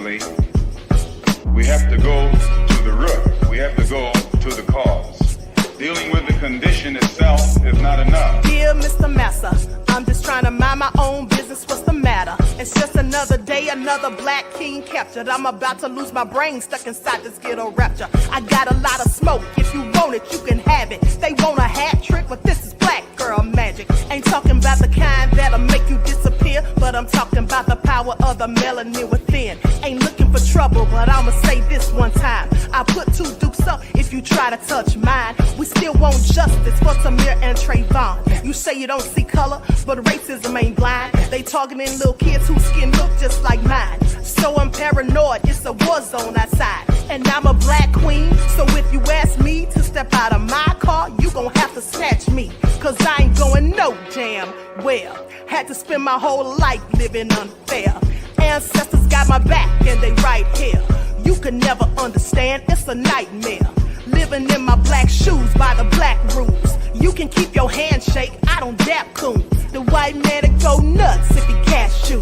Unfortunately, we have to go to the root. We have to go to the cause. Dealing with the condition itself is not enough. Dear Mr. Massa, I'm just trying to mind my own business. What's the matter? It's just another day, another black king captured. I'm about to lose my brain, stuck inside this ghetto rapture. I got a lot of smoke. If you want it, you can have it. They want a hat trick, but this is black girl magic. Ain't talking about the kind that'll make you disappear, but I'm talking about the power of the melanin within. Ain't looking for trouble, but I'ma say this one time. I put two dukes up if you try to touch mine. We still want justice for Tamir and Trayvon. You say you don't see color, but racism ain't blind. They targeting little kids whose skin look just like mine. So I'm paranoid, it's a war zone outside. And I'm a black queen, so if you ask me to step out of my car, you gon' have to snatch me. Cause I ain't going no damn well. Had to spend my whole life living unfair. Ancestors got my back and they right here. You can never understand, it's a nightmare. Living in my black shoes by the black rules. You can keep your handshake, I don't dap coons. The white man will go nuts if he cash you.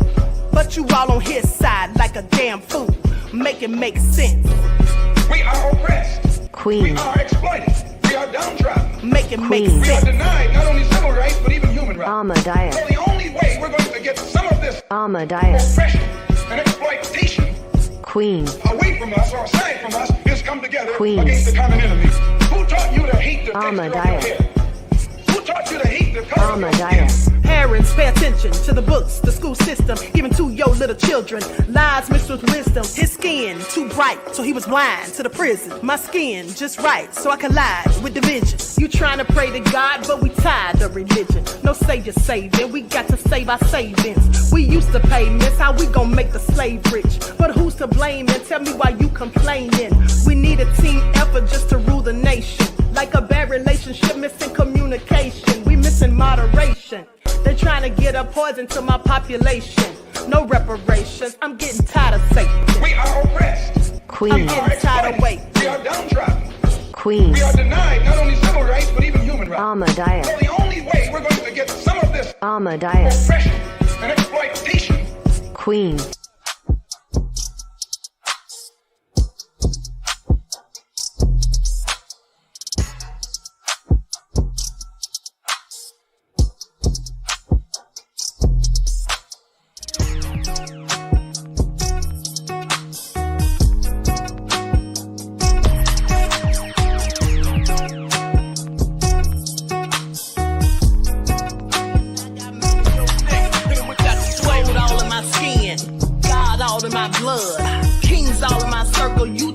But you all on his side like a damn fool. Make it make sense. We are oppressed. Queen. We are exploited. We are downtrodden. Make it make We sense. are denied not only civil rights, but even human rights. Amadeus. So the only way we're going to get some of this Amadeus. oppression and exploitation Queen. away from us or aside from us is come together Queen. against the common enemy. Who taught you to hate the texture of your Amadeus. hair? Who taught you to hate the color of your skin? Amadeus. Parents, pay attention to the books, the school system, even to your little children. Lies mixed with wisdom. His skin too bright, so he was blind to the prison. My skin just right, so I collide with division. You trying to pray to God, but we tired of religion. No savior saving, we got to save our savings. We used to pay miss, how we gon' make the slave rich? But who's to blame, and tell me why you complaining? We need a team effort just to rule the nation. Like a bad relationship, missing communication. We missing moderation. They're trying to get a poison to my population. No reparations, I'm getting tired of Satan. We are oppressed. Queen. I'm getting tired of waiting. We are downtrodden. Queen. We are denied not only civil rights, but even human rights. Amadeus. So the only way we're going to get some of this Amadeus. oppression and exploitation. Queen.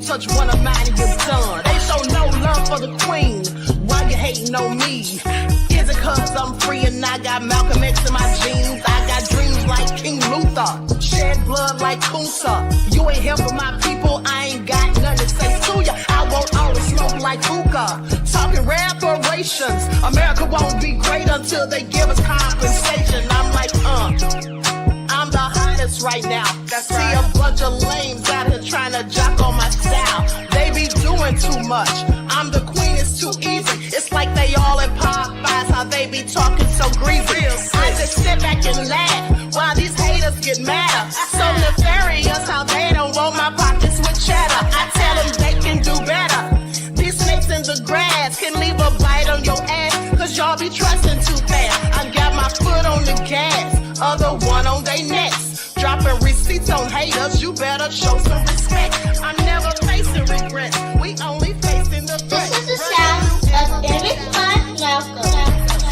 Touch one of mine and you're done. They show no love for the queen. Why you hating on me? Is it cause I'm free and I got Malcolm X in my jeans? I got dreams like King Luther, shed blood like Kunsa. You ain't helping my people, I ain't got nothing to say to ya. I won't always smoke like hookah. Talking reparations, America won't be great until they give us compensation. I'm like, I'm the hottest right now. See a bunch of lames out here trying to jock on my style. They be doing too much. I'm the queen, it's too easy. It's like they all in Popeyes, how they be talking so greasy. I just sit back and laugh while these haters get mad. So nefarious how they don't want my pockets with cheddar. I tell them they can do better. These snakes in the grass can leave a bite on your ass, cause y'all be trusting too fast. I got my foot on the gas, other one on they necks. Dropping receipts on haters, you better show some respect. I'm never facing regrets, we only facing the threat. This is the sound of every time welcome.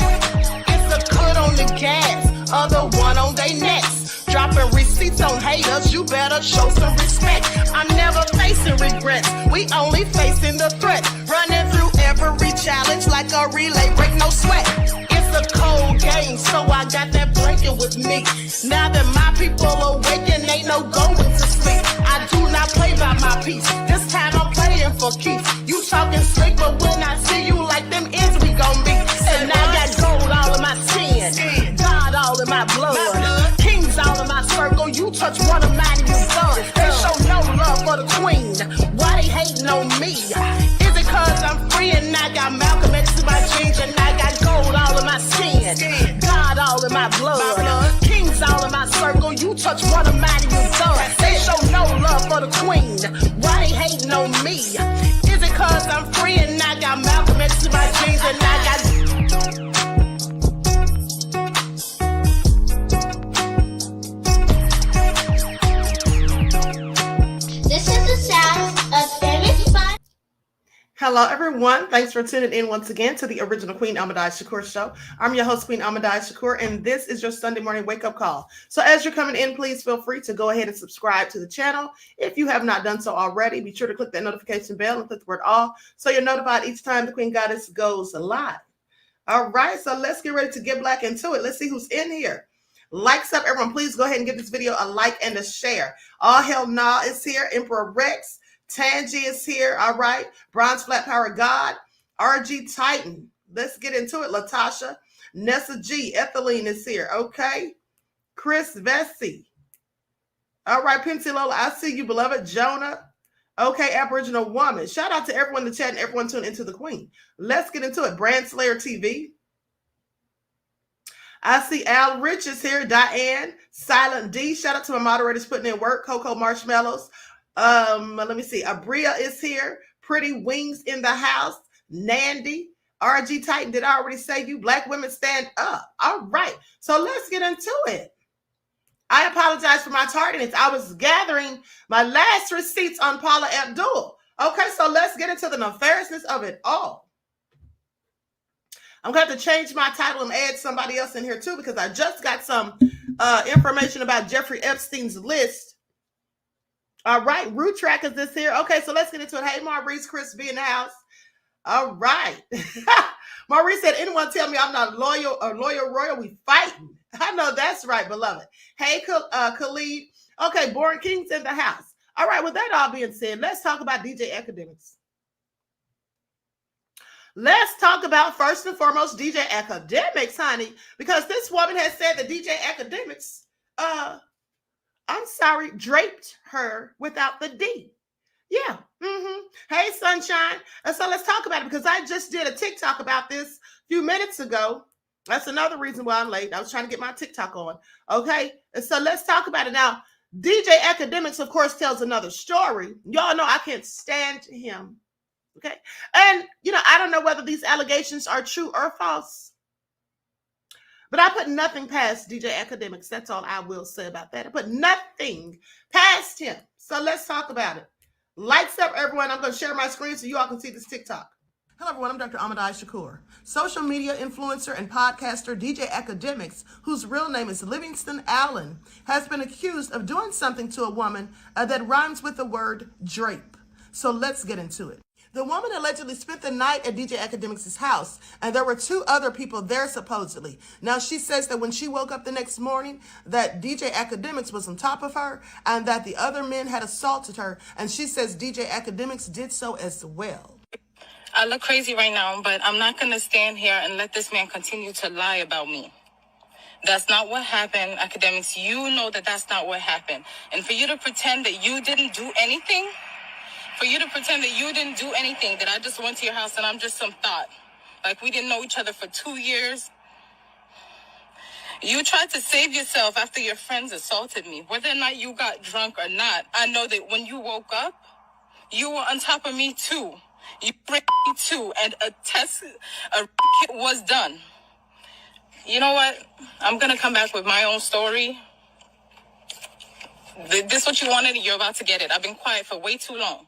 It's a cut on the gas, other one on they necks. Dropping receipts on haters, you better show some respect. I'm never facing regrets, we only facing the threat. Running through every challenge like a relay, break no sweat. It's a cold game, so I got that blanket with me. Now that my people awaken, ain't no going to sleep. I do not play by my piece, this time I'm playing for keeps. You talking slick, but when I see you like them ends, we gon' meet. And I got gold all in my skin, God all in my blood, kings all in my circle. You touch one of mine and you're done. They show no love for the queen, why they hating on me? Is it cause I'm free and I got Malcolm X in my jeans, and I got gold all in my skin, God all in my blood, kings all in my circle. You touch one of mine and you're done. They show no love for the queen. Why they hating on me? Is it cause I'm free and I got Malcolm X in my jeans and I got... This is the sound of Famous Fun. Hello, everyone. Thanks for tuning in once again to the original Queen Shakur show. I'm your host, Queen Shakur, and this is your Sunday morning wake-up call. So as you're coming in, please feel free to go ahead and subscribe to the channel. If you have not done so already, be sure to click that notification bell and click the word all so you're notified each time the Queen Goddess goes live. All right, so let's get ready to get black into it. Let's see who's in here. Likes up, everyone. Please go ahead and give this video a like and a share. All Hell Nah is here. Emperor Rex. Tangy is here. All right. Bronze Flat Power God. RG Titan. Let's get into it. Latasha. Nessa G. Ethylene is here. Okay. Chris Vesey. All right. Pincy Lola. I see you, beloved. Jonah. Okay. Aboriginal Woman. Shout out to everyone in the chat and everyone tuned into the Queen. Let's get into it. Brand Slayer TV. I see Al Rich is here. Diane. Silent D. Shout out to my moderators putting in work. Coco Marshmallows. Let me see. Abria is here. Pretty Wings in the house. Nandy. RG Titan. Did I already say you? Black women stand up. All right. So let's get into it. I apologize for my tardiness. I was gathering my last receipts on Paula Abdul. Okay, so let's get into the nefariousness of it all. I'm going to have to change my title and add somebody else in here too, because I just got some information about Jeffrey Epstein's list. All right, Root Track is this here. Okay, so let's get into it. Hey, Maurice, Chris B in the house. All right. Maurice said, anyone tell me I'm not loyal or loyal royal? We fighting. I know that's right, beloved. Hey, Khalid. Okay, Born King's in the house. All right, with that all being said, let's talk about DJ Akademiks. Let's talk about, first and foremost, DJ Akademiks, honey, because this woman has said that DJ Akademiks, I'm sorry, draped her without the D. Yeah. Hey, Sunshine. So let's talk about it, because I just did a TikTok about this a few minutes ago. That's another reason why I'm late. I was trying to get my TikTok on. Okay. And so let's talk about it. Now, DJ Akademiks, of course, tells another story. Y'all know I can't stand him. Okay. And, I don't know whether these allegations are true or false. But I put nothing past DJ Akademiks. That's all I will say about that. I put nothing past him. So let's talk about it. Lights up, everyone. I'm going to share my screen so you all can see this TikTok. Hello, everyone. I'm Dr. Shakur. Social media influencer and podcaster DJ Akademiks, whose real name is Livingston Allen, has been accused of doing something to a woman that rhymes with the word drape. So let's get into it. The woman allegedly spent the night at DJ Akademiks' house, and there were two other people there supposedly. Now, she says that when she woke up the next morning, that DJ Akademiks was on top of her, and that the other men had assaulted her, and she says DJ Akademiks did so as well. I look crazy right now, but I'm not going to stand here and let this man continue to lie about me. That's not what happened, Akademiks. You know that that's not what happened. And for you to pretend that you didn't do anything, that I just went to your house and I'm just some thought. Like we didn't know each other for 2 years. You tried to save yourself after your friends assaulted me. Whether or not you got drunk or not, I know that when you woke up, you were on top of me too. You raped me too, and a kit was done. You know what? I'm going to come back with my own story. This what you wanted, and you're about to get it. I've been quiet for way too long.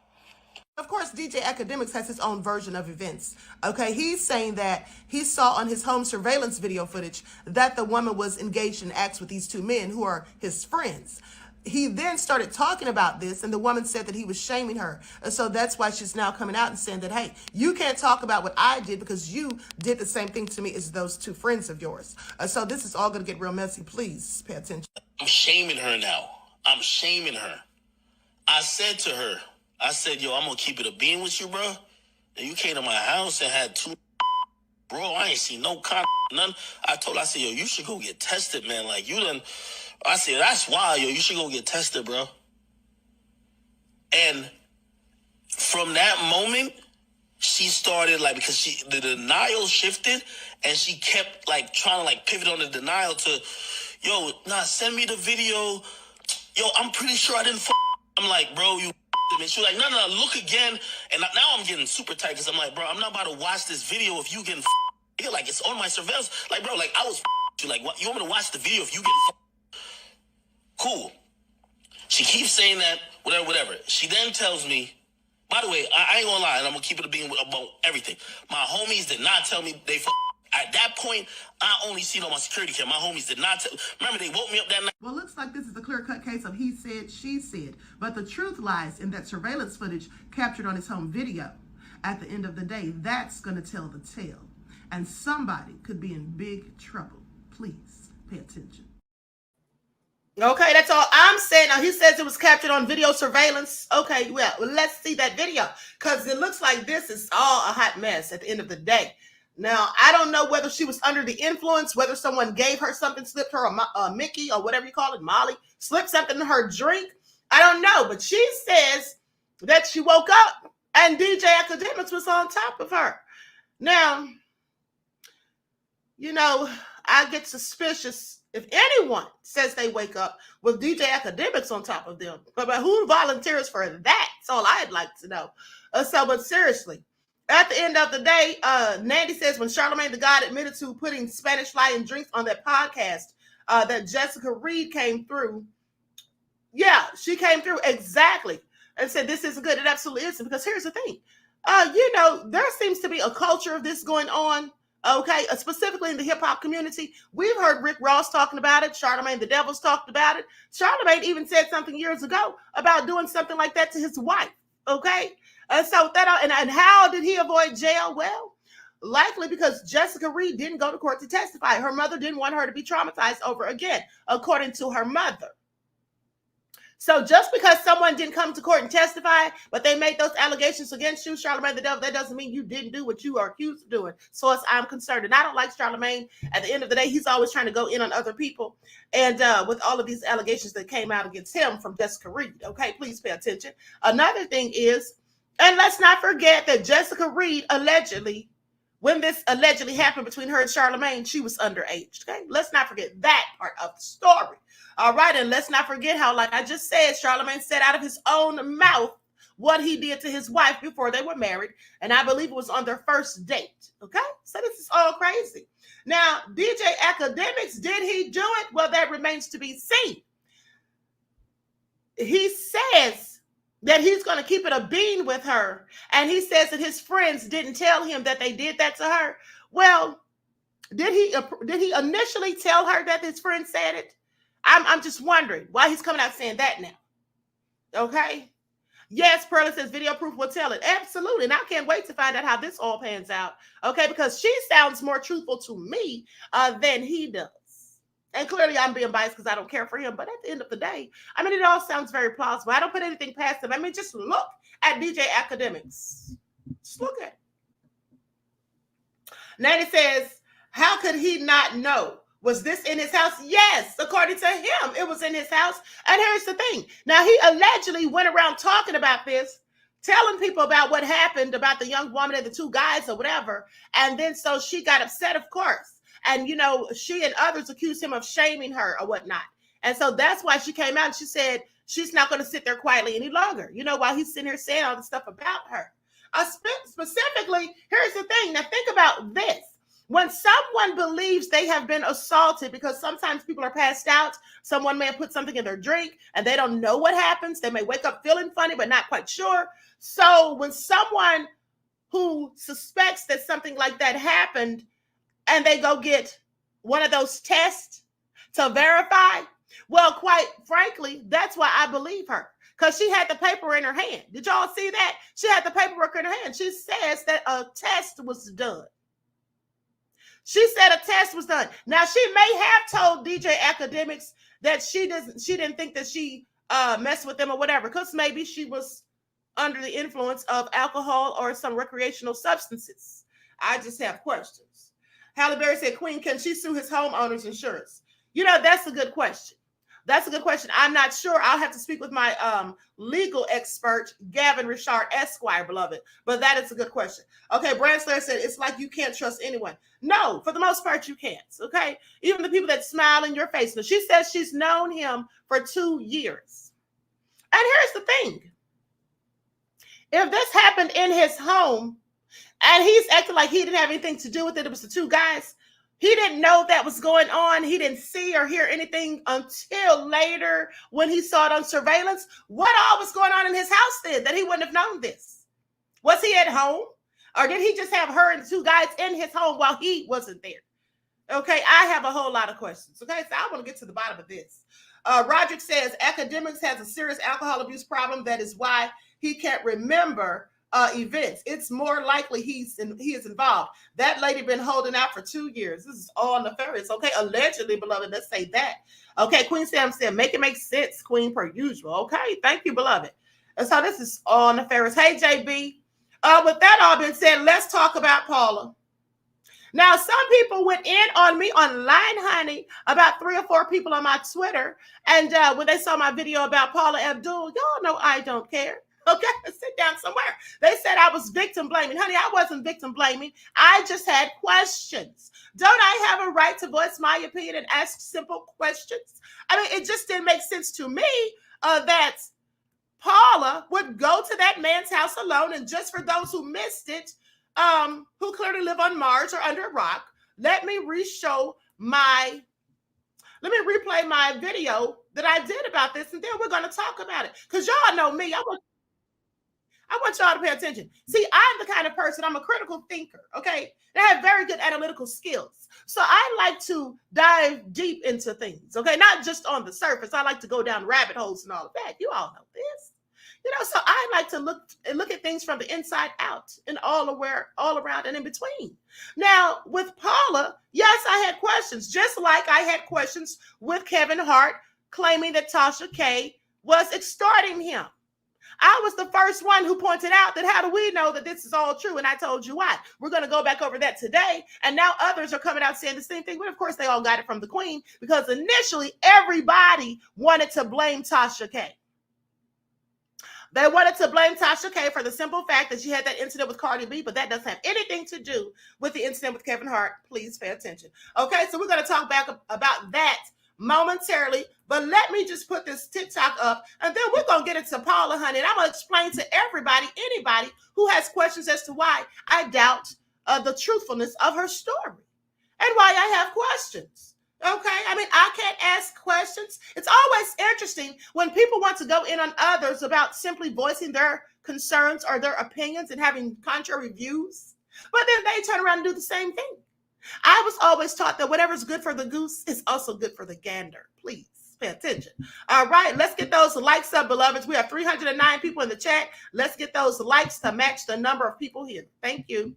Of course, DJ Akademiks has his own version of events. Okay, he's saying that he saw on his home surveillance video footage that the woman was engaged in acts with these two men who are his friends. He then started talking about this, and the woman said that he was shaming her. And so that's why she's now coming out and saying that, hey, you can't talk about what I did because you did the same thing to me as those two friends of yours. So this is all going to get real messy. Please pay attention. I'm shaming her now. I'm shaming her. I said to her, yo, I'm going to keep it a bean with you, bro. And you came to my house and had two, bro, I ain't seen no none. I said, yo, you should go get tested, man. Like, you done, I said, that's wild, yo, you should go get tested, bro. And from that moment, she started, like, because the denial shifted, and she kept, like, trying to, like, pivot on the denial to, yo, send me the video. Yo, I'm pretty sure I didn't I'm like, bro, you and she was like, no, look again. And now I'm getting super tight because I'm like, bro, I'm not about to watch this video if you getting like it's on my surveillance. Like, bro, like I was you like, what? You want me to watch the video if you get cool? She keeps saying that, whatever. She then tells me, by the way, I ain't gonna lie, and I'm gonna keep it being about everything. My homies did not tell me they at that point, I only seen on my security cam. My homies did not tell. Remember, they woke me up that night. Well, looks like this is a clear-cut case of he said, she said. But the truth lies in that surveillance footage captured on his home video. At the end of the day, that's going to tell the tale. And somebody could be in big trouble. Please pay attention. Okay, that's all I'm saying. Now, he says it was captured on video surveillance. Okay, well, let's see that video. Because it looks like this is all a hot mess at the end of the day. Now, I don't know whether she was under the influence, whether someone gave her something, slipped her a Mickey or whatever you call it, Molly, slipped something in her drink. I don't know, but she says that she woke up and DJ Akademiks was on top of her. Now, you know, I get suspicious if anyone says they wake up with DJ Akademiks on top of them. But who volunteers for that? That's all I'd like to know. But seriously, at the end of the day, Nandy says when Charlamagne the God admitted to putting Spanish fly in drinks on that podcast, that Jessica Reed came through. Yeah, she came through exactly and said this isn't good. It absolutely isn't, because here's the thing. You know, there seems to be a culture of this going on. Okay, specifically in the hip hop community. We've heard Rick Ross talking about it. Charlamagne the Devil's talked about it. Charlamagne even said something years ago about doing something like that to his wife. Okay. So that and how did he avoid jail? Well, likely because Jessica Reed didn't go to court to testify. Her mother didn't want her to be traumatized over again, according to her mother. So just because someone didn't come to court and testify, but they made those allegations against you, Charlamagne the Devil, that doesn't mean you didn't do what you are accused of doing. So as I'm concerned, and I don't like Charlamagne. At the end of the day, he's always trying to go in on other people. And with all of these allegations that came out against him from Jessica Reed, okay, please pay attention. Another thing is, and let's not forget that Jessica Reed allegedly, when this allegedly happened between her and Charlamagne, she was underage, okay? Let's not forget that part of the story. All right, and let's not forget how, like I just said, Charlamagne said out of his own mouth what he did to his wife before they were married, and I believe it was on their first date, okay? So this is all crazy. Now, DJ Akademiks, did he do it? Well, that remains to be seen. He says that he's going to keep it a bean with her, and he says that his friends didn't tell him that they did that to her. Well, did he initially tell her that his friend said it? I'm just wondering why he's coming out saying that now. Okay. Yes, Pearlie says video proof will tell it. Absolutely. And I can't wait to find out how this all pans out. Okay, because she sounds more truthful to me than he does. And clearly I'm being biased because I don't care for him. But at the end of the day, I mean, it all sounds very plausible. I don't put anything past him. I mean, just look at DJ Akademiks. Just look at it. Nanny says, how could he not know? Was this in his house? Yes, according to him, it was in his house. And here's the thing. Now, he allegedly went around talking about this, telling people about what happened, about the young woman and the two guys or whatever. And then so she got upset, of course. And, you know, she and others accused him of shaming her or whatnot. And so that's why she came out and she said she's not going to sit there quietly any longer, you know, while he's sitting here saying all this stuff about her. Specifically, here's the thing. Now, think about this. When someone believes they have been assaulted, because sometimes people are passed out, someone may have put something in their drink and they don't know what happens. They may wake up feeling funny, but not quite sure. So when someone who suspects that something like that happened and they go get one of those tests to verify, well, quite frankly, that's why I believe her. Because she had the paper in her hand. Did y'all see that? She had the paperwork in her hand. She says that a test was done. She said a test was done. Now, she may have told DJ Akademiks that she didn't think that she messed with them or whatever, because maybe she was under the influence of alcohol or some recreational substances. I just have questions. Halle Berry said, Queen, can she sue his homeowner's insurance? You know, that's a good question. That's a good question. I'm not sure. I'll have to speak with my legal expert, Gavin Richard Esquire, beloved. But that is a good question. Okay, Branslayer said, it's like you can't trust anyone. No, for the most part, you can't. Okay? Even the people that smile in your face. Now, she says she's known him for 2 years. And here's the thing. If this happened in his home and he's acting like he didn't have anything to do with it, it was the two guys, he didn't know that was going on. He didn't see or hear anything until later when he saw it on surveillance. What all was going on in his house then that he wouldn't have known this? Was he at home? Or did he just have her and the two guys in his home while he wasn't there? Okay, I have a whole lot of questions. Okay, so I want to get to the bottom of this. Roderick says Akademiks has a serious alcohol abuse problem. That is why he can't remember events. It's more likely he is involved. That lady been holding out for 2 years. This is all nefarious. Okay, allegedly, beloved. Let's say that. Okay, Queen Sam said, make it make sense, Queen, per usual. Okay, thank you, beloved. And so this is all nefarious. Hey, JB. With that all being said, let's talk about Paula. Now, some people went in on me online, honey, about 3 or 4 people on my Twitter. And when they saw my video about Paula Abdul, y'all know I don't care. Okay, sit down somewhere. They said I was victim blaming. Honey, I wasn't victim blaming. I just had questions. Don't I have a right to voice my opinion and ask simple questions? I mean, it just didn't make sense to me that Paula would go to that man's house alone. And just for those who missed it, who clearly live on Mars or under a rock, let me replay my video that I did about this, and then we're going to talk about it. Because y'all know me. I want y'all to pay attention. See, I'm the kind of person, I'm a critical thinker, okay? And I have very good analytical skills. So I like to dive deep into things, okay? Not just on the surface. I like to go down rabbit holes and all of that. You all know this. You know, so I like to look at things from the inside out and all around and in between. Now, with Paula, yes, I had questions, just like I had questions with Kevin Hart claiming that Tasha K was extorting him. I was the first one who pointed out that how do we know that this is all true? And I told you why. We're going to go back over that today. And now others are coming out saying the same thing. But of course, they all got it from the Queen because initially everybody wanted to blame Tasha K. They wanted to blame Tasha K for the simple fact that she had that incident with Cardi B, but that doesn't have anything to do with the incident with Kevin Hart. Please pay attention. Okay, so we're going to talk back about that momentarily, but let me just put this TikTok up, and then we're going to get into Paula, honey, and I'm going to explain to anybody who has questions as to why I doubt the truthfulness of her story and why I have questions. Okay, I mean, I can't ask questions. It's always interesting when people want to go in on others about simply voicing their concerns or their opinions and having contrary views, but then they turn around and do the same thing. I was always taught that whatever's good for the goose is also good for the gander. Please pay attention. All right, let's get those likes up, beloveds. We have 309 people in the chat. Let's get those likes to match the number of people here. Thank you.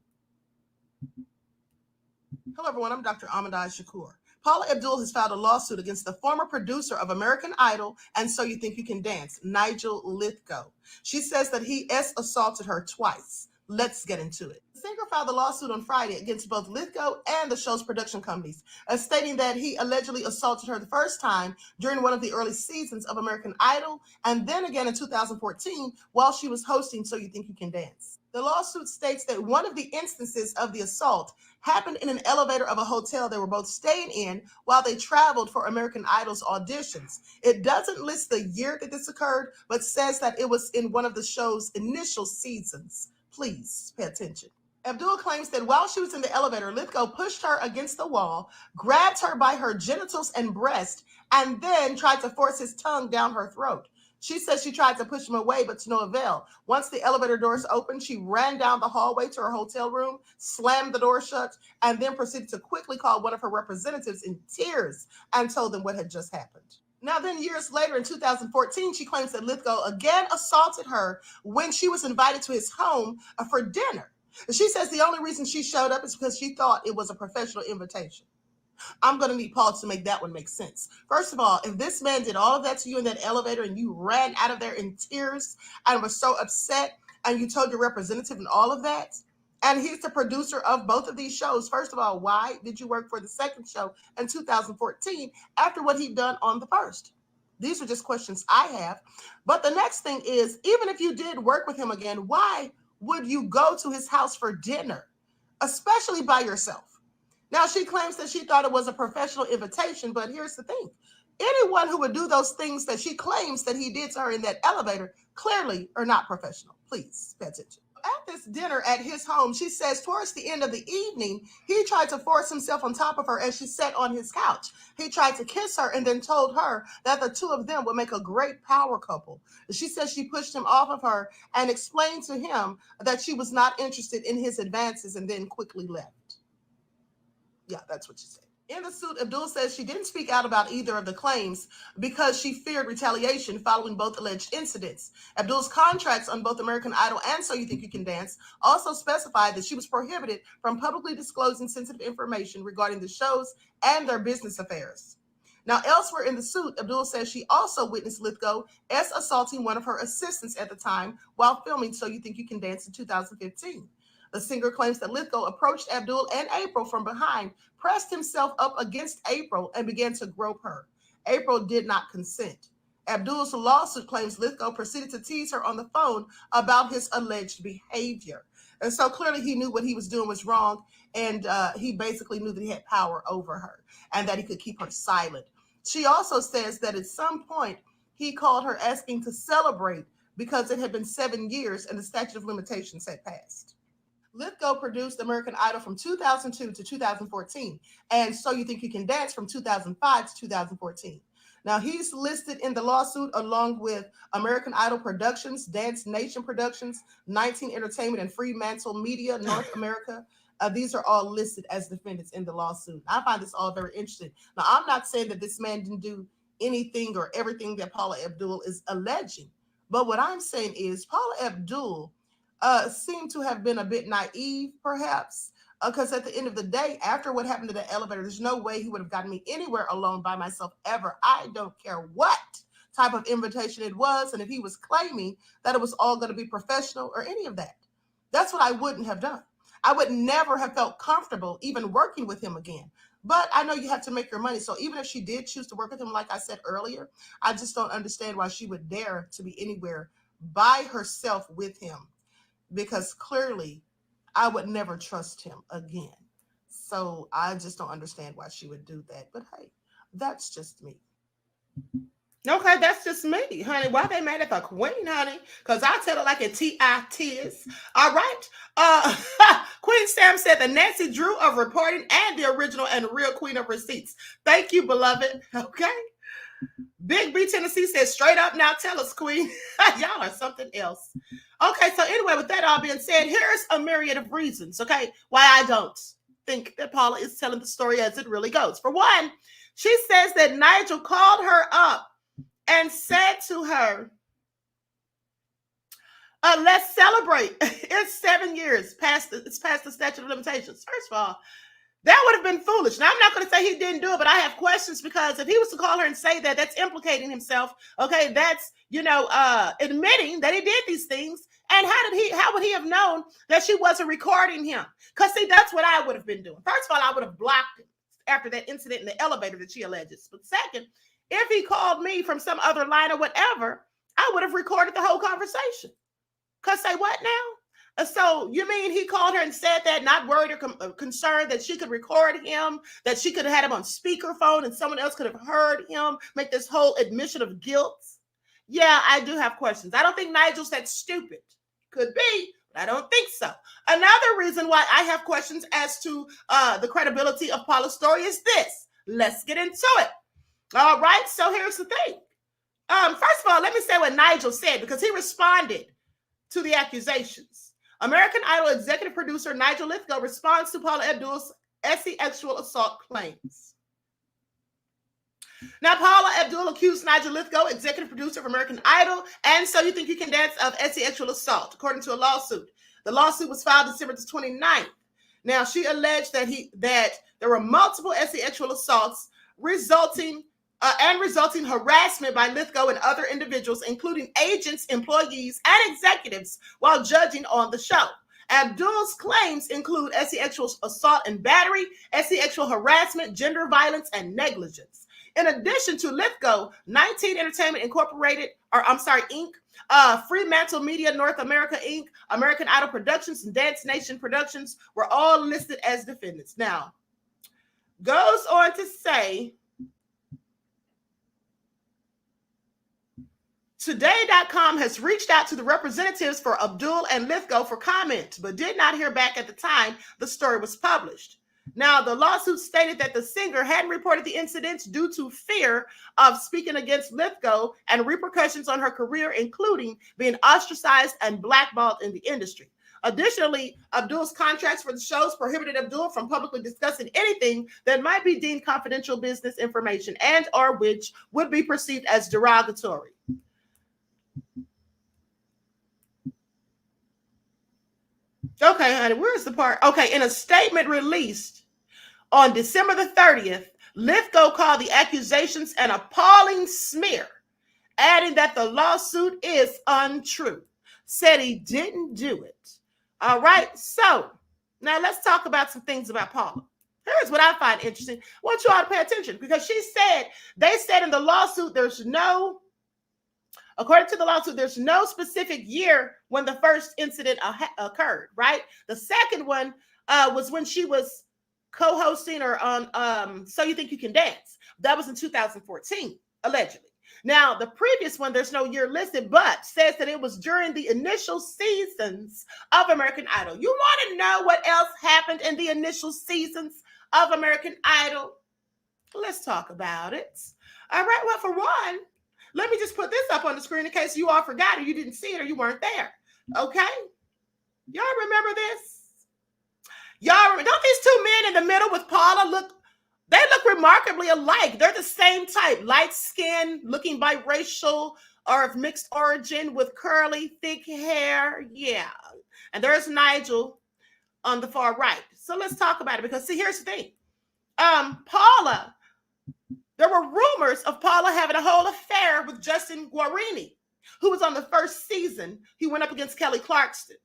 Hello, everyone. I'm Dr. Shakur. Paula Abdul has filed a lawsuit against the former producer of American Idol and So You Think You Can Dance, Nigel Lithgow. She says that he assaulted her twice. Let's get into it. The singer filed a lawsuit on Friday against both Lithgow and the show's production companies, stating that he allegedly assaulted her the first time during one of the early seasons of American Idol, and then again in 2014 while she was hosting So You Think You Can Dance. The lawsuit states that one of the instances of the assault happened in an elevator of a hotel they were both staying in while they traveled for American Idol's auditions. It doesn't list the year that this occurred, but says that it was in one of the show's initial seasons. Please pay attention. Abdul claims that while she was in the elevator, Lithgow pushed her against the wall, grabbed her by her genitals and breast, and then tried to force his tongue down her throat. She says she tried to push him away, but to no avail. Once the elevator doors opened, she ran down the hallway to her hotel room, slammed the door shut, and then proceeded to quickly call one of her representatives in tears and told them what had just happened. Now, then years later in 2014, she claims that Lithgow again assaulted her when she was invited to his home for dinner. She says the only reason she showed up is because she thought it was a professional invitation. I'm going to need Paul to make that one make sense. First of all, if this man did all of that to you in that elevator and you ran out of there in tears and were so upset and you told your representative and all of that, and he's the producer of both of these shows, first of all, why did you work for the second show in 2014 after what he'd done on the first? These are just questions I have. But the next thing is, even if you did work with him again, why would you go to his house for dinner, especially by yourself? Now, she claims that she thought it was a professional invitation, but here's the thing. anyone who would do those things that she claims that he did to her in that elevator clearly are not professional. Please pay attention. At this dinner at his home, she says towards the end of the evening, he tried to force himself on top of her as she sat on his couch. He tried to kiss her and then told her that the two of them would make a great power couple. She says she pushed him off of her and explained to him that she was not interested in his advances and then quickly left. Yeah, that's what she said. In the suit, Abdul says she didn't speak out about either of the claims because she feared retaliation following both alleged incidents. Abdul's contracts on both American Idol and So You Think You Can Dance also specified that she was prohibited from publicly disclosing sensitive information regarding the shows and their business affairs. Now, elsewhere in the suit, Abdul says she also witnessed Lithgow as assaulting one of her assistants at the time while filming So You Think You Can Dance in 2015. The singer claims that Lithgow approached Abdul and April from behind, pressed himself up against April, and began to grope her. April did not consent. Abdul's lawsuit claims Lithgow proceeded to tease her on the phone about his alleged behavior. And so clearly he knew what he was doing was wrong, and he basically knew that he had power over her and that he could keep her silent. She also says that at some point he called her asking to celebrate because it had been 7 years and the statute of limitations had passed. Lithgow produced American Idol from 2002 to 2014, and So You Think You Can Dance from 2005 to 2014. Now, he's listed in the lawsuit along with American Idol Productions, Dance Nation Productions, 19 Entertainment, and Fremantle Media, North America. These are all listed as defendants in the lawsuit. I find this all very interesting. Now, I'm not saying that this man didn't do anything or everything that Paula Abdul is alleging, but what I'm saying is Paula Abdul seemed to have been a bit naive, perhaps, because at the end of the day, after what happened to the elevator, there's no way he would have gotten me anywhere alone by myself ever. I don't care what type of invitation it was, and if he was claiming that it was all going to be professional or any of that, that's what I wouldn't have done. I would never have felt comfortable even working with him again. But I know you have to make your money. So even if she did choose to work with him, like I said earlier, I just don't understand why she would dare to be anywhere by herself with him, because clearly I would never trust him again. So I just don't understand why she would do that. But hey, that's just me. Okay, that's just me, honey. Why they made it the queen, honey? Because I tell it like a T.I.T.s. All right. Queen Sam said the Nancy Drew of reporting and the original and real queen of receipts. Thank you, beloved. Okay. Big B Tennessee says straight up now, tell us, queen. Y'all are something else. Okay, so anyway, with that all being said, here's a myriad of reasons, okay, why I don't think that Paula is telling the story as it really goes. For one, she says that Nigel called her up and said to her, let's celebrate. It's 7 years past the statute of limitations. First of all, that would have been foolish. Now, I'm not going to say he didn't do it, but I have questions, because if he was to call her and say that, that's implicating himself. Okay, that's, admitting that he did these things. And how would he have known that she wasn't recording him? Because see, that's what I would have been doing. First of all, I would have blocked him after that incident in the elevator that she alleges. But second, if he called me from some other line or whatever, I would have recorded the whole conversation. Because say what now? So you mean he called her and said that, not worried or concerned that she could record him, that she could have had him on speakerphone and someone else could have heard him make this whole admission of guilt? Yeah, I do have questions. I don't think Nigel's that stupid. Could be, but I don't think so. Another reason why I have questions as to the credibility of Paula's story is this. Let's get into it. All right, so here's the thing. First of all, let me say what Nigel said, because he responded to the accusations. American Idol executive producer Nigel Lithgow responds to Paula Abdul's sexual assault claims. Now, Paula Abdul accused Nigel Lithgow, executive producer of American Idol, and So You Think You Can Dance, of sexual assault, according to a lawsuit. The lawsuit was filed December 29th. Now, she alleged that there were multiple sexual assaults resulting harassment by Lithgow and other individuals, including agents, employees, and executives, while judging on the show. Abdul's claims include sexual assault and battery, sexual harassment, gender violence, and negligence. In addition to Lithgow, 19 Entertainment Inc., Fremantle Media North America Inc., American Idol Productions, and Dance Nation Productions were all listed as defendants. Now, goes on to say Today.com has reached out to the representatives for Abdul and Lithgow for comment, but did not hear back at the time the story was published. Now, the lawsuit stated that the singer hadn't reported the incidents due to fear of speaking against Lithgow and repercussions on her career, including being ostracized and blackballed in the industry. Additionally, Abdul's contracts for the shows prohibited Abdul from publicly discussing anything that might be deemed confidential business information and or which would be perceived as derogatory. Okay, honey, where's the part? Okay, in a statement released on December the 30th, Lithgow called the accusations an appalling smear, adding that the lawsuit is untrue. Said he didn't do it. All right, so now let's talk about some things about Paula. Here's what I find interesting. I want you all to pay attention because they said in the lawsuit, according to the lawsuit, there's no specific year when the first incident occurred, right? The second one was when she was co-hosting or on So You Think You Can Dance. That was in 2014, allegedly. Now, the previous one, there's no year listed, but says that it was during the initial seasons of American Idol. You want to know what else happened in the initial seasons of American Idol? Let's talk about it. All right, well, for one, let me just put this up on the screen in case you all forgot or you didn't see it or you weren't there. Okay? Y'all remember this? Don't these two men in the middle with Paula look remarkably alike? They're the same type, light skin, looking biracial or of mixed origin with curly, thick hair. Yeah. And there's Nigel on the far right. So let's talk about it because see, here's the thing. Paula, there were rumors of Paula having a whole affair with Justin Guarini, who was on the first season. He went up against Kelly Clarkson.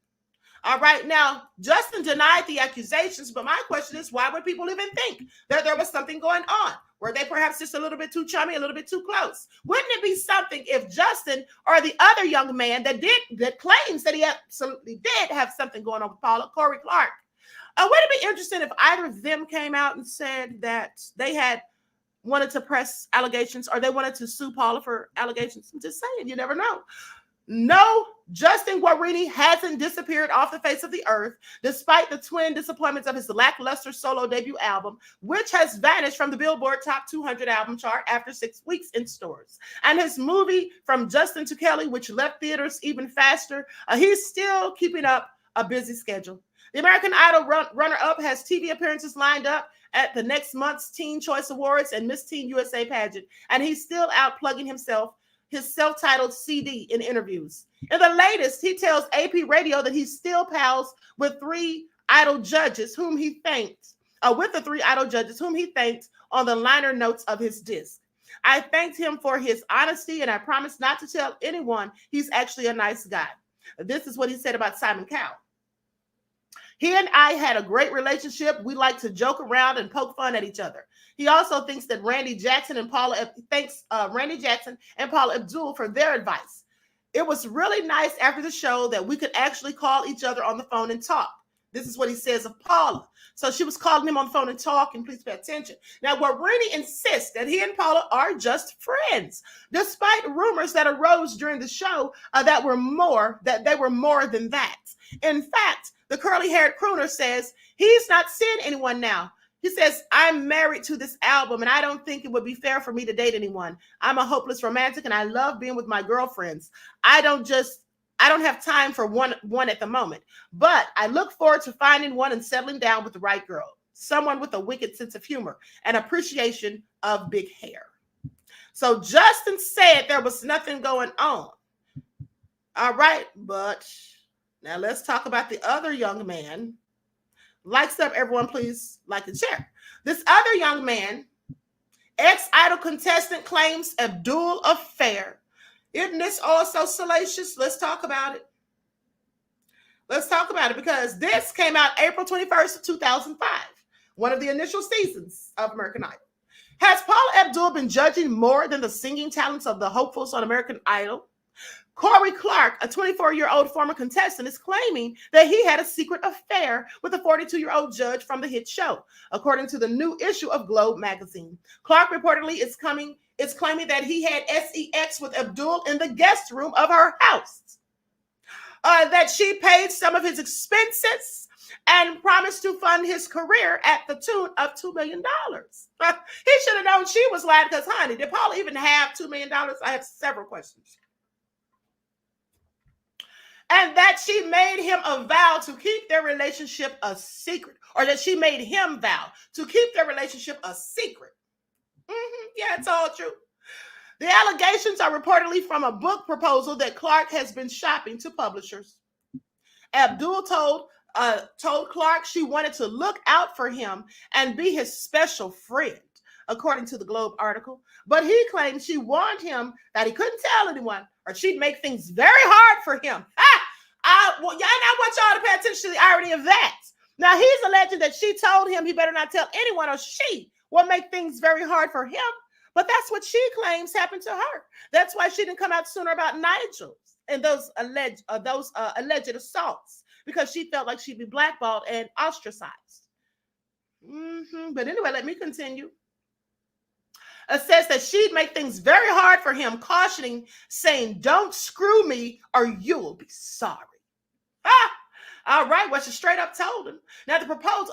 All right. Now, Justin denied the accusations, but my question is, why would people even think that there was something going on? Were they perhaps just a little bit too chummy, a little bit too close? Wouldn't it be something if Justin or the other young man that claims that he absolutely did have something going on with Paula, Corey Clark? Would it be interesting if either of them came out and said that they had wanted to press allegations or they wanted to sue Paula for allegations? I'm just saying, you never know. No, Justin Guarini hasn't disappeared off the face of the earth, despite the twin disappointments of his lackluster solo debut album, which has vanished from the Billboard Top 200 album chart after 6 weeks in stores. And his movie From Justin to Kelly, which left theaters even faster, he's still keeping up a busy schedule. The American Idol runner-up has TV appearances lined up at the next month's Teen Choice Awards and Miss Teen USA pageant, and he's still out plugging his self-titled CD in interviews. In the latest, he tells AP Radio that he still pals with the three Idol judges whom he thanked on the liner notes of his disc. I thanked him for his honesty, and I promised not to tell anyone he's actually a nice guy. This is what he said about Simon Cowell. He and I had a great relationship. We like to joke around and poke fun at each other. He also thinks that Randy Jackson and Paula Abdul for their advice. It was really nice after the show that we could actually call each other on the phone and talk. This is what he says of Paula. So she was calling him on the phone and talking. Please pay attention. Now, Guarini insists that he and Paula are just friends, despite rumors that arose during the show that they were more than that. In fact, the curly-haired crooner says he's not seeing anyone now. He says, I'm married to this album, and I don't think it would be fair for me to date anyone. I'm a hopeless romantic, and I love being with my girlfriends. I don't have time for one at the moment, but I look forward to finding one and settling down with the right girl, someone with a wicked sense of humor and appreciation of big hair. So Justin said there was nothing going on. All right, but now let's talk about the other young man. Likes up, everyone, please like and share. This other young man, ex-Idol contestant, claims Abdul affair. Isn't this also salacious? Let's talk about it. Let's talk about it because this came out April 21st, 2005, one of the initial seasons of American Idol. Has Paula Abdul been judging more than the singing talents of the hopefuls on American Idol? Corey Clark, a 24-year-old former contestant, is claiming that he had a secret affair with a 42-year-old judge from the hit show, according to the new issue of Globe magazine. Clark reportedly is claiming that he had sex with Abdul in the guest room of her house, that she paid some of his expenses and promised to fund his career at the tune of $2 million. He should have known she was lying because, honey, did Paula even have $2 million? I have several questions. And that she made him a vow to keep their relationship a secret, or that she made him vow to keep their relationship a secret. Yeah, it's all true. The allegations are reportedly from a book proposal that Clark has been shopping to publishers. Abdul told Clark she wanted to look out for him and be his special friend, according to the Globe article. But he claimed she warned him that he couldn't tell anyone or she'd make things very hard for him. I want y'all to pay attention to the irony of that. Now, he's alleging that she told him he better not tell anyone, or she will make things very hard for him. But that's what she claims happened to her. That's why she didn't come out sooner about Nigel and those alleged assaults, because she felt like she'd be blackballed and ostracized. But anyway, let me continue. It says that she'd make things very hard for him, cautioning, saying, "Don't screw me or you'll be sorry." All right, well, she straight up told him. Now, the proposal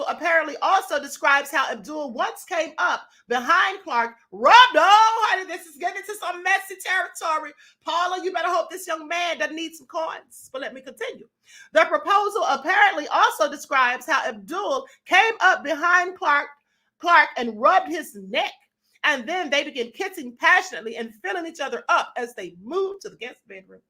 apparently also describes how Abdul once came up behind Clark, honey, this is getting into some messy territory. Paula, you better hope this young man doesn't need some coins. But let me continue. The proposal apparently also describes how Abdul came up behind Clark and rubbed his neck. And then they began kissing passionately and filling each other up as they moved to the guest bedroom.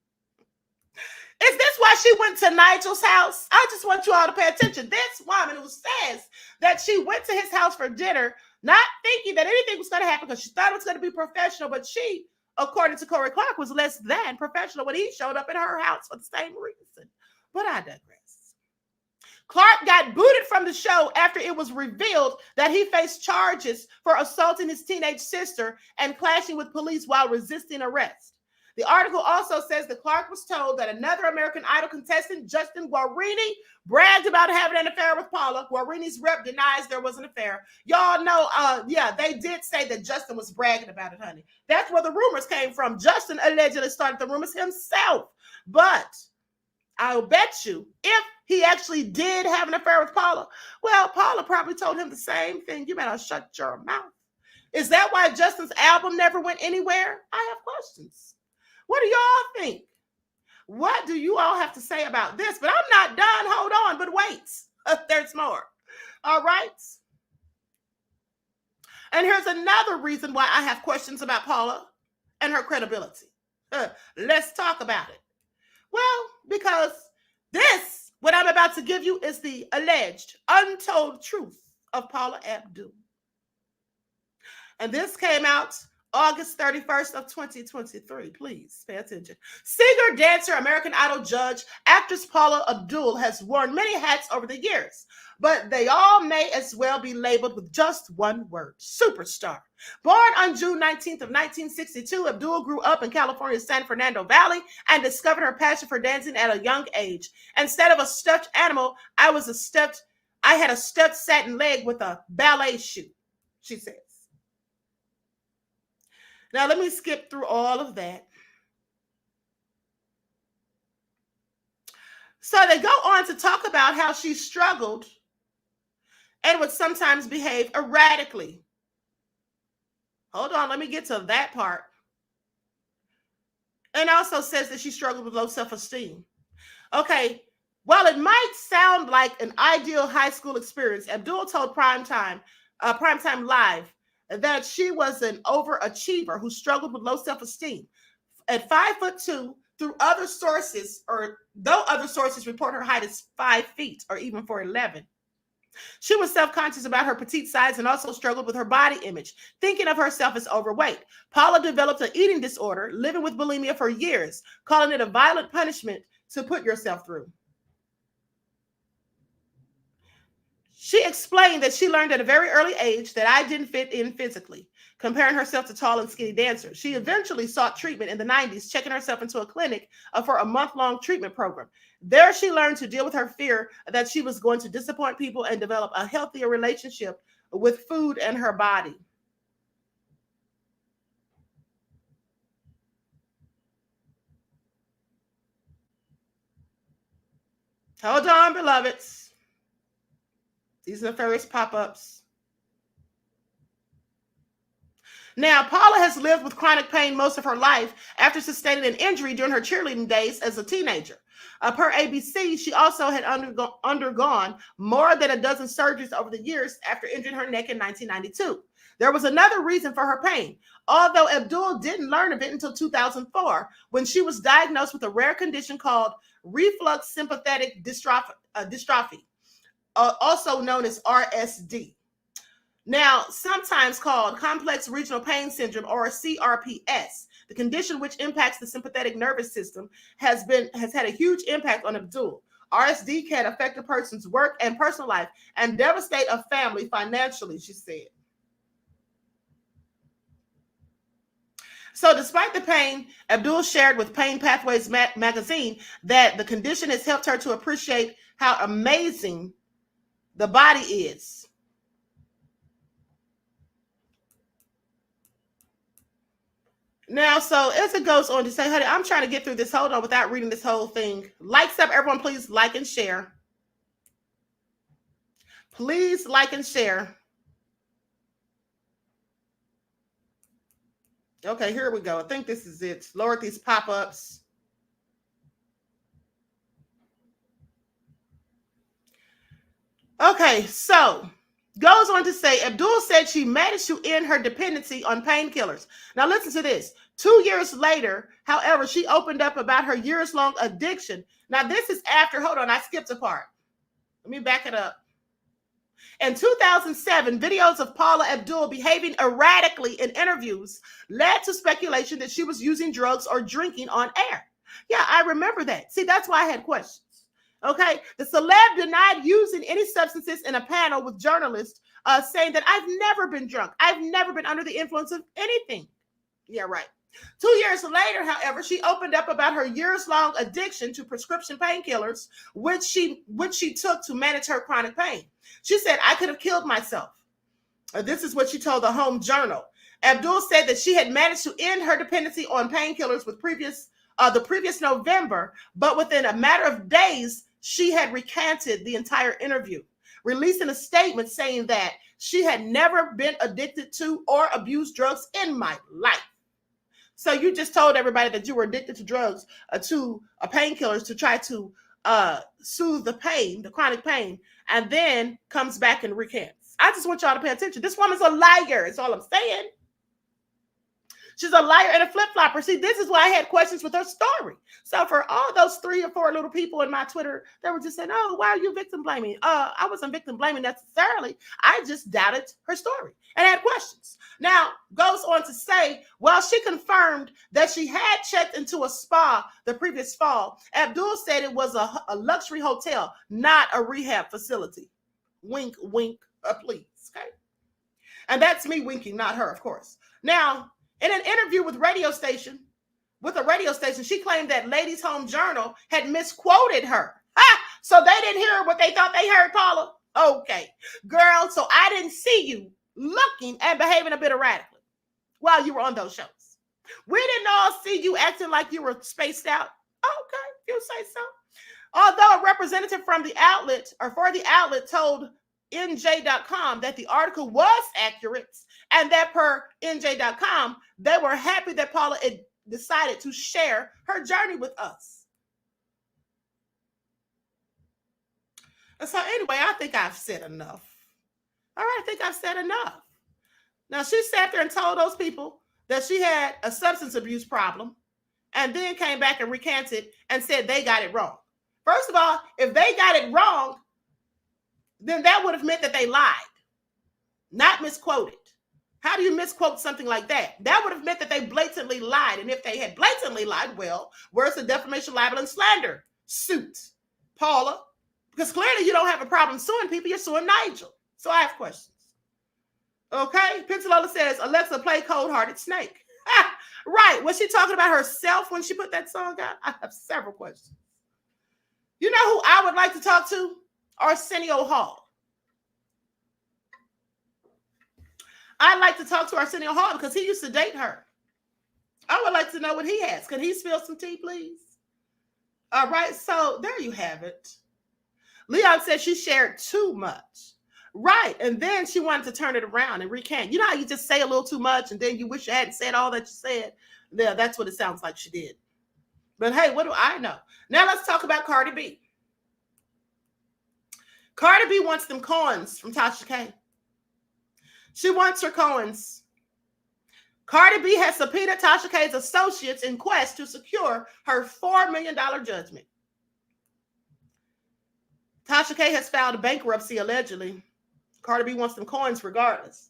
Is this why she went to Nigel's house? I just want you all to pay attention. This woman who says that she went to his house for dinner, not thinking that anything was going to happen because she thought it was going to be professional, but she, according to Corey Clark, was less than professional when he showed up at her house for the same reason. But I digress. Clark got booted from the show after it was revealed that he faced charges for assaulting his teenage sister and clashing with police while resisting arrest. The article also says that Clark was told that another American Idol contestant, Justin Guarini, bragged about having an affair with Paula. Guarini's rep denies there was an affair. Y'all know, they did say that Justin was bragging about it, honey. That's where the rumors came from. Justin allegedly started the rumors himself. But I'll bet you, if he actually did have an affair with Paula, well, Paula probably told him the same thing. You better shut your mouth. Is that why Justin's album never went anywhere? I have questions. What do y'all think? What do you all have to say about this? But I'm not done. Hold on, but wait. There's more. All right. And here's another reason why I have questions about Paula and her credibility. Let's talk about it. Well, because what I'm about to give you is the alleged untold truth of Paula Abdul. And this came out August 31st of 2023. Please pay attention. Singer, dancer, American Idol judge, actress Paula Abdul has worn many hats over the years, but they all may as well be labeled with just one word: superstar. Born on June 19th of 1962, Abdul grew up in California's San Fernando Valley and discovered her passion for dancing at a young age. Instead of a stuffed animal, I had a stuffed satin leg with a ballet shoe, she says. Now, let me skip through all of that. So they go on to talk about how she struggled and would sometimes behave erratically. Hold on, let me get to that part. And also says that she struggled with low self-esteem. Okay, while it might sound like an ideal high school experience, Abdul told Primetime Live that she was an overachiever who struggled with low self-esteem. At 5'2", though other sources report her height as 5 feet or even 4'11", she was self-conscious about her petite size and also struggled with her body image, thinking of herself as overweight. Paula developed an eating disorder, living with bulimia for years, calling it a violent punishment to put yourself through. She explained that she learned at a very early age that I didn't fit in physically. comparing herself to tall and skinny dancers. She eventually sought treatment in the 90s, checking herself into a clinic for a month-long treatment program. There, she learned to deal with her fear that she was going to disappoint people and develop a healthier relationship with food and her body. Hold on, beloveds. These are the various pop-ups. Now, Paula has lived with chronic pain most of her life after sustaining an injury during her cheerleading days as a teenager. Per ABC, she also had undergone more than a dozen surgeries over the years after injuring her neck in 1992. There was another reason for her pain, although Abdul didn't learn of it until 2004, when she was diagnosed with a rare condition called reflux sympathetic dystrophy, also known as RSD. Now, sometimes called complex regional pain syndrome, or CRPS, the condition which impacts the sympathetic nervous system has had a huge impact on Abdul. RSD can affect a person's work and personal life and devastate a family financially, she said. So despite the pain, Abdul shared with Pain Pathways magazine that the condition has helped her to appreciate how amazing the body is. Now, so as it goes on to say, honey, I'm trying to get through this. Hold on, without reading this whole thing. Likes up, everyone, please like and share. Please like and share. Okay, here we go. I think this is it. Lower these pop-ups. Okay, so goes on to say, Abdul said she managed to end her dependency on painkillers. Now listen to this. 2 years later, however, she opened up about her years-long addiction. Now this is after, hold on, I skipped a part. Let me back it up. In 2007, videos of Paula Abdul behaving erratically in interviews led to speculation that she was using drugs or drinking on air. Yeah, I remember that. See, that's why I had questions. Okay, the celeb denied using any substances in a panel with journalists, saying that I've never been drunk. I've never been under the influence of anything. Yeah, right. 2 years later, however, she opened up about her years-long addiction to prescription painkillers, which she took to manage her chronic pain. She said, I could have killed myself. This is what she told the Home Journal. Abdul said that she had managed to end her dependency on painkillers with the previous November, but within a matter of days, she had recanted the entire interview, releasing a statement saying that she had never been addicted to or abused drugs in my life. So you just told everybody that you were addicted to drugs, to painkillers to try to soothe the pain, the chronic pain, and then comes back and recants. I just want y'all to pay attention. This woman's a liar, is all I'm saying. She's a liar and a flip-flopper. See, this is why I had questions with her story. So for all those 3 or 4 little people in my Twitter that were just saying, oh, why are you victim blaming? I wasn't victim blaming necessarily. I just doubted her story and had questions. Now, goes on to say, while she confirmed that she had checked into a spa the previous fall, Abdul said it was a luxury hotel, not a rehab facility. Wink, wink, please, okay? And that's me winking, not her, of course. Now, in an interview with a radio station, she claimed that Ladies' Home Journal had misquoted her. So they didn't hear what they thought they heard, Paula? Okay. Girl, so I didn't see you looking and behaving a bit erratically while you were on those shows. We didn't all see you acting like you were spaced out. Okay, you say so. Although a representative from the outlet, or for the outlet, told NJ.com that the article was accurate and that per NJ.com, they were happy that Paula had decided to share her journey with us. And so anyway, I think I've said enough. All right, I think I've said enough. Now, she sat there and told those people that she had a substance abuse problem and then came back and recanted and said they got it wrong. First of all, if they got it wrong, then that would have meant that they lied, not misquoted. How do you misquote something like that? That would have meant that they blatantly lied. And if they had blatantly lied, well, where's the defamation, libel, and slander suit, Paula? Because clearly you don't have a problem suing people. You're suing Nigel. So I have questions. Okay, Pixelola says, Alexa, play Cold-Hearted Snake. Right. Was she talking about herself when she put that song out? I have several questions. You know who I would like to talk to? Arsenio Hall. I'd like to talk to Arsenio Hall because he used to date her. I would like to know what he has. Can he spill some tea, please? All right, so there you have it. Leon said she shared too much. Right, and then she wanted to turn it around and recant. You know how you just say a little too much and then you wish you hadn't said all that you said? Yeah, that's what it sounds like she did. But hey, what do I know? Now let's talk about Cardi B. Cardi B wants them coins from Tasha K. She wants her coins. Cardi B has subpoenaed Tasha K's associates in quest to secure her $4 million judgment. Tasha K has filed a bankruptcy allegedly. Cardi B wants them coins regardless.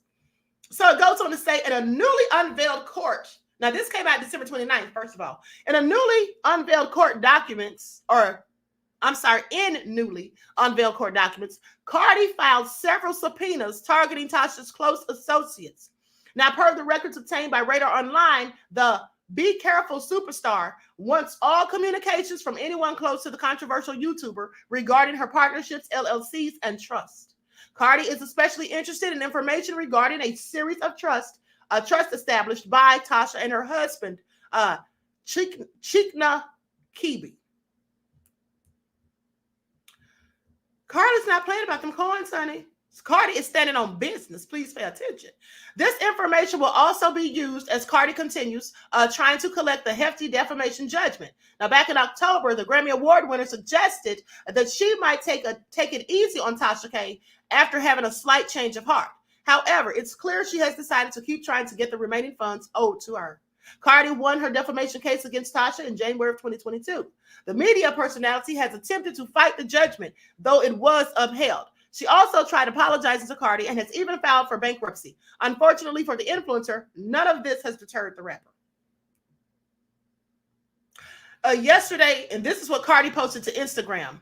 So it goes on to say in a newly unveiled court. Now this came out December 29th, first of all. In a newly unveiled court documents, in newly unveiled court documents, Cardi filed several subpoenas targeting Tasha's close associates. Now, per the records obtained by Radar Online, the Be Careful superstar wants all communications from anyone close to the controversial YouTuber regarding her partnerships, LLCs, and trust. Cardi is especially interested in information regarding a series of trust established by Tasha and her husband, Chikna Kibi. Cardi's not playing about them coins, honey. Cardi is standing on business. Please pay attention. This information will also be used as Cardi continues trying to collect the hefty defamation judgment. Now, back in October, the Grammy Award winner suggested that she might take it easy on Tasha K after having a slight change of heart. However, it's clear she has decided to keep trying to get the remaining funds owed to her. Cardi won her defamation case against Tasha in January of 2022. The media personality has attempted to fight the judgment, though it was upheld. She also tried apologizing to Cardi and has even filed for bankruptcy. Unfortunately for the influencer, none of this has deterred the rapper. Yesterday, and this is what Cardi posted to Instagram.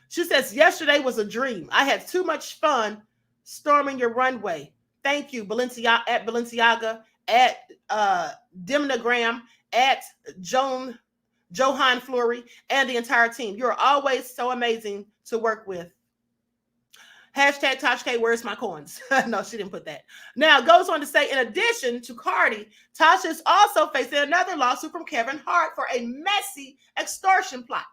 She says, yesterday was a dream. I had too much fun storming your runway. Thank you, Balenciaga, at Dimnagram, at Johan Fleury, and the entire team. You're always so amazing to work with. Hashtag Tasha K, where's my coins? No, she didn't put that. Now, it goes on to say, in addition to Cardi, Tasha is also facing another lawsuit from Kevin Hart for a messy extortion plot.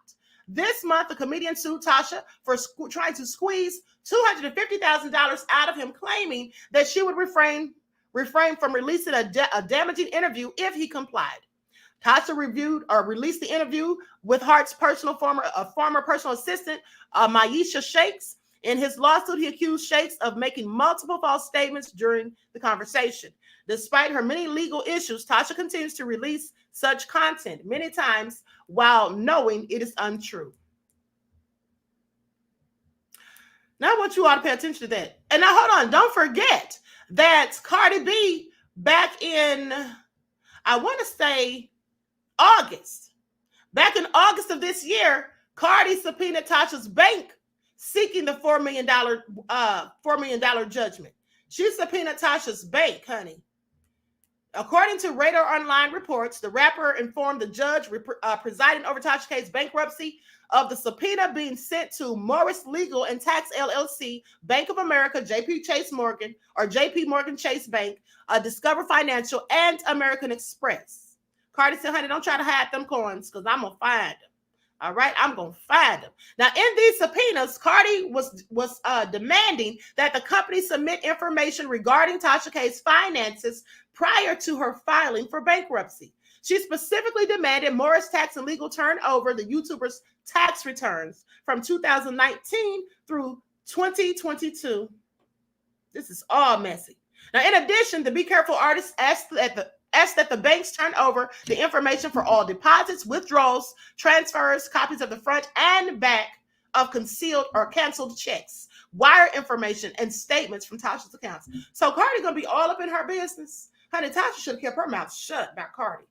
This month, the comedian sued Tasha for trying to squeeze $250,000 out of him, claiming that she would refrain from releasing a damaging interview if he complied. Tasha released the interview with Hart's former personal assistant, Maisha Shakes. In his lawsuit, he accused Shakes of making multiple false statements during the conversation. Despite her many legal issues, Tasha continues to release such content many times while knowing it is untrue. Now I want you all to pay attention to that. And now hold on, don't forget that Cardi B back in, I want to say August. Back in August of this year, Cardi subpoenaed Tasha's bank seeking the $4 million judgment. She subpoenaed Tasha's bank, honey. According to Radar Online reports, the rapper informed the judge presiding over Tasha K's bankruptcy of the subpoena being sent to Morris Legal and Tax LLC, Bank of America, JP Morgan Chase Bank, Discover Financial, and American Express. Cardi said, honey, don't try to hide them coins because I'm going to find them. All right, I'm going to find them. Now, in these subpoenas, Cardi was demanding that the company submit information regarding Tasha K's finances prior to her filing for bankruptcy. She specifically demanded Morris Tax and Legal turn over the YouTuber's tax returns from 2019 through 2022. This is all messy. Now, in addition, the Be Careful artist asked that the banks turn over the information for all deposits, withdrawals, transfers, copies of the front and back of concealed or canceled checks, wire information, and statements from Tasha's accounts. So Cardi gonna be all up in her business. Honey, Tasha should have kept her mouth shut about Cardi.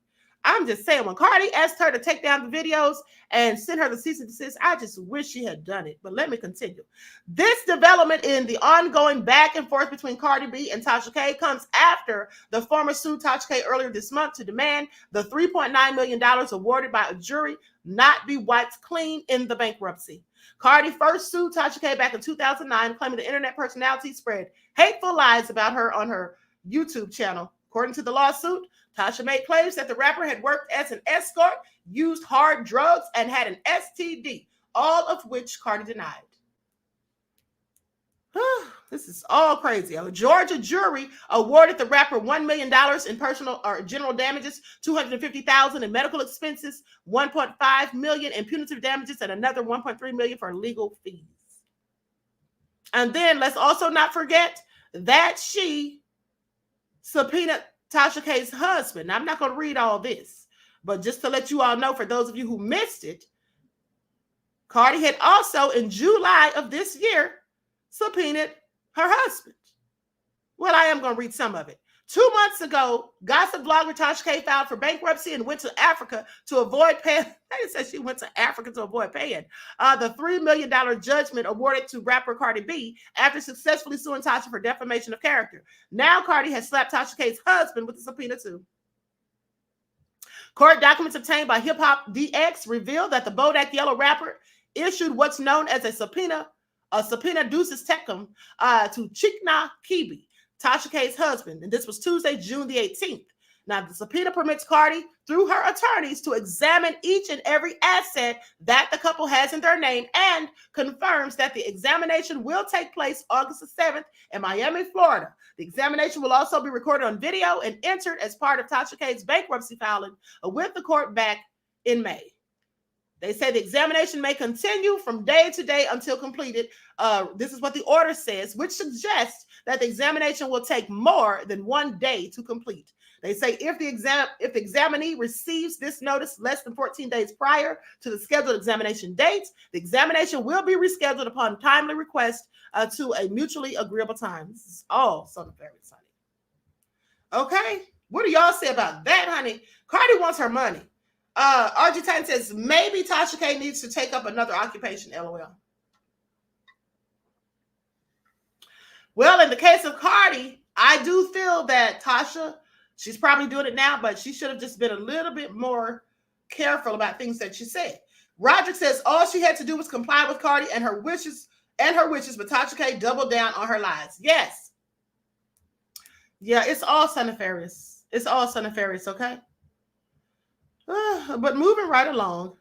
I'm just saying, when Cardi asked her to take down the videos and send her the cease and desist, I just wish she had done it. But let me continue. This development in the ongoing back and forth between Cardi B and Tasha K comes after the former sued Tasha K earlier this month to demand the $3.9 million awarded by a jury not be wiped clean in the bankruptcy. Cardi first sued Tasha K back in 2009, claiming the internet personality spread hateful lies about her on her YouTube channel. According to the lawsuit, Tasha made claims that the rapper had worked as an escort, used hard drugs, and had an STD, all of which Cardi denied. This is all crazy. A Georgia jury awarded the rapper $1 million in personal or general damages, $250,000 in medical expenses, $1.5 million in punitive damages, and another $1.3 million for legal fees. And then let's also not forget that she subpoenaed Tasha K's husband. Now, I'm not going to read all this, but just to let you all know, for those of you who missed it, Cardi had also, in July of this year, subpoenaed her husband. Well, I am going to read some of it. 2 months ago, gossip blogger Tasha K filed for bankruptcy and went to Africa to avoid paying. They said she went to Africa to avoid paying the $3 million judgment awarded to rapper Cardi B after successfully suing Tasha for defamation of character. Now Cardi has slapped Tasha K's husband with a subpoena too. Court documents obtained by Hip Hop DX revealed that the Bodak Yellow rapper issued what's known as a subpoena ducis tecum to Chikna Kibi, Tasha K's husband, and this was Tuesday, June the 18th. Now, the subpoena permits Cardi, through her attorneys, to examine each and every asset that the couple has in their name and confirms that the examination will take place August the 7th in Miami, Florida. The examination will also be recorded on video and entered as part of Tasha K's bankruptcy filing with the court back in May. They say the examination may continue from day to day until completed. This is what the order says, which suggests that the examination will take more than 1 day to complete. They say if the examinee receives this notice less than 14 days prior to the scheduled examination date, the examination will be rescheduled upon timely request to a mutually agreeable time. This is all something very exciting. Okay, what do y'all say about that, honey? Cardi wants her money. RG Titan says maybe Tasha K needs to take up another occupation, LOL. Well, in the case of Cardi, I do feel that Tasha, she's probably doing it now, but she should have just been a little bit more careful about things that she said. Roderick says all she had to do was comply with Cardi and her wishes, but Tasha K doubled down on her lies. Yes. Yeah, it's all nefarious. It's all nefarious, okay? But moving right along.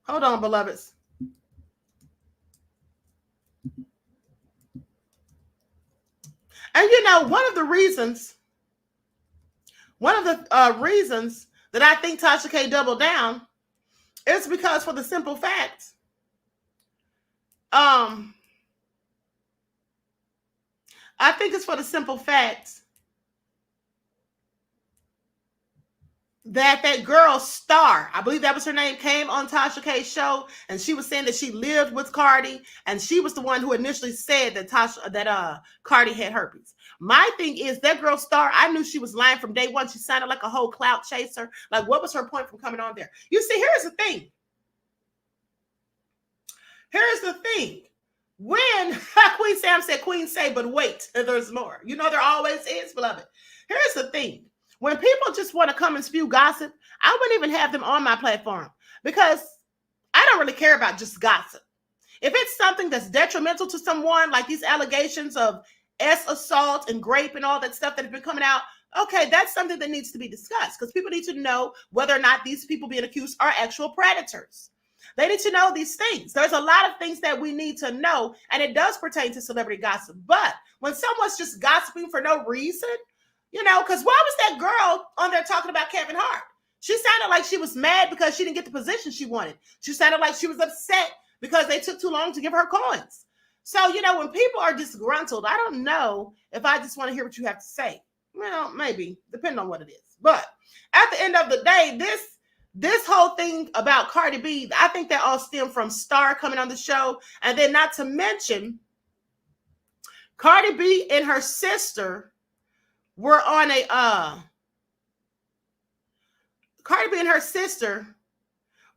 Hold on, beloveds. And you know, one of the reasons that I think Tasha K doubled down is because for the simple fact, I think it's for the simple fact that girl Star, I believe that was her name, came on Tasha K's show, and she was saying that she lived with Cardi, and she was the one who initially said that Cardi had herpes. My thing is that girl Star, I knew she was lying from day one. She sounded like a whole clout chaser. Like, what was her point from coming on there? You see, here's the thing. When Queen Sam said, Queen say, but wait, there's more. You know there always is, beloved. Here's the thing. When people just want to come and spew gossip, I wouldn't even have them on my platform because I don't really care about just gossip. If it's something that's detrimental to someone, like these allegations of assault and rape and all that stuff that have been coming out, okay, that's something that needs to be discussed because people need to know whether or not these people being accused are actual predators. They need to know these things. There's a lot of things that we need to know, and it does pertain to celebrity gossip. But when someone's just gossiping for no reason, you know, because why was that girl on there talking about Kevin Hart? She sounded like she was mad because she didn't get the position she wanted. She sounded like she was upset because they took too long to give her coins. So, you know, when people are disgruntled, I don't know if I just want to hear what you have to say. Well, maybe, depending on what it is. But at the end of the day, this whole thing about Cardi B, I think that all stemmed from Star coming on the show. And then not to mention, Cardi B and her sister were on a Cardi B and her sister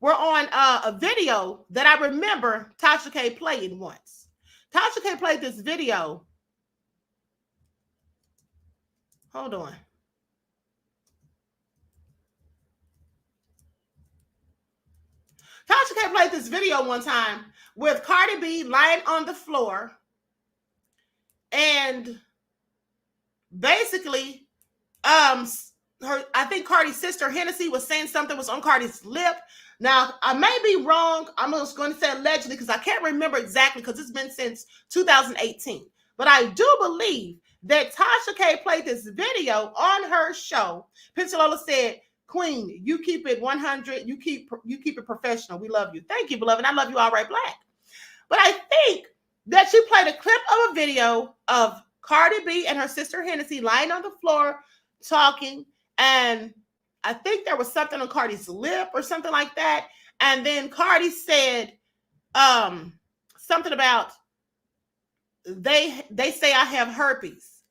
were on a video that I remember Tasha K playing once. Tasha K played this video. Hold on. Tasha K played this video one time with Cardi B lying on the floor, and basically, I think Cardi's sister Hennessy was saying something was on Cardi's lip. Now, I may be wrong. I'm just going to say allegedly because I can't remember exactly because it's been since 2018. But I do believe that Tasha K played this video on her show. Pincilola said, "Queen, you keep it 100. You keep it professional. We love you. Thank you, beloved. I love you all right, Black." But I think that she played a clip of a video of Cardi B and her sister Hennessy lying on the floor talking, and I think there was something on Cardi's lip or something like that. And then Cardi said something about they say I have herpes.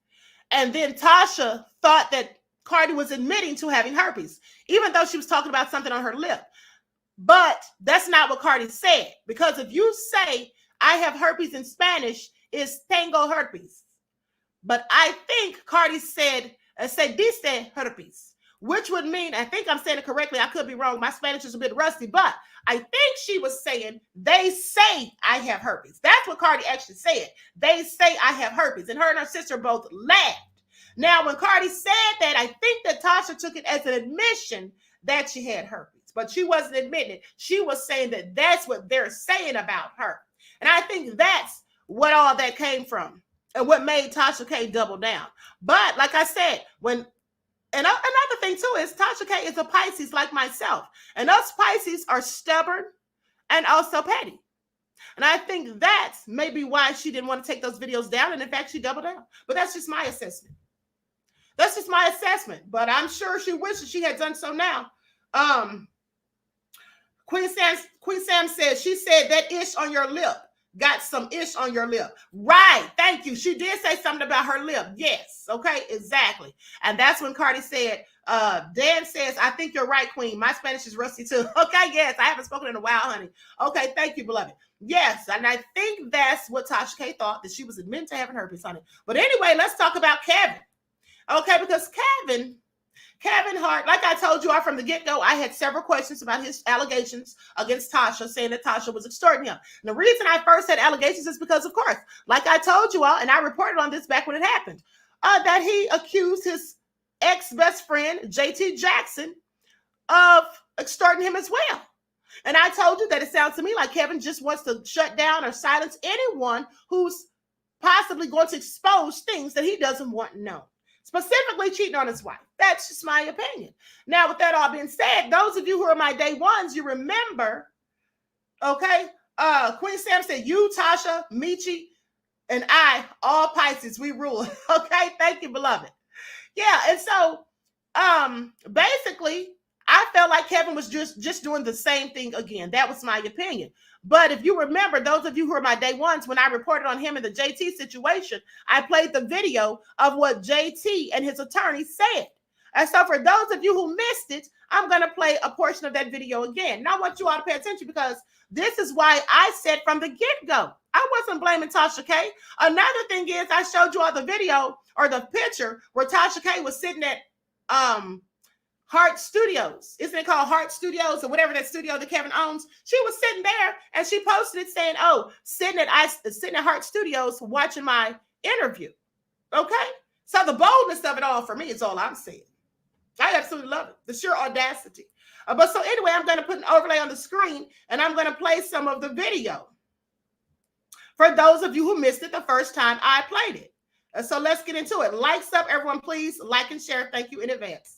And then Tasha thought that Cardi was admitting to having herpes, even though she was talking about something on her lip. But that's not what Cardi said, because if you say I have herpes in Spanish, it's tengo herpes. But I think Cardi said, se dice herpes, which would mean, I think I'm saying it correctly, I could be wrong, my Spanish is a bit rusty, but I think she was saying, they say I have herpes. That's what Cardi actually said. They say I have herpes. And her and her sister both laughed. Now, when Cardi said that, I think that Tasha took it as an admission that she had herpes, but she wasn't admitting it. She was saying that that's what they're saying about her. And I think that's what all that came from and what made Tasha K double down. But like I said, another thing too is Tasha K is a Pisces like myself. And us Pisces are stubborn and also petty. And I think that's maybe why she didn't want to take those videos down. And in fact, she doubled down. But that's just my assessment. That's just my assessment. But I'm sure she wishes she had done so now. Queen Sam says, she said that ish on your lip. Got some ish on your lip. Right. Thank you. She did say something about her lip. Yes. Okay. Exactly. And that's when Cardi said, Dan says, I think you're right, Queen. My Spanish is rusty too. Okay. Yes. I haven't spoken in a while, honey. Okay. Thank you, beloved. Yes. And I think that's what Tasha K thought, that she was admitting to having herpes, honey. But anyway, let's talk about Kevin. Okay. Because Kevin Hart, like I told you all from the get-go, I had several questions about his allegations against Tasha, saying that Tasha was extorting him. And the reason I first had allegations is because, of course, like I told you all, and I reported on this back when it happened, that he accused his ex-best friend, JT Jackson, of extorting him as well. And I told you that it sounds to me like Kevin just wants to shut down or silence anyone who's possibly going to expose things that he doesn't want known. Specifically cheating on his wife. That's just my opinion. Now, with that all being said, those of you who are my day ones, you remember, okay, Queen Sam said, you, Tasha, Michi, and I, all Pisces, we rule. Okay, thank you, beloved. Yeah, and so basically, I felt like Kevin was just doing the same thing again. That was my opinion. But if you remember, those of you who are my day ones, when I reported on him in the JT situation, I played the video of what JT and his attorney said. And so for those of you who missed it, I'm going to play a portion of that video again. Now I want you all to pay attention, because this is why I said from the get-go, I wasn't blaming Tasha K. Another thing is, I showed you all the video or the picture where Tasha K was sitting at Hart Studios. Isn't it called Hart Studios or whatever that studio that Kevin owns? She was sitting there and she posted it saying, oh, sitting at Hart Studios watching my interview. Okay? So the boldness of it all for me is all I'm saying. I absolutely love it. The sheer audacity. But so anyway, I'm going to put an overlay on the screen and I'm going to play some of the video for those of you who missed it the first time I played it. So let's get into it. Likes up, everyone, please. Like and share. Thank you in advance.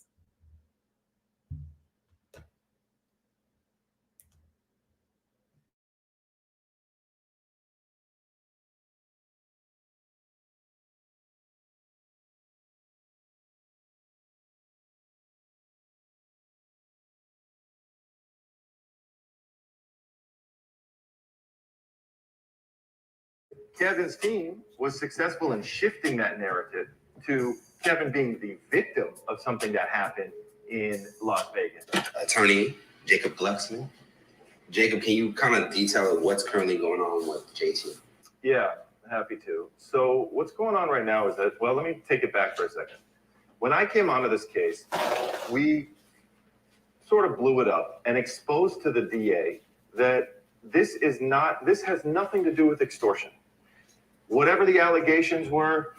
Kevin's team was successful in shifting that narrative to Kevin being the victim of something that happened in Las Vegas. Attorney Jacob Glucksman. Jacob, can you kind of detail what's currently going on with JT? Yeah, happy to. So what's going on right now is that, well, let me take it back for a second. When I came onto this case, we sort of blew it up and exposed to the DA that this has nothing to do with extortion. Whatever the allegations were,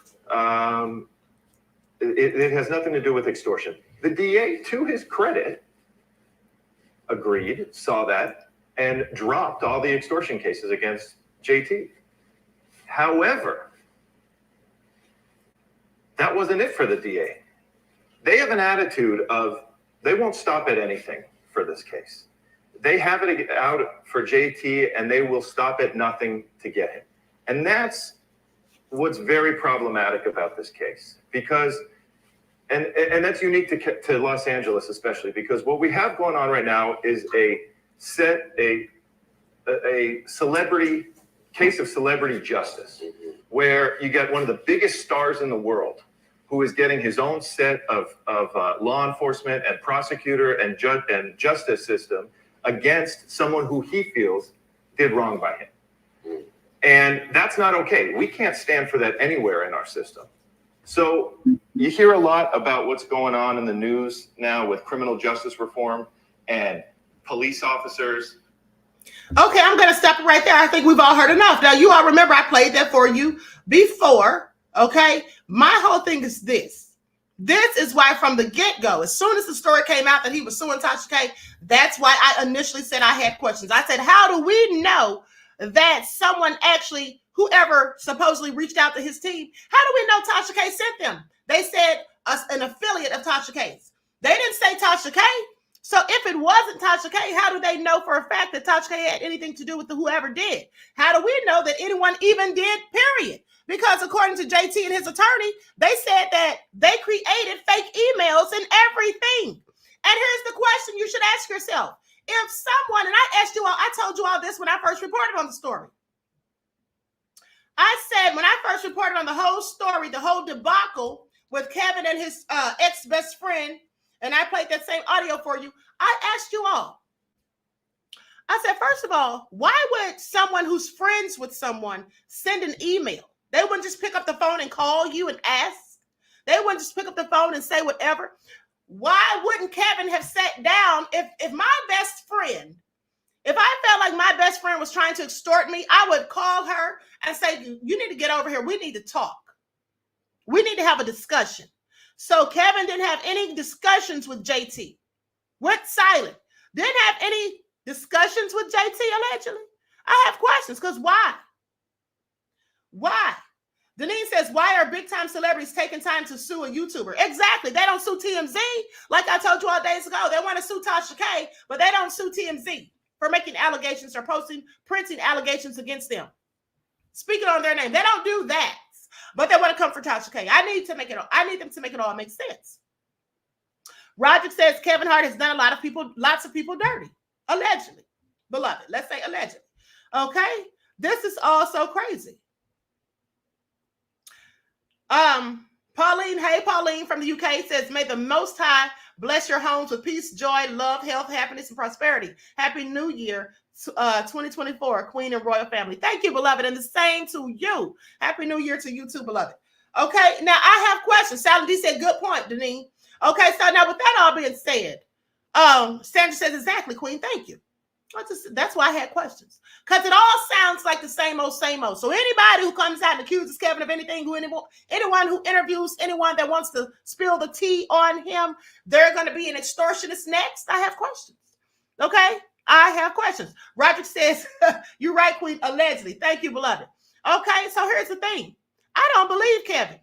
it has nothing to do with extortion. The DA, to his credit, agreed, saw that, and dropped all the extortion cases against JT. However, that wasn't it for the DA. They have an attitude of they won't stop at anything for this case. They have it out for JT and they will stop at nothing to get him. And that's what's very problematic about this case, because and that's unique to Los Angeles especially, because what we have going on right now is a celebrity case of celebrity justice, where you get one of the biggest stars in the world who is getting his own set of law enforcement and prosecutor and judge and justice system against someone who he feels did wrong by him. And that's not okay. We can't stand for that anywhere in our system. So you hear a lot about what's going on in the news now with criminal justice reform and police officers. Okay, I'm going to stop it right there. I think we've all heard enough. Now, you all remember I played that for you before, okay? My whole thing is this. This is why from the get-go, as soon as the story came out that he was suing Tasha K, that's why I initially said I had questions. I said, how do we know that someone actually, whoever supposedly reached out to his team, how do we know Tasha K sent them? They said an affiliate of Tasha K's. They didn't say Tasha K. So if it wasn't Tasha K, how do they know for a fact that Tasha K had anything to do with whoever did? How do we know that anyone even did, period? Because according to JT and his attorney, they said that they created fake emails and everything. And here's the question you should ask yourself. If someone, and I asked you all, I told you all this when I first reported on the story. I said when I first reported on the whole story, the whole debacle with Kevin and his ex-best friend, and I played that same audio for you, I asked you all. I said, first of all, why would someone who's friends with someone send an email? They wouldn't just pick up the phone and call you and ask. They wouldn't just pick up the phone and say whatever. Why wouldn't Kevin have sat down if my best friend, if I felt like my best friend was trying to extort me, I would call her and say, you need to get over here. We need to talk. We need to have a discussion. So Kevin didn't have any discussions with JT. Went silent. Didn't have any discussions with JT, allegedly. I have questions, because why? Why? Denise says, why are big-time celebrities taking time to sue a YouTuber? Exactly. They don't sue TMZ. Like I told you all days ago, they want to sue Tasha K, but they don't sue TMZ for making allegations or printing allegations against them. Speaking on their name. They don't do that. But they want to come for Tasha K. I need them to make it all make sense. Roger says Kevin Hart has done lots of people dirty. Allegedly. Beloved. Let's say allegedly. Okay? This is all so crazy. Pauline, hey Pauline from the UK says, may the Most High bless your homes with peace, joy, love, health, happiness, and prosperity. Happy New Year, 2024, Queen and Royal family. Thank you, beloved, and the same to you. Happy New Year to you too, beloved. Okay, now I have questions. Sally D said, good point, Denise. Okay, so now with that all being said, Sandra says, exactly, Queen, thank you. That's why I had questions. Because it all sounds like the same old, same old. So anybody who comes out and accuses Kevin of anything, anyone who interviews anyone that wants to spill the tea on him, they're going to be an extortionist next. I have questions. Okay? I have questions. Roderick says, you're right, Queen, allegedly. Thank you, beloved. Okay, so here's the thing. I don't believe Kevin.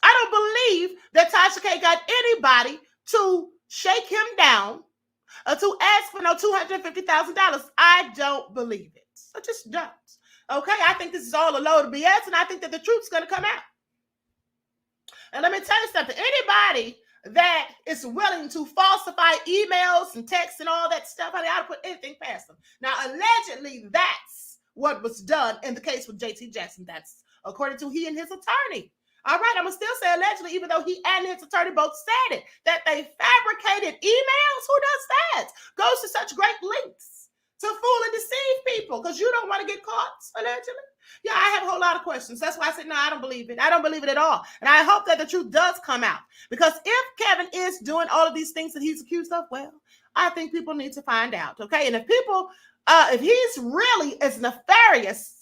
I don't believe that Tasha K got anybody to shake him down to ask for no $250,000. I don't believe it. I just don't. Okay, I think this is all a load of BS, and I think that the truth's going to come out. And let me tell you something. Anybody that is willing to falsify emails and texts and all that stuff, I don't put anything past them. Now, allegedly, that's what was done in the case with JT Jackson. That's according to he and his attorney. All right, I'm going to still say allegedly, even though he and his attorney both said it, that they fabricated emails. Who does that? Goes to such great lengths to fool and deceive people because you don't want to get caught, allegedly. Yeah, I have a whole lot of questions. That's why I said, no, I don't believe it. I don't believe it at all. And I hope that the truth does come out. Because if Kevin is doing all of these things that he's accused of, well, I think people need to find out, okay? And if people, if he's really as nefarious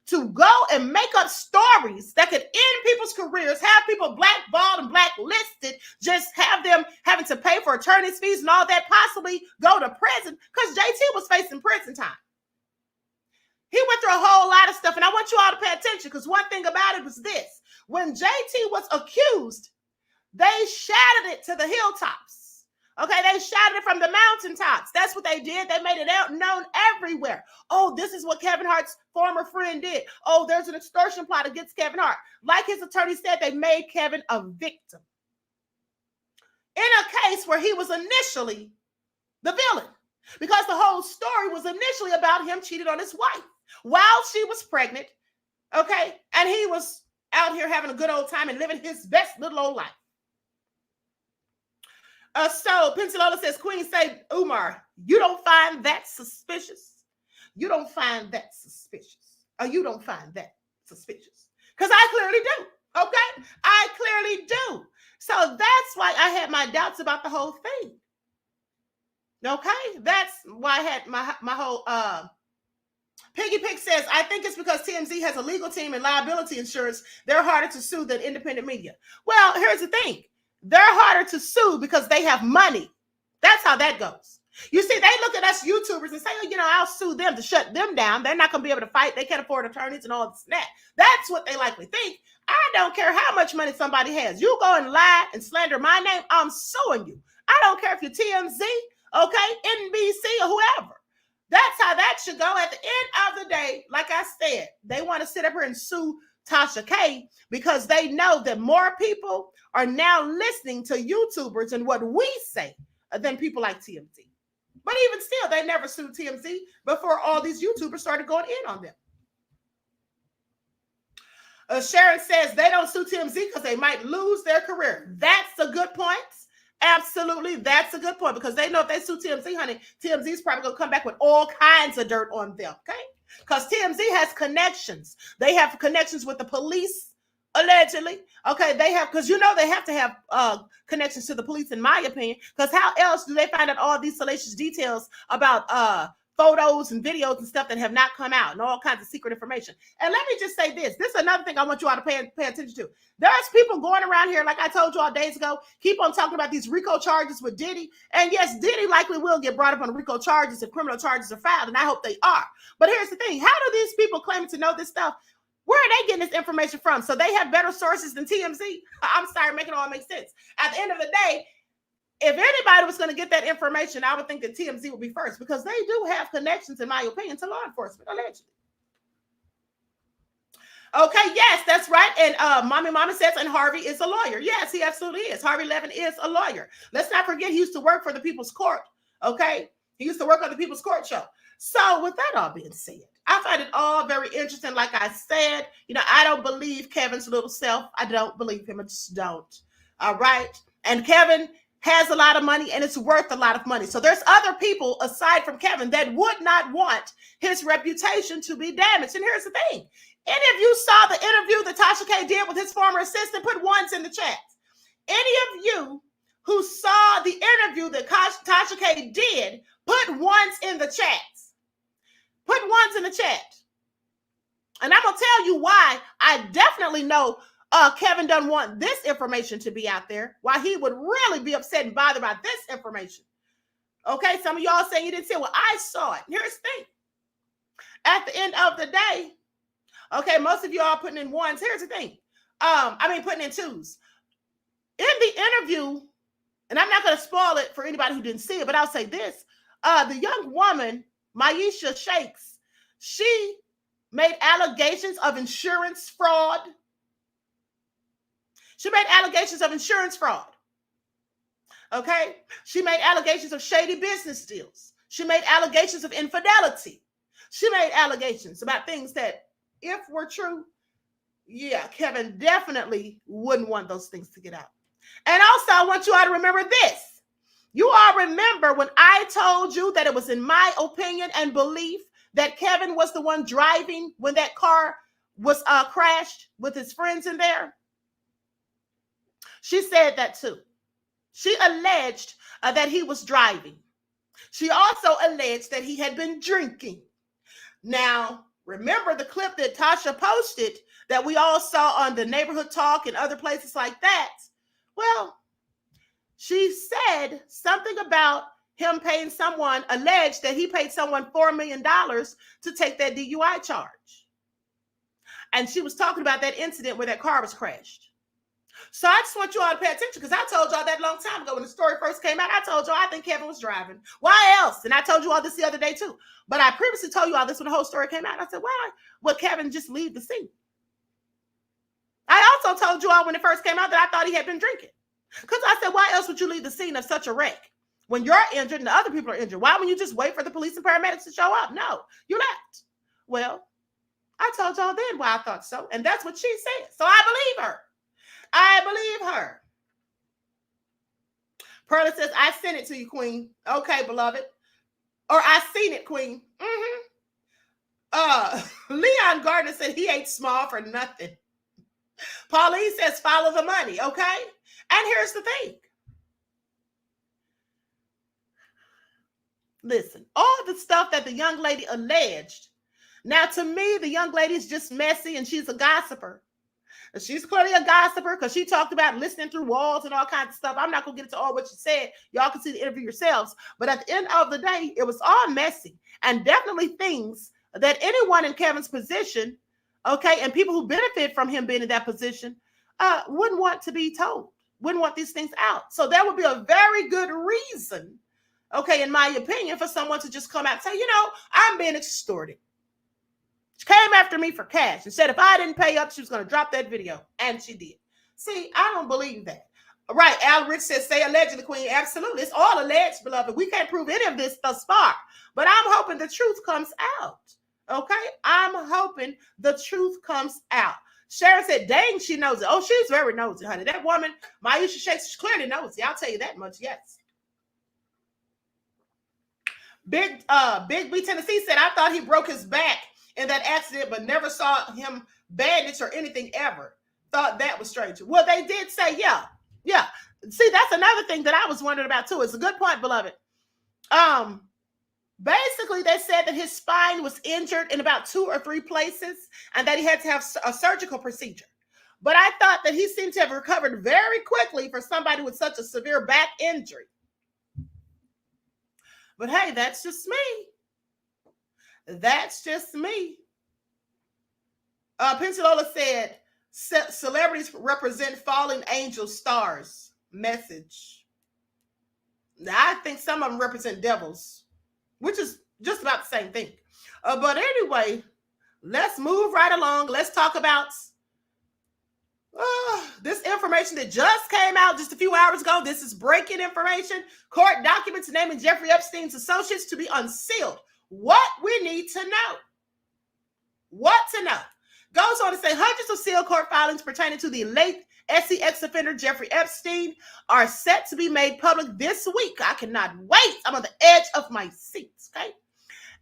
to go and make up stories that could end people's careers, have people blackballed and blacklisted, just have them having to pay for attorney's fees and all that, possibly go to prison, because JT was facing prison time. He went through a whole lot of stuff, and I want you all to pay attention, because one thing about it was this. When JT was accused, they shouted it to the hilltops. Okay, they shouted it from the mountaintops. That's what they did. They made it out known everywhere. Oh, this is what Kevin Hart's former friend did. Oh, there's an extortion plot against Kevin Hart. Like his attorney said, they made Kevin a victim in a case where he was initially the villain, because the whole story was initially about him cheating on his wife while she was pregnant. Okay, and he was out here having a good old time and living his best little old life. So Pensacola says, Queen say, Umar, you don't find that suspicious? You don't find that suspicious? Or you don't find that suspicious? Because I clearly do, okay? I clearly do. So that's why I had my doubts about the whole thing. Okay? That's why I had my whole, Piggy Pig says, I think it's because TMZ has a legal team and liability insurance. They're harder to sue than independent media. Well, here's the thing. They're harder to sue because they have money. That's how that goes. You see, they look at us YouTubers and say, oh, you know, I'll sue them to shut them down. They're not going to be able to fight. They can't afford attorneys and all this and that. That's what they likely think. I don't care how much money somebody has. You go and lie and slander my name, I'm suing you. I don't care if you're TMZ, okay, NBC or whoever. That's how that should go. At the end of the day, like I said, they want to sit up here and sue Tasha K because they know that more people are now listening to YouTubers and what we say than people like TMZ. But even still, they never sued TMZ before all these YouTubers started going in on them. Sharon says they don't sue TMZ because they might lose their career. That's a good point. Absolutely, that's a good point, because they know if they sue TMZ, honey, TMZ is probably going to come back with all kinds of dirt on them, okay? Because TMZ has connections. They have connections with the police, allegedly. Okay, they have, because you know they have to have connections to the police, in my opinion, because how else do they find out all these salacious details about photos and videos and stuff that have not come out and all kinds of secret information? And let me just say this. This is another thing I want you all to pay attention to. There's people going around here, like I told you all days ago, keep on talking about these RICO charges with Diddy. And yes, Diddy likely will get brought up on RICO charges if criminal charges are filed, and I hope they are. But here's the thing. How do these people claim to know this stuff? Where are they getting this information from? So they have better sources than TMZ? I'm sorry, make it all make sense. At the end of the day, if anybody was going to get that information, I would think that TMZ would be first, because they do have connections, in my opinion, to law enforcement, allegedly. Okay, yes, that's right. And Mommy says, and Harvey is a lawyer. Yes, he absolutely is. Harvey Levin is a lawyer. Let's not forget he used to work for the People's Court, okay? He used to work on the People's Court show. So with that all being said, I find it all very interesting. Like I said, you know, I don't believe Kevin's little self. I don't believe him. I just don't. All right? And Kevin has a lot of money, and it's worth a lot of money. So there's other people aside from Kevin that would not want his reputation to be damaged. And here's the thing. Any of you saw the interview that Tasha K did with his former assistant? Put ones in the chat. Any of you who saw the interview that Tasha K did, put ones in the chat. Put ones in the chat. And I'm going to tell you why I definitely know Kevin doesn't want this information to be out there, why he would really be upset and bothered by this information. Okay, some of y'all saying you didn't see it. Well, I saw it. Here's the thing. At the end of the day, okay, most of you are putting in ones. Here's the thing. Putting in twos. In the interview, and I'm not going to spoil it for anybody who didn't see it, but I'll say this. The young woman, Maisha Shakes, she made allegations of insurance fraud. She made allegations of insurance fraud. Okay? She made allegations of shady business deals. She made allegations of infidelity. She made allegations about things that, if were true, Yeah, Kevin definitely wouldn't want those things to get out. And also, I want you all to remember this. You all remember when I told you that it was in my opinion and belief that Kevin was the one driving when that car was crashed with his friends in there? She said that too. She alleged that he was driving. She also alleged that he had been drinking. Now, remember the clip that Tasha posted that we all saw on the Neighborhood Talk and other places like that? Well, she said something about him paying someone, alleged that he paid someone $4 million to take that DUI charge. And she was talking about that incident where that car was crashed. So I just want you all to pay attention, because I told y'all that a long time ago when the story first came out. I told y'all I think Kevin was driving. Why else? And I told you all this the other day too. But I previously told you all this when the whole story came out. I said, why would Kevin just leave the scene? I also told you all when it first came out that I thought he had been drinking. Because I said, why else would you leave the scene of such a wreck when you're injured and the other people are injured? Why wouldn't you just wait for the police and paramedics to show up? No, you left. Well, I told y'all then why I thought so. And that's what she said. So I believe her. I believe her. Perla says, I sent it to you, Queen. Okay, beloved. Or I seen it, Queen. Leon Gardner said he ain't small for nothing. Pauline says, follow the money, okay? And here's the thing. Listen, all the stuff that the young lady alleged. Now, to me, the young lady is just messy and she's a gossiper. She's clearly a gossiper because she talked about listening through walls and all kinds of stuff. I'm not going to get into all what she said. Y'all can see the interview yourselves. But at the end of the day, it was all messy and definitely things that anyone in Kevin's position, okay, and people who benefit from him being in that position wouldn't want to be told, wouldn't want these things out. So that would be a very good reason, okay, in my opinion, for someone to just come out and say, you know, I'm being extorted. She came after me for cash and said if I didn't pay up, she was going to drop that video. And she did. See, I don't believe that. Right. Al Rich says, say allegedly, Queen. Absolutely. It's all alleged, beloved. We can't prove any of this thus far. But I'm hoping the truth comes out. Okay? I'm hoping the truth comes out. Sharon said, dang, she knows it. Oh, she's very nosy, honey. That woman, Maisha Shakes, she clearly knows it. I'll tell you that much, yes. Big B Tennessee said, I thought he broke his back in that accident, but never saw him bandaged or anything ever. Thought that was strange. Well, they did say, yeah. See, that's another thing that I was wondering about too. It's a good point, beloved. Basically, they said that his spine was injured in about 2 or 3 places and that he had to have a surgical procedure. But I thought that he seemed to have recovered very quickly for somebody with such a severe back injury. But hey, that's just me. That's just me. Pensacola said, celebrities represent fallen angel stars. Message. Now, I think some of them represent devils, which is just about the same thing. But anyway, let's move right along. Let's talk about this information that just came out just a few hours ago. This is breaking information. Court documents naming Jeffrey Epstein's associates to be unsealed. What we need to know. What to know. Goes on to say hundreds of sealed court filings pertaining to the late SEX offender Jeffrey Epstein are set to be made public this week. I cannot wait. I'm on the edge of my seat, okay?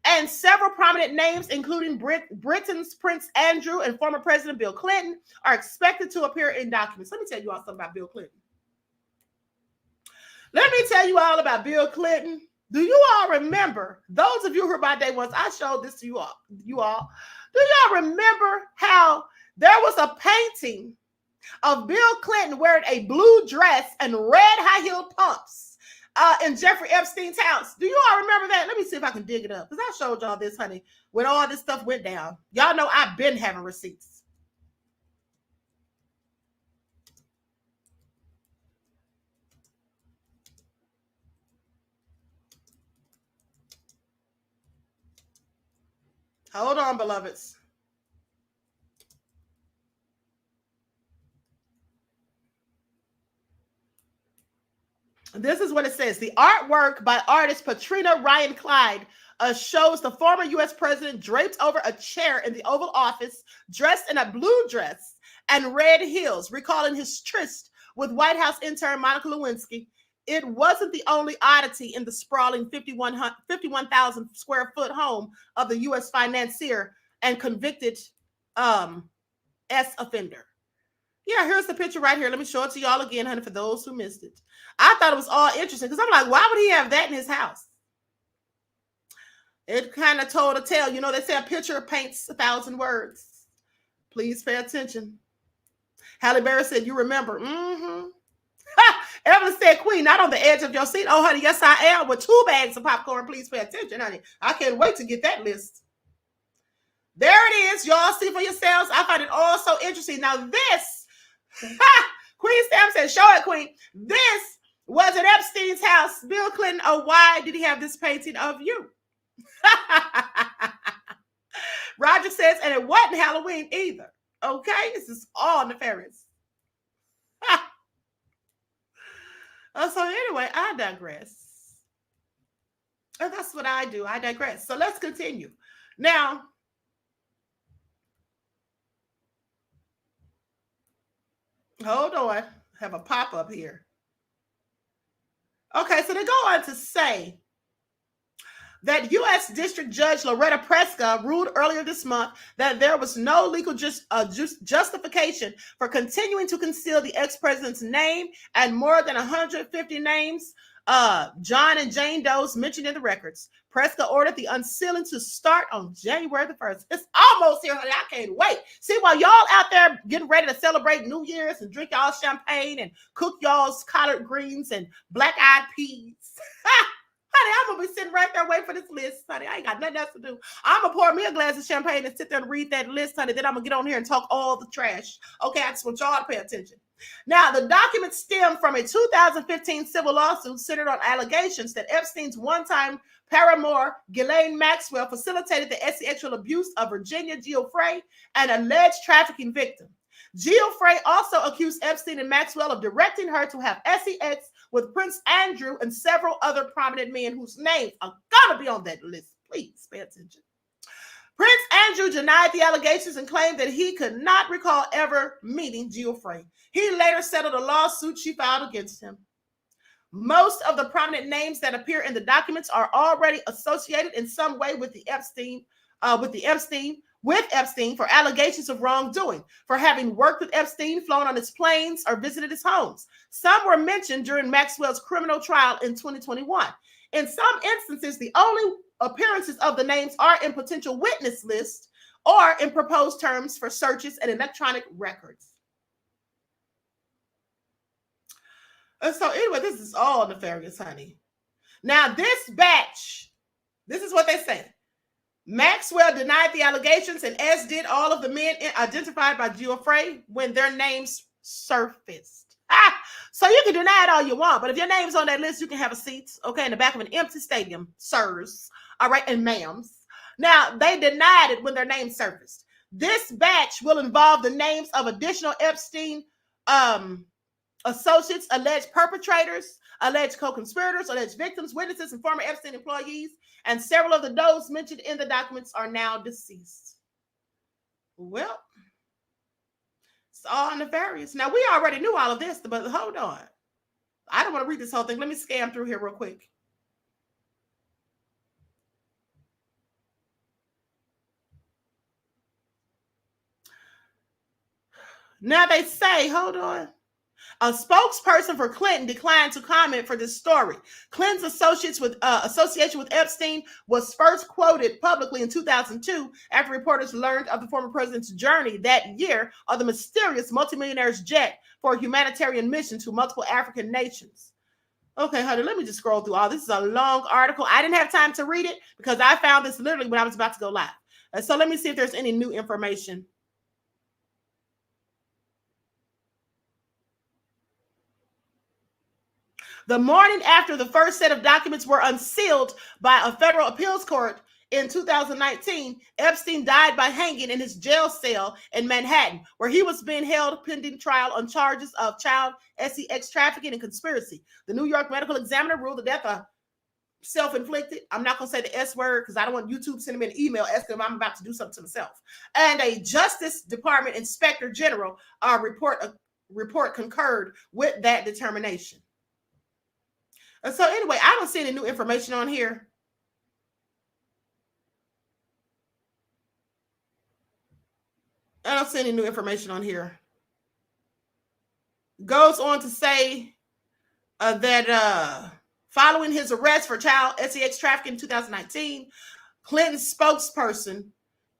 And several prominent names, including Britain's Prince Andrew and former President Bill Clinton, are expected to appear in documents. Let me tell you all something about Bill Clinton. Let me tell you all about Bill Clinton. Do you all remember, those of you who are by day ones, I showed this to you all. Do y'all remember how there was a painting of Bill Clinton wearing a blue dress and red high-heeled pumps in Jeffrey Epstein's house? Do you all remember that? Let me see if I can dig it up, because I showed y'all this, honey, when all this stuff went down. Y'all know I've been having receipts. Hold on, beloveds. This is what it says. The artwork by artist Patrina Ryan Clyde shows the former U.S. president draped over a chair in the Oval Office, dressed in a blue dress and Red Hills, recalling his tryst with White House intern Monica Lewinsky. It wasn't the only oddity in the sprawling 51,000 square foot home of the U.S. financier and convicted offender. Yeah, here's the picture right here. Let me show it to y'all again, honey, for those who missed it. I thought it was all interesting because I'm like, why would he have that in his house? It kind of told a tale. You know, they say a picture paints 1,000 words. Please pay attention. Halle Berry said, you remember. Evelyn said, Queen, not on the edge of your seat. Oh, honey, yes, I am. With 2 bags of popcorn. Please pay attention, honey. I can't wait to get that list. There it is. Y'all see for yourselves. I find it all so interesting. Now, this, Queen Sam said, show it, Queen. This was at Epstein's house. Bill Clinton, oh, why did he have this painting of you? Roger says, and it wasn't Halloween either. Okay, this is all nefarious. So anyway, I digress. And that's what I do. I digress. So let's continue. Now, hold on. I have a pop-up here. Okay, so they go on to say that U.S. District Judge Loretta Preska ruled earlier this month that there was no legal justification for continuing to conceal the ex-president's name and more than 150 names, John and Jane Doe's mentioned in the records. Preska ordered the unsealing to start on January the 1st. It's almost here, honey. I can't wait. See, while y'all out there getting ready to celebrate New Year's and drink y'all champagne and cook y'all's collard greens and black-eyed peas. Honey, I'm going to be sitting right there waiting for this list, honey. I ain't got nothing else to do. I'm going to pour me a glass of champagne and sit there and read that list, honey. Then I'm going to get on here and talk all the trash. Okay, I just want y'all to pay attention. Now, the documents stem from a 2015 civil lawsuit centered on allegations that Epstein's one-time paramour, Ghislaine Maxwell, facilitated the sexual abuse of Virginia Giuffre, an alleged trafficking victim. Giuffre also accused Epstein and Maxwell of directing her to have sex with Prince Andrew and several other prominent men whose names are going to be on that list. Please pay attention. Prince Andrew denied the allegations and claimed that he could not recall ever meeting Giuffre. He later settled a lawsuit she filed against him. Most of the prominent names that appear in the documents are already associated in some way with Epstein for allegations of wrongdoing, for having worked with Epstein, flown on his planes, or visited his homes. Some were mentioned during Maxwell's criminal trial in 2021. In some instances, the only appearances of the names are in potential witness lists or in proposed terms for searches and electronic records. And so anyway, this is all nefarious, honey. Now, this batch, this is what they say. Maxwell denied the allegations, and as did all of the men identified by Giuffre when their names surfaced. So you can deny it all you want, but if your name's on that list, you can have a seat, okay, in the back of an empty stadium, sirs, all right, and ma'ams. Now, they denied it when their names surfaced. This batch will involve the names of additional Epstein associates, alleged perpetrators, alleged co-conspirators, alleged victims, witnesses, and former Epstein employees, and several of those mentioned in the documents are now deceased. Well, it's all nefarious. Now, we already knew all of this, but hold on. I don't want to read this whole thing. Let me scan through here real quick. Now they say, hold on. A spokesperson for Clinton declined to comment for this story. Clinton's association with Epstein was first quoted publicly in 2002 after reporters learned of the former president's journey that year on the mysterious multimillionaire's jet for a humanitarian mission to multiple African nations. Okay, honey, let me just scroll through all. This is a long article. I didn't have time to read it because I found this literally when I was about to go live. So let me see if there's any new information. The morning after the first set of documents were unsealed by a federal appeals court in 2019, Epstein died by hanging in his jail cell in Manhattan, where he was being held pending trial on charges of child sex trafficking and conspiracy. The New York Medical Examiner ruled the death self-inflicted. I'm not going to say the S word because I don't want YouTube sending me an email asking if I'm about to do something to myself. And a Justice Department Inspector General report concurred with that determination. And so anyway, I don't see any new information on here. I don't see any new information on here. Goes on to say that following his arrest for child sex trafficking in 2019, Clinton's spokesperson,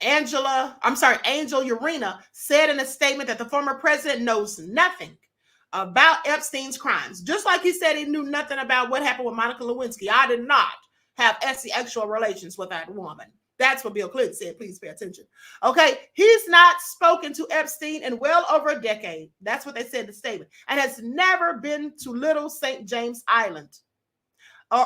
Angel Urena, said in a statement that the former president knows nothing about Epstein's crimes. Just like he said he knew nothing about what happened with Monica Lewinsky. I did not have sexual relations with that woman. That's what Bill Clinton said. Please pay attention. Okay, he's not spoken to Epstein in well over a decade. That's what they said in the statement. And has never been to Little St. James Island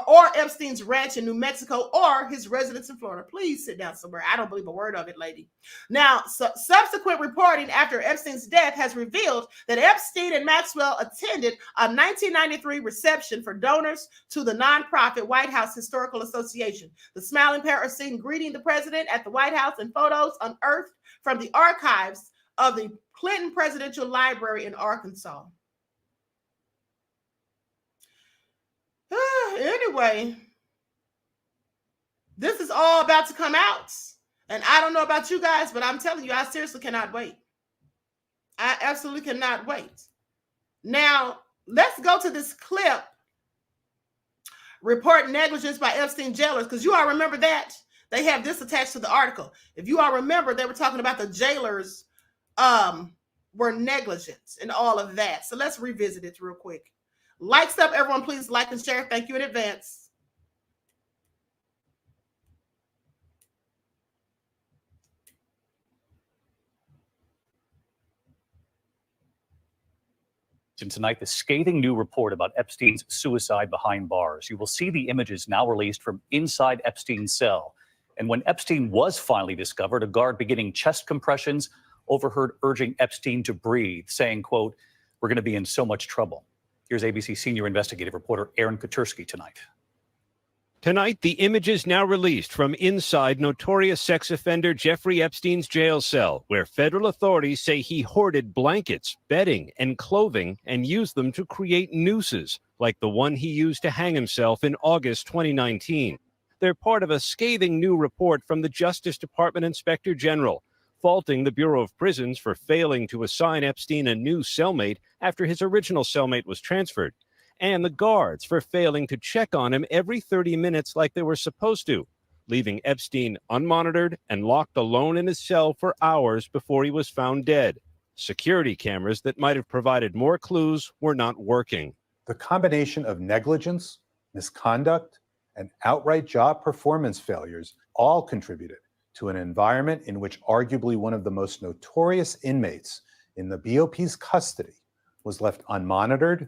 or Epstein's ranch in New Mexico or his residence in Florida. Please sit down somewhere. I don't believe a word of it, lady. Now, subsequent reporting after Epstein's death has revealed that Epstein and Maxwell attended a 1993 reception for donors to the nonprofit White House Historical Association. The smiling pair are seen greeting the president at the White House in photos unearthed from the archives of the Clinton Presidential Library in Arkansas. Anyway, this is all about to come out. And I don't know about you guys, but I'm telling you, I seriously cannot wait. I absolutely cannot wait. Now, let's go to this clip. Report negligence by Epstein jailers, because you all remember that. They have this attached to the article. If you all remember, they were talking about the jailers were negligent and all of that. So let's revisit it real quick. Likes up, everyone. Please like and share. Thank you in advance. And tonight, the scathing new report about Epstein's suicide behind bars. You will see the images now released from inside Epstein's cell. And when Epstein was finally discovered, a guard beginning chest compressions overheard urging Epstein to breathe, saying, quote, "We're going to be in so much trouble." Here's ABC senior investigative reporter Aaron Katursky tonight. Tonight, the images now released from inside notorious sex offender Jeffrey Epstein's jail cell, where federal authorities say he hoarded blankets, bedding, and clothing and used them to create nooses, like the one he used to hang himself in August 2019. They're part of a scathing new report from the Justice Department Inspector General, faulting the Bureau of Prisons for failing to assign Epstein a new cellmate after his original cellmate was transferred, and the guards for failing to check on him every 30 minutes like they were supposed to, leaving Epstein unmonitored and locked alone in his cell for hours before he was found dead. Security cameras that might have provided more clues were not working. The combination of negligence, misconduct, and outright job performance failures all contributed to an environment in which arguably one of the most notorious inmates in the BOP's custody was left unmonitored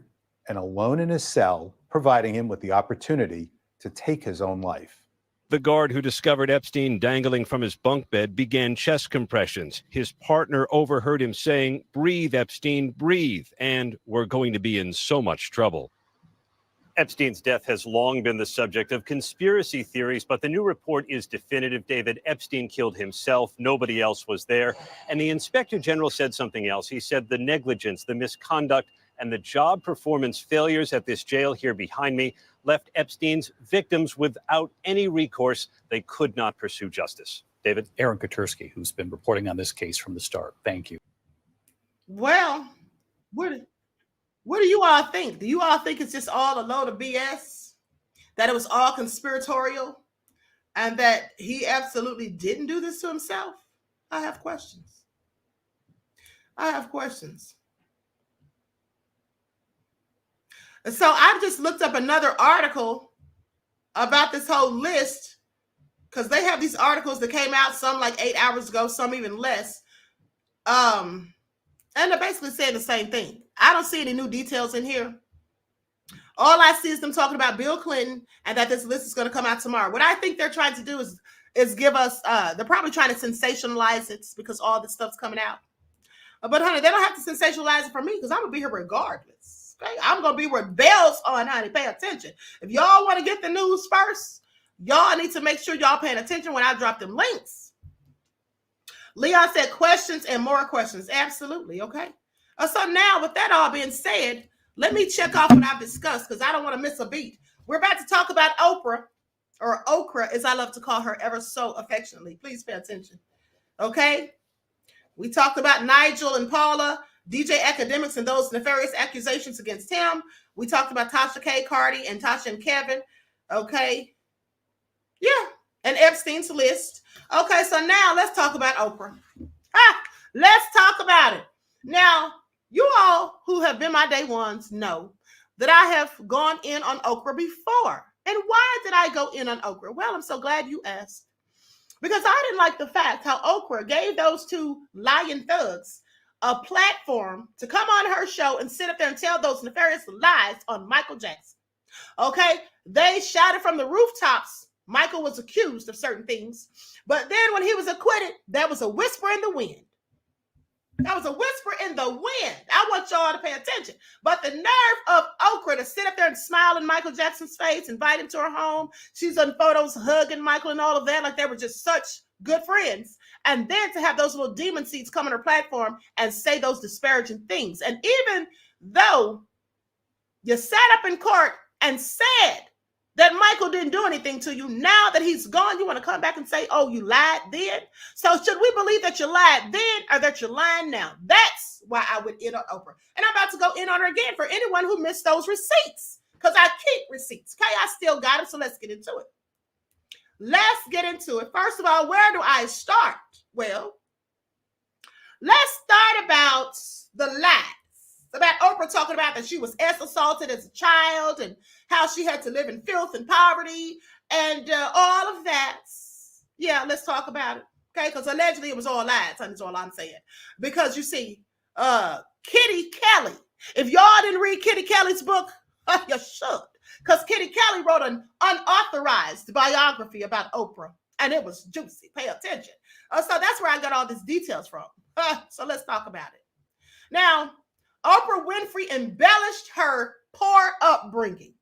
and alone in his cell, providing him with the opportunity to take his own life. The guard who discovered Epstein dangling from his bunk bed began chest compressions. His partner overheard him saying, "Breathe, Epstein, breathe," and "We're going to be in so much trouble." Epstein's death has long been the subject of conspiracy theories, but the new report is definitive. David, Epstein killed himself. Nobody else was there. And the Inspector General said something else. He said the negligence, the misconduct, and the job performance failures at this jail here behind me left Epstein's victims without any recourse. They could not pursue justice. David? Aaron Katursky, who's been reporting on this case from the start. Thank you. Well, what do you all think? Do you all think it's just all a load of BS? That it was all conspiratorial? And that he absolutely didn't do this to himself? I have questions. So I just looked up another article about this whole list, because they have these articles that came out, some like 8 hours ago, some even less. And they're basically saying the same thing. I don't see any new details in here. All I see is them talking about Bill Clinton and that this list is going to come out tomorrow. What I think they're trying to do is give us, they're probably trying to sensationalize it because all this stuff's coming out. But honey, they don't have to sensationalize it for me because I'm going to be here regardless. Okay, I'm gonna be where bells on, honey. Pay attention. If y'all want to get the news first, y'all need to make sure y'all paying attention when I drop them links. Leon said questions and more questions. Absolutely. Okay. So now, with that all being said, let me check off what I've discussed because I don't want to miss a beat. We're about to talk about Oprah, or Okra, as I love to call her ever so affectionately. Please pay attention. Okay. We talked about Nigel and Paula, DJ Akademiks, and those nefarious accusations against him. We talked about Tasha K, Cardi, and Tasha and Kevin. Okay. Yeah. And Epstein's list. Okay. So now let's talk about Oprah. Let's talk about it. Now, you all who have been my day ones know that I have gone in on Oprah before. And why did I go in on Oprah? Well, I'm so glad you asked. Because I didn't like the fact how Oprah gave those two lying thugs a platform to come on her show and sit up there and tell those nefarious lies on Michael Jackson. Okay? They shouted from the rooftops. Michael was accused of certain things. But then when he was acquitted, there was a whisper in the wind. That was a whisper in the wind. I want y'all to pay attention. But the nerve of Oprah to sit up there and smile in Michael Jackson's face, invite him to her home. She's on photos hugging Michael and all of that, like they were just such good friends. And then to have those little demon seeds come on her platform and say those disparaging things. And even though you sat up in court and said that Michael didn't do anything to you, now that he's gone, you want to come back and say, oh, you lied then? So should we believe that you lied then or that you're lying now? That's why I would in on Oprah. And I'm about to go in on her again for anyone who missed those receipts, because I keep receipts. Okay, I still got them, so let's get into it. Let's get into it. First of all, where do I start? Well, let's start about the lies. About Oprah talking about that she was assaulted as a child and how she had to live in filth and poverty and all of that. Yeah, let's talk about it. Okay, because allegedly it was all lies. That's all I'm saying. Because you see, Kitty Kelly, if y'all didn't read Kitty Kelly's book, you should. Because Kitty Kelly wrote an unauthorized biography about Oprah. And it was juicy. Pay attention. So that's where I got all these details from. So let's talk about it. Now, Oprah Winfrey embellished her poor upbringing,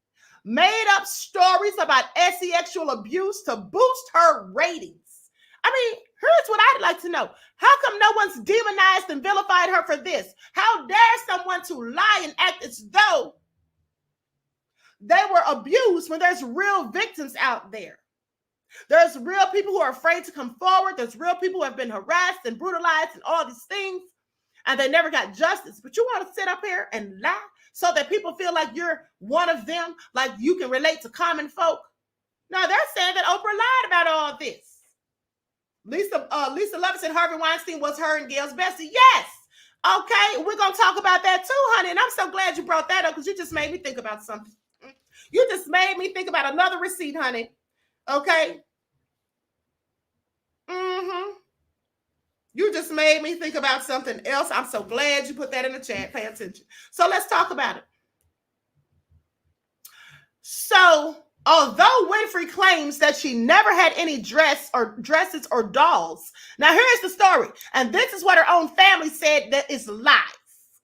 made up stories about sexual abuse to boost her ratings. I mean, here's what I'd like to know. How come no one's demonized and vilified her for this? How dare someone to lie and act as though they were abused when there's real victims out there? There's real people who are afraid to come forward. There's real people who have been harassed and brutalized and all these things, and they never got justice. But you want to sit up here and lie so that people feel like you're one of them, like you can relate to common folk? No, they're saying that Oprah lied about all this. Lisa Lovett said Harvey Weinstein was her and Gail's bestie. Yes. Okay, we're going to talk about that too, honey. And I'm so glad you brought that up because you just made me think about something. You just made me think about another receipt, honey. Okay. You just made me think about something else. I'm so glad you put that in the chat. Pay attention. So let's talk about it. So, although Winfrey claims that she never had any dresses or dolls, now here's the story. And this is what her own family said that is lies.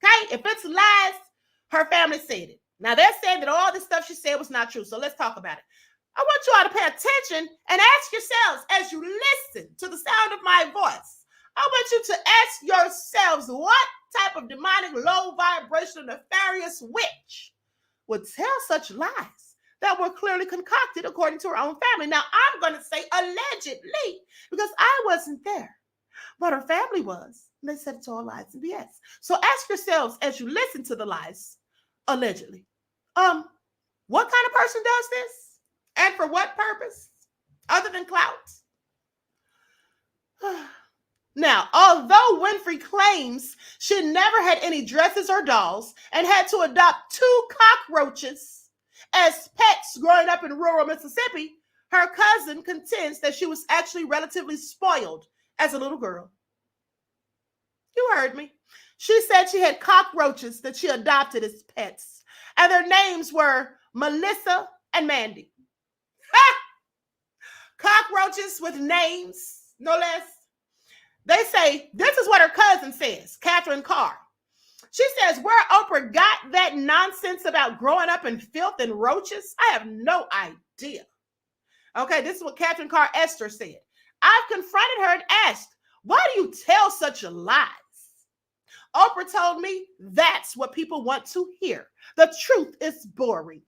Okay? If it's lies, her family said it. Now they're saying that all this stuff she said was not true. So let's talk about it. I want you all to pay attention and ask yourselves as you listen to the sound of my voice. I want you to ask yourselves what type of demonic, low vibrational, nefarious witch would tell such lies that were clearly concocted according to her own family. Now, I'm going to say allegedly because I wasn't there, but her family was. And they said it's all lies and BS. So ask yourselves as you listen to the lies, allegedly, what kind of person does this? And for what purpose? Other than clout? Now, although Winfrey claims she never had any dresses or dolls and had to adopt 2 cockroaches as pets growing up in rural Mississippi, her cousin contends that she was actually relatively spoiled as a little girl. You heard me. She said she had cockroaches that she adopted as pets, and their names were Melissa and Mandy. Cockroaches with names, no less. They say, this is what her cousin says, Catherine Carr. She says, where Oprah got that nonsense about growing up in filth and roaches, I have no idea. Okay, this is what Catherine Carr Esther said. I've confronted her and asked, why do you tell such lies? Oprah told me that's what people want to hear. The truth is boring.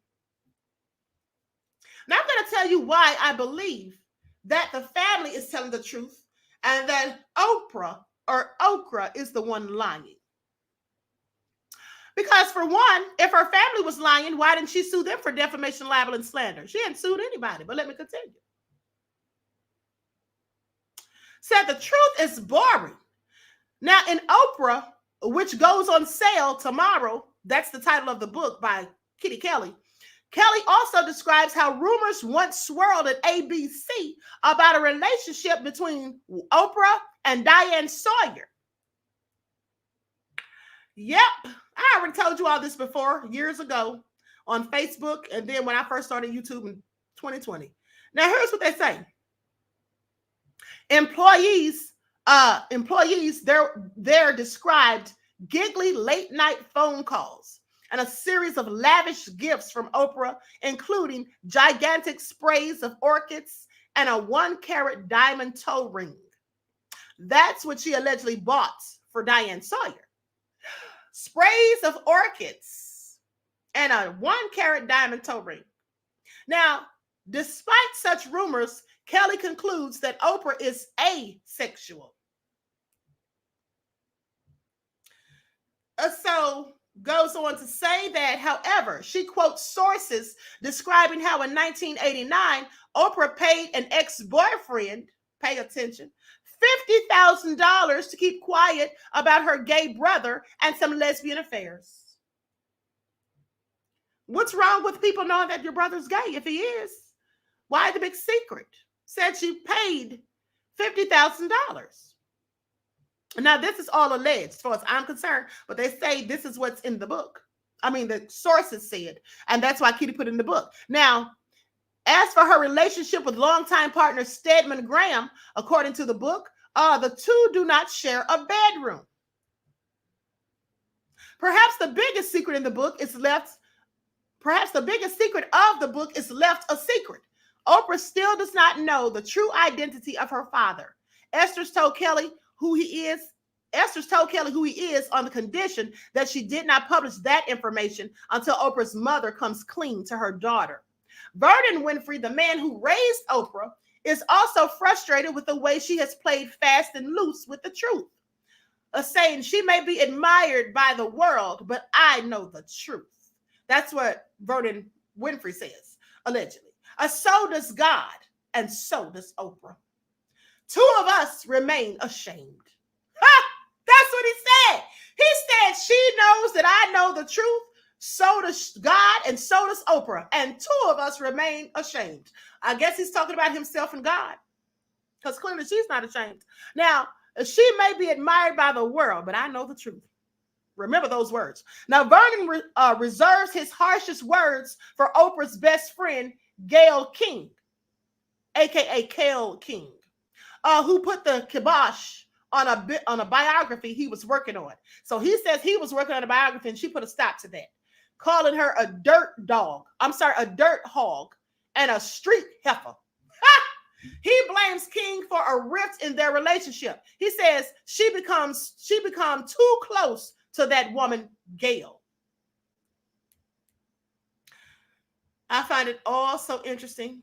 Now I'm going to tell you why I believe that the family is telling the truth and that Oprah or Okra is the one lying. Because for one, if her family was lying, why didn't she sue them for defamation, libel, and slander? She hadn't sued anybody, but let me continue. Said the truth is boring. Now in Oprah, which goes on sale tomorrow, that's the title of the book by Kitty Kelly. Kelly also describes how rumors once swirled at ABC about a relationship between Oprah and Diane Sawyer. Yep, I already told you all this before, years ago on Facebook, and then when I first started YouTube in 2020. Now, here's what they say. Employees, they're described giggly late night phone calls and a series of lavish gifts from Oprah, including gigantic sprays of orchids and a 1-carat diamond toe ring. That's what she allegedly bought for Diane Sawyer. Sprays of orchids and a 1-carat diamond toe ring. Now, despite such rumors, Kelly concludes that Oprah is asexual. So goes on to say that, however, she quotes sources describing how in 1989, Oprah paid an ex-boyfriend, pay attention, $50,000 to keep quiet about her gay brother and some lesbian affairs. What's wrong with people knowing that your brother's gay if he is? Why the big secret? Said she paid $50,000. Now, this is all alleged as far as I'm concerned, but they say this is what's in the book. I mean, the sources said, and that's why Kitty put it in the book. Now, as for her relationship with longtime partner Stedman Graham, according to the book, the two do not share a bedroom. Perhaps the biggest secret of the book is left a secret. Oprah still does not know the true identity of her father. Esther's told Kelly who he is on the condition that she did not publish that information until Oprah's mother comes clean to her daughter. Vernon Winfrey, the man who raised Oprah, is also frustrated with the way she has played fast and loose with the truth, saying she may be admired by the world, but I know the truth. That's what Vernon Winfrey says, allegedly. So does God, and so does Oprah. Two of us remain ashamed. Ha! That's what he said. He said she knows that I know the truth. So does God, and so does Oprah. And two of us remain ashamed. I guess he's talking about himself and God, because clearly she's not ashamed. Now, she may be admired by the world, but I know the truth. Remember those words. Now, Vernon reserves his harshest words for Oprah's best friend, Gail King, aka Gail King, who put the kibosh on a biography he was working on. So he says he was working on a biography and she put a stop to that, calling her a dirt hog and a street heifer. He blames King for a rift in their relationship. He says she become too close to that woman, Gail. I find it all so interesting.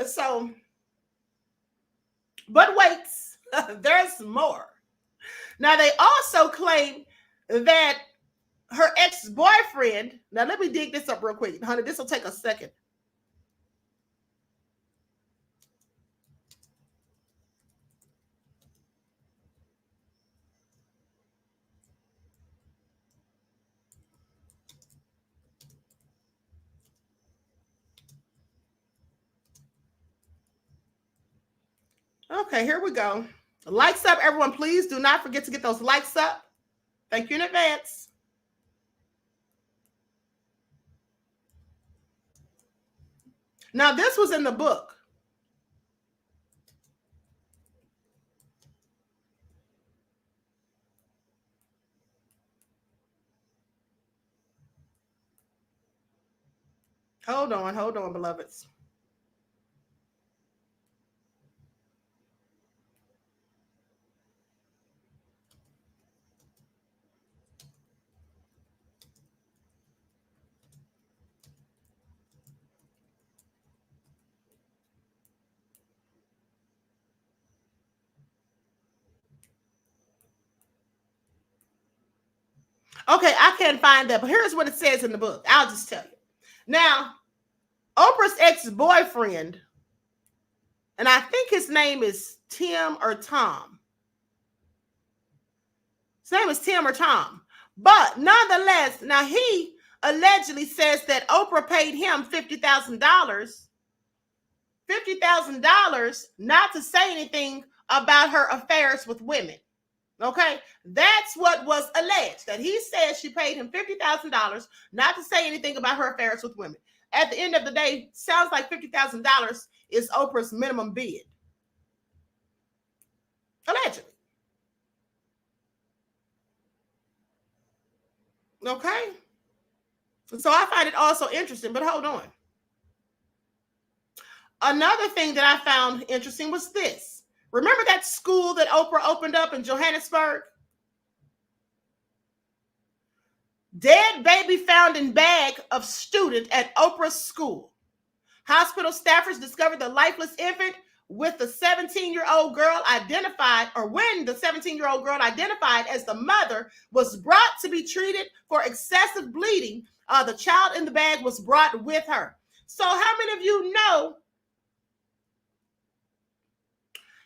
So, but wait, there's more. Now, they also claim that her ex-boyfriend, now let me dig this up real quick, honey, this will take a second. Okay, here we go. Likes up, everyone. Please do not forget to get those likes up. Thank you in advance. Now, this was in the book. Hold on, beloveds. Okay, I can't find that, but here's what it says in the book. I'll just tell you. Now, Oprah's ex-boyfriend, and I think his name is Tim or Tom. His name is Tim or Tom. But nonetheless, now he allegedly says that Oprah paid him $50,000 not to say anything about her affairs with women. Okay, that's what was alleged, that he said she paid him $50,000 not to say anything about her affairs with women. At the end of the day, sounds like $50,000 is Oprah's minimum bid. Allegedly. Okay. So I find it also interesting, but hold on. Another thing that I found interesting was this. Remember that school that Oprah opened up in Johannesburg? Dead baby found in bag of student at Oprah's school. Hospital staffers discovered the lifeless infant with the 17-year-old girl identified, or when the 17-year-old girl identified as the mother was brought to be treated for excessive bleeding. The child in the bag was brought with her. So how many of you know?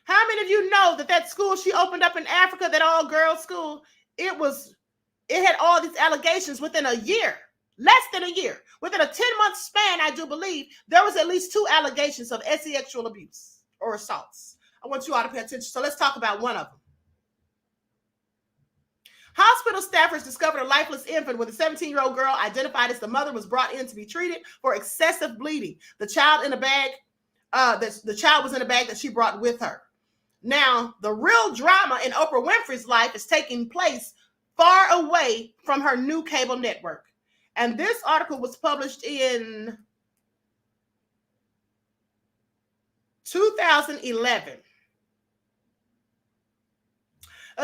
How many of you know that school she opened up in Africa, that all-girls school, it had all these allegations within a year, less than a year. Within a 10-month span, I do believe, there was at least 2 allegations of sexual abuse or assaults. I want you all to pay attention. So let's talk about one of them. Hospital staffers discovered a lifeless infant with a 17-year-old girl identified as the mother was brought in to be treated for excessive bleeding. The child in a bag, the child was in a bag that she brought with her. Now, the real drama in Oprah Winfrey's life is taking place far away from her new cable network. And this article was published in 2011.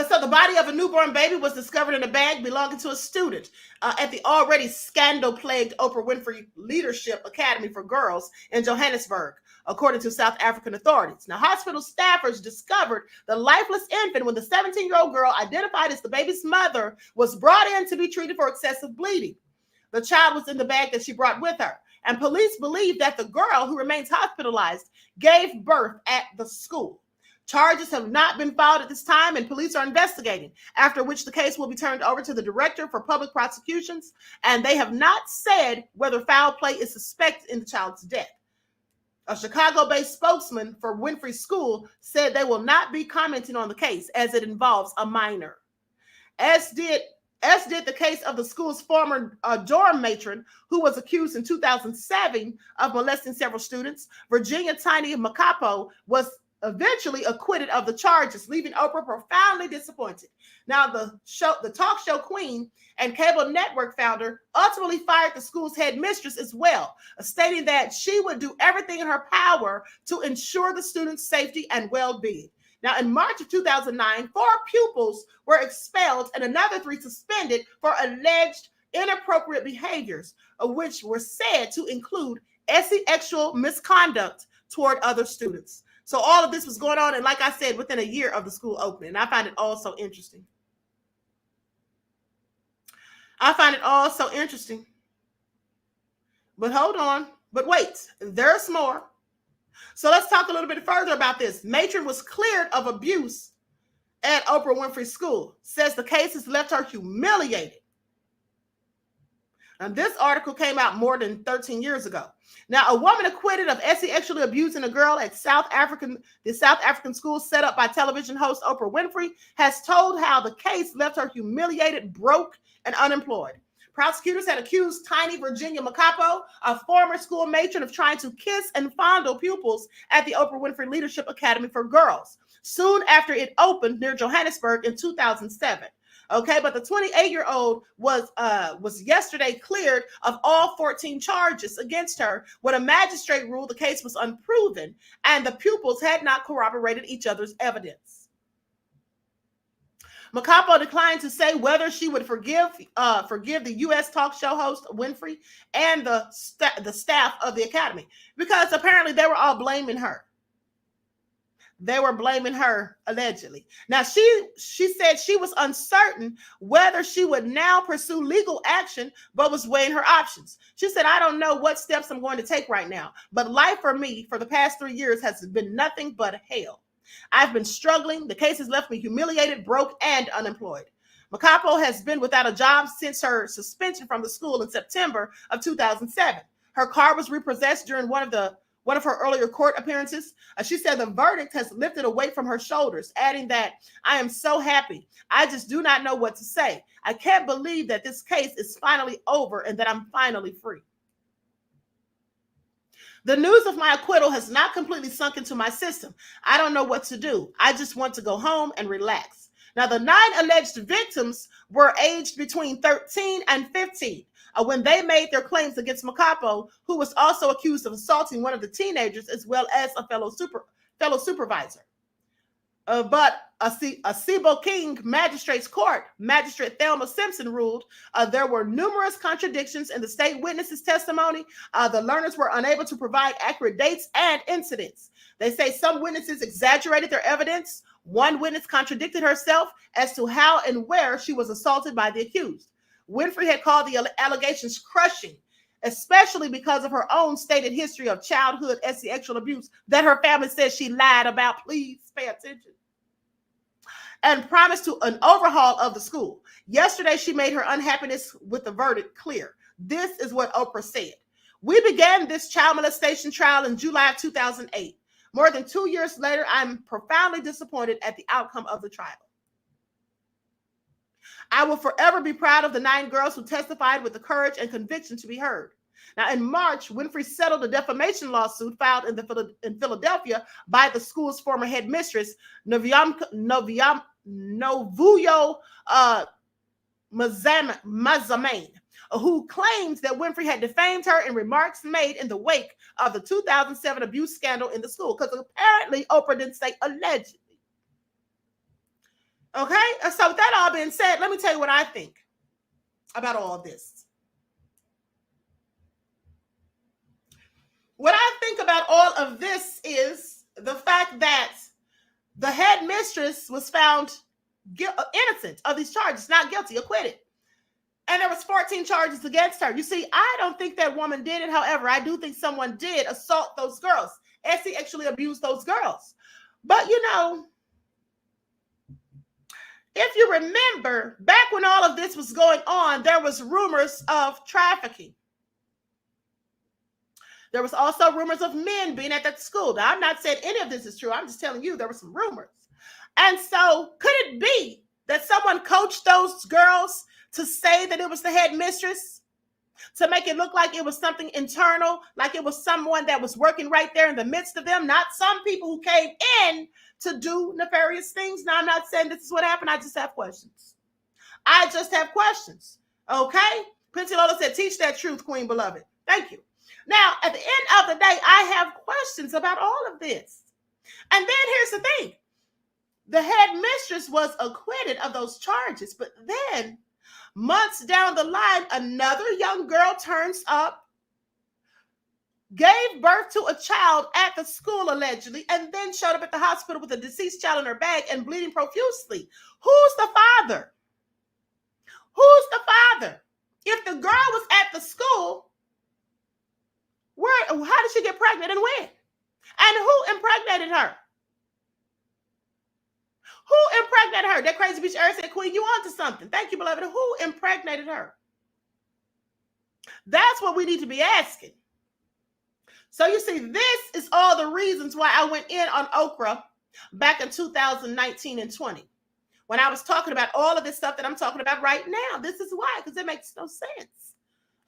So the body of a newborn baby was discovered in a bag belonging to a student at the already scandal-plagued Oprah Winfrey Leadership Academy for Girls in Johannesburg, according to South African authorities. Now, hospital staffers discovered the lifeless infant when the 17-year-old girl identified as the baby's mother was brought in to be treated for excessive bleeding. The child was in the bag that she brought with her, and police believe that the girl, who remains hospitalized, gave birth at the school. Charges have not been filed at this time, and police are investigating, after which the case will be turned over to the Director for Public Prosecutions, and they have not said whether foul play is suspected in the child's death. A Chicago-based spokesman for Winfrey School said they will not be commenting on the case as it involves a minor. As did the case of the school's former dorm matron, who was accused in 2007 of molesting several students. Virginia Tiny Macapo was eventually acquitted of the charges, leaving Oprah profoundly disappointed. Now, the talk show queen and cable network founder ultimately fired the school's headmistress as well, stating that she would do everything in her power to ensure the students' safety and well-being. Now, in March of 2009, 4 pupils were expelled and another 3 suspended for alleged inappropriate behaviors, which were said to include sexual misconduct toward other students. So all of this was going on, and like I said, within a year of the school opening. And I find it all so interesting. But hold on. But wait, there's more. So let's talk a little bit further about this. Matron was cleared of abuse at Oprah Winfrey School. Says the case has left her humiliated. And this article came out more than 13 years ago. Now, a woman acquitted of sexually abusing a girl at the South African school set up by television host Oprah Winfrey has told how the case left her humiliated, broke, and unemployed. Prosecutors had accused Tiny Virginia Macapo, a former school matron, of trying to kiss and fondle pupils at the Oprah Winfrey Leadership Academy for Girls, soon after it opened near Johannesburg in 2007. Okay, but the 28-year-old was yesterday cleared of all 14 charges against her when a magistrate ruled the case was unproven and the pupils had not corroborated each other's evidence. Makapo declined to say whether she would forgive the U.S. talk show host Winfrey and the staff of the Academy, because apparently they were all blaming her. They were blaming her, allegedly. Now, she said she was uncertain whether she would now pursue legal action, but was weighing her options. She said, I don't know what steps I'm going to take right now, but life for me for the past 3 years has been nothing but hell. I've been struggling. The case has left me humiliated, broke, and unemployed. Makapo has been without a job since her suspension from the school in September of 2007. Her car was repossessed during one of her earlier court appearances. She said the verdict has lifted a weight from her shoulders, adding that, I am so happy. I just do not know what to say. I can't believe that this case is finally over and that I'm finally free. The news of my acquittal has not completely sunk into my system. I don't know what to do. I just want to go home and relax. Now, the 9 alleged victims were aged between 13 and 15. When they made their claims against Makapo, who was also accused of assaulting one of the teenagers as well as a fellow supervisor. But a Cibo King Magistrate's Court, Magistrate Thelma Simpson ruled there were numerous contradictions in the state witnesses' testimony. The learners were unable to provide accurate dates and incidents. They say some witnesses exaggerated their evidence. One witness contradicted herself as to how and where she was assaulted by the accused. Winfrey had called the allegations crushing, especially because of her own stated history of childhood sexual abuse that her family says she lied about. Please pay attention. And promised to an overhaul of the school. Yesterday, she made her unhappiness with the verdict clear. This is what Oprah said. We began this child molestation trial in July of 2008. More than 2 years later, I'm profoundly disappointed at the outcome of the trial. I will forever be proud of the 9 girls who testified with the courage and conviction to be heard. Now, in March, Winfrey settled a defamation lawsuit filed in Philadelphia by the school's former headmistress, Novuyo Mazamain, who claims that Winfrey had defamed her in remarks made in the wake of the 2007 abuse scandal in the school, because apparently Oprah didn't say allegedly. Okay, so with that all being said, let me tell you what I think about all of this. What I think about all of this is the fact that the headmistress was found innocent of these charges, not guilty, acquitted. And there was 14 charges against her. You see, I don't think that woman did it. However, I do think someone did assault those girls. Essie actually abused those girls. But, you know, if you remember, back when all of this was going on, there was rumors of trafficking. There was also rumors of men being at that school. Now, I'm not saying any of this is true. I'm just telling you there were some rumors. And so could it be that someone coached those girls to say that it was the headmistress, to make it look like it was something internal, like it was someone that was working right there in the midst of them, not some people who came in to do nefarious things? Now, I'm not saying this is what happened. I just have questions. I just have questions. Okay? Quincy Lola said, teach that truth, Queen Beloved. Thank you. Now, at the end of the day, I have questions about all of this. And then here's the thing. The headmistress was acquitted of those charges, but then months down the line, another young girl turns up, gave birth to a child at the school allegedly, and then showed up at the hospital with a deceased child in her bag and bleeding profusely. Who's the father? Who's the father? If the girl was at the school, how did she get pregnant and when? And who impregnated her? Who impregnated her? That crazy bitch Eric said, Queen, you onto something. Thank you, beloved. Who impregnated her? That's what we need to be asking. So you see, this is all the reasons why I went in on Oprah back in 2019 and 20. When I was talking about all of this stuff that I'm talking about right now. This is why, because it makes no sense.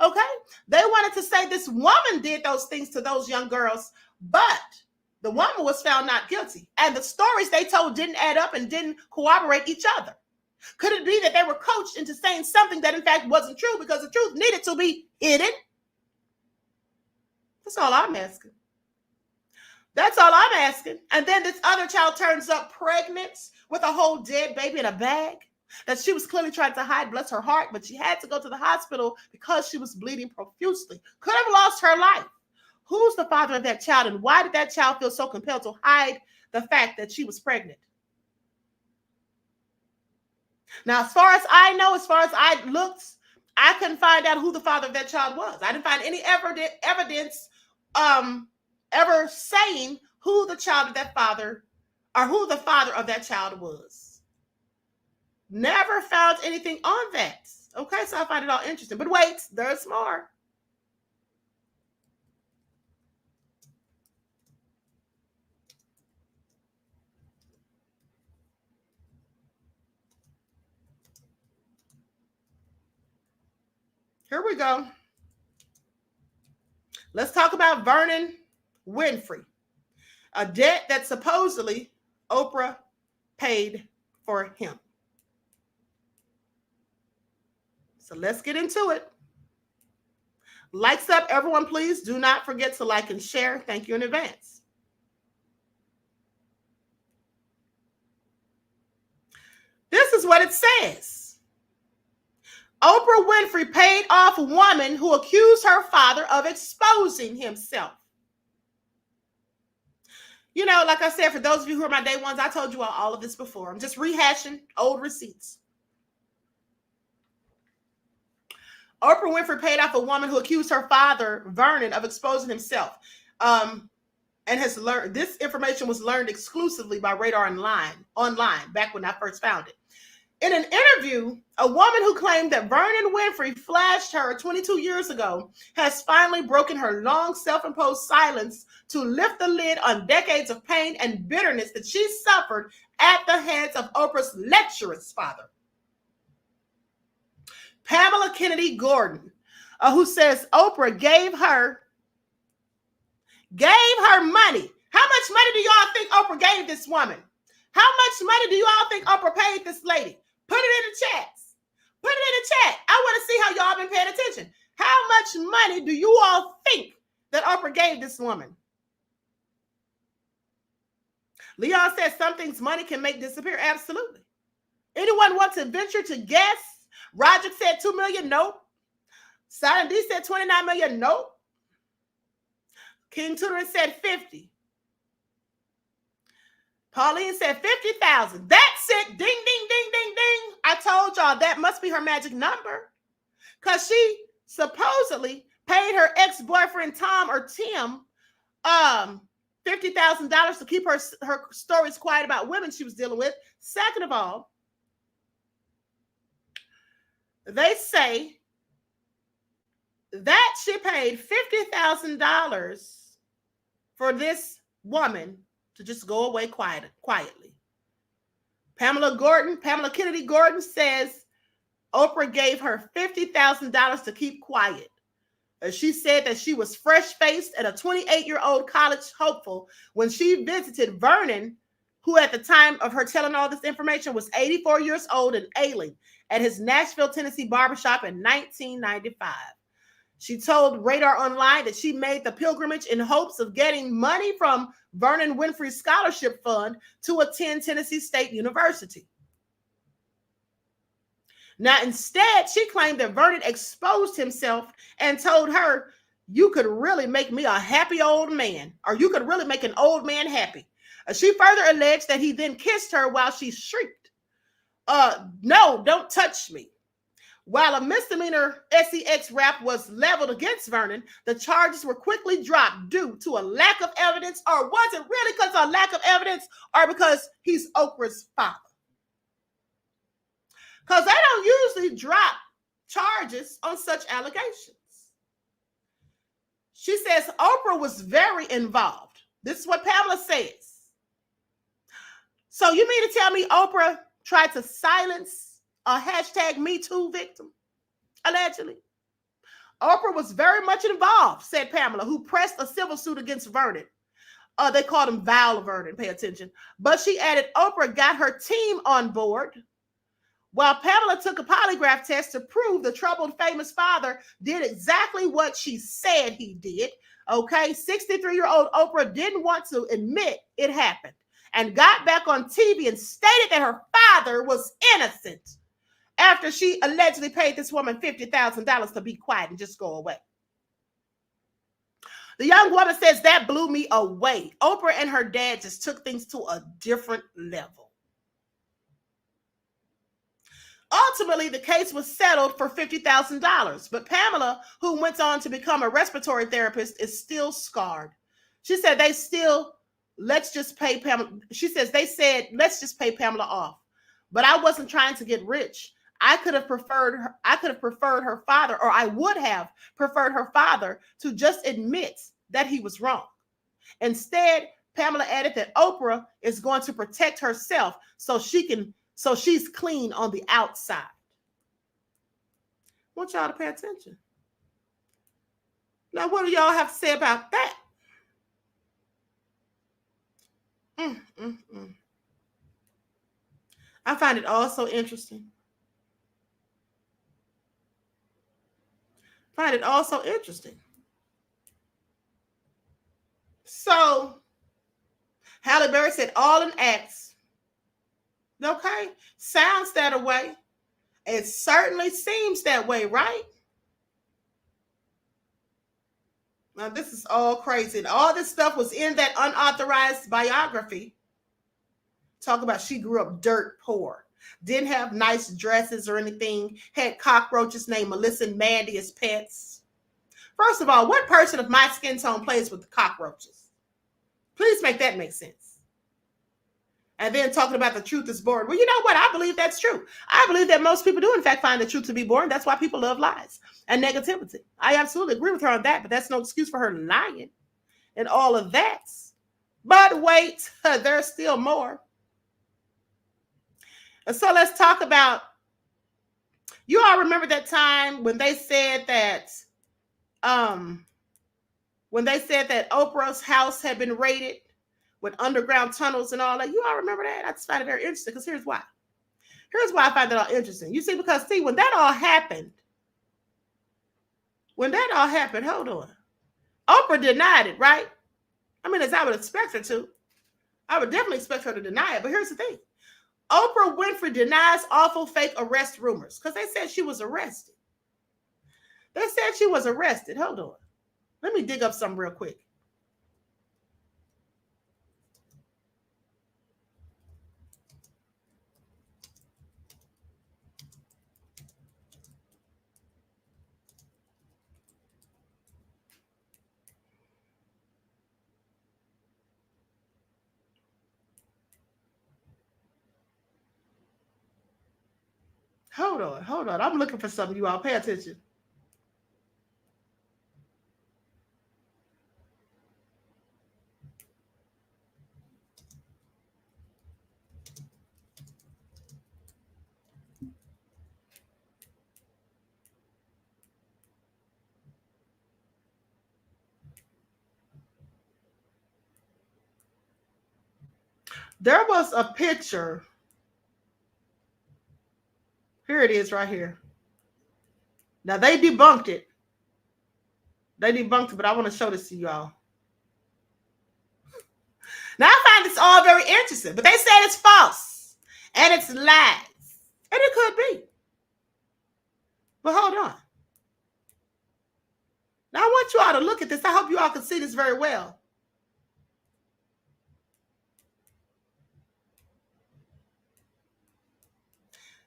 Okay? They wanted to say this woman did those things to those young girls, but the woman was found not guilty. And the stories they told didn't add up and didn't corroborate each other. Could it be that they were coached into saying something that in fact wasn't true because the truth needed to be hidden? That's all I'm asking. That's all I'm asking. And then this other child turns up pregnant with a whole dead baby in a bag that she was clearly trying to hide, bless her heart, but she had to go to the hospital because she was bleeding profusely. Could have lost her life. Who's the father of that child, and why did that child feel so compelled to hide the fact that she was pregnant? Now, as far as I know, as far as I looked, I couldn't find out who the father of that child was. I didn't find any evidence ever saying who the child of that father or who the father of that child was. Never found anything on that. Okay, so I find it all interesting. But wait, there's more. Here we go. Let's talk about Vernon Winfrey, a debt that supposedly Oprah paid for him. So let's get into it. Likes up, everyone, please. Do not forget to like and share. Thank you in advance. This is what it says. Oprah Winfrey paid off a woman who accused her father of exposing himself. You know, like I said, for those of you who are my day ones, I told you all of this before. I'm just rehashing old receipts. Oprah Winfrey paid off a woman who accused her father, Vernon, of exposing himself. And has learned, this information was learned exclusively by Radar online back when I first found it. In an interview, a woman who claimed that Vernon Winfrey flashed her 22 years ago has finally broken her long self-imposed silence to lift the lid on decades of pain and bitterness that she suffered at the hands of Oprah's lecherous father. Pamela Kennedy Gordon, who says Oprah gave her money. How much money do y'all think Oprah gave this woman? How much money do y'all think Oprah paid this lady? Put it in the chats. Put it in the chat. I want to see how y'all been paying attention. How much money do you all think that Oprah gave this woman? Leon says some things money can make disappear. Absolutely. Anyone want to venture to guess? Roger said 2 million. Nope. Silent D said 29 million. Nope. King Tutoring said 50. Pauline said 50,000. That's it. Ding, ding, ding, ding, ding. I told y'all that must be her magic number. Because she supposedly paid her ex-boyfriend Tom or Tim $50,000 to keep her stories quiet about women she was dealing with. Second of all, they say that she paid $50,000 for this woman to just go away quietly. Pamela Kennedy Gordon says Oprah gave her $50,000 to keep quiet. She said that she was fresh-faced and a 28-year-old college hopeful when she visited Vernon, who at the time of her telling all this information was 84 years old and ailing, at his Nashville, Tennessee barbershop in 1995. She told Radar Online that she made the pilgrimage in hopes of getting money from Vernon Winfrey's scholarship fund to attend Tennessee State University. Now, instead, she claimed that Vernon exposed himself and told her, "You could really make me a happy old man, or you could really make an old man happy." She further alleged that he then kissed her while she shrieked, "No, don't touch me." While a misdemeanor sex rap was leveled against Vernon, the charges were quickly dropped due to a lack of evidence. Or was it really because of a lack of evidence, or because he's Oprah's father? Because they don't usually drop charges on such allegations. She says Oprah was very involved. This is what Pamela says. So you mean to tell me Oprah tried to silence a hashtag #MeToo victim? Allegedly. Oprah was very much involved, said Pamela, who pressed a civil suit against Vernon. They called him Val Vernon, pay attention. But she added Oprah got her team on board while Pamela took a polygraph test to prove the troubled famous father did exactly what she said he did. Okay, 63-year-old Oprah didn't want to admit it happened and got back on TV and stated that her father was innocent after she allegedly paid this woman $50,000 to be quiet and just go away. The young woman says that blew me away. Oprah and her dad just took things to a different level. Ultimately, the case was settled for $50,000, but Pamela, who went on to become a respiratory therapist, is still scarred. She said they said, let's just pay Pamela off. But I wasn't trying to get rich. I would have preferred her father to just admit that he was wrong. Instead, Pamela added that Oprah is going to protect herself so she's clean on the outside. I want y'all to pay attention. Now, what do y'all have to say about that? I find it all so interesting. So, Halle Berry said all in acts. Okay, sounds that way. It certainly seems that way, right? Now, this is all crazy. And all this stuff was in that unauthorized biography. Talk about she grew up dirt poor. Didn't have nice dresses or anything. Had cockroaches named Melissa and Mandy as pets. First of all, what person of my skin tone plays with the cockroaches? Please make that make sense. And then talking about the truth is boring. Well, you know what? I believe that's true. I believe that most people do, in fact, find the truth to be boring. That's why people love lies and negativity. I absolutely agree with her on that, but that's no excuse for her lying and all of that. But wait, there's still more. And so let's talk about, you all remember that time when they said that Oprah's house had been raided with underground tunnels and all that. You all remember that? I just find it very interesting because here's why. Here's why I find that all interesting. You see, because when that all happened, hold on. Oprah denied it, right? I mean, as I would expect her to. I would definitely expect her to deny it. But here's the thing. Oprah Winfrey denies awful fake arrest rumors because they said she was arrested. Hold on. Let me dig up something real quick. Hold on. I'm looking for something. You all pay attention. There was a picture. Here it is right here. Now they debunked it. But I want to show this to you all. Now I find this all very interesting, but they said it's false and it's lies. And it could be. But hold on. Now I want you all to look at this. I hope you all can see this very well.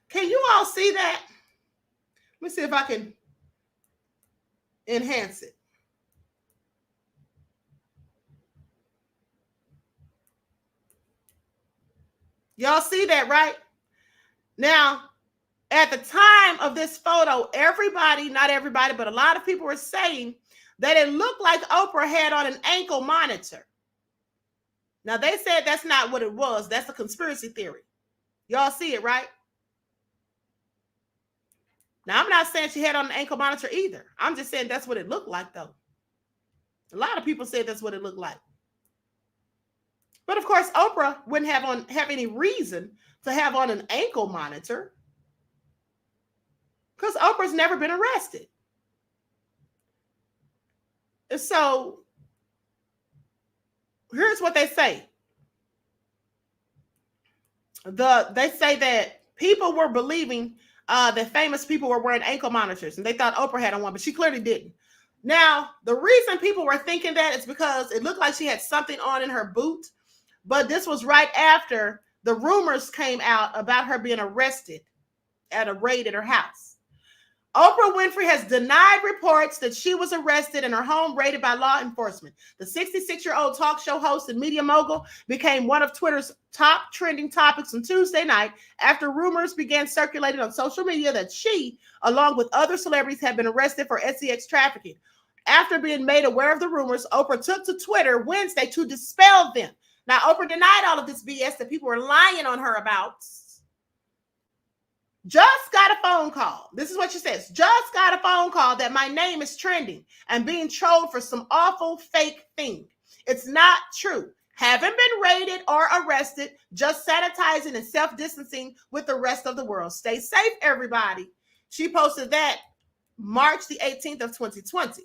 Can you all see that? Let me see if I can enhance it. Y'all see that, right? Now, at the time of this photo, everybody, not everybody, but a lot of people were saying that it looked like Oprah had on an ankle monitor. Now, they said that's not what it was. That's a conspiracy theory. Y'all see it, right? Now, I'm not saying she had on an ankle monitor either. I'm just saying that's what it looked like, though. A lot of people said that's what it looked like. But, of course, Oprah wouldn't have any reason to have on an ankle monitor. because Oprah's never been arrested. And so here's what they say. They say that people were believing that famous people were wearing ankle monitors, and they thought Oprah had on one, but she clearly didn't. Now, the reason people were thinking that is because it looked like she had something on in her boot, but this was right after the rumors came out about her being arrested at a raid at her house. Oprah Winfrey has denied reports that she was arrested and her home raided by law enforcement. The 66-year-old talk show host and media mogul became one of Twitter's top trending topics on Tuesday night after rumors began circulating on social media that she, along with other celebrities, had been arrested for sex trafficking. After being made aware of the rumors, Oprah took to Twitter Wednesday to dispel them. Now, Oprah denied all of this BS that people were lying on her about. Just got a phone call. This is what she says. Just got a phone call that my name is trending and being trolled for some awful fake thing. It's not true. Haven't been raided or arrested. Just sanitizing and self-distancing with the rest of the world. Stay safe, everybody. She posted that March the 18th of 2020.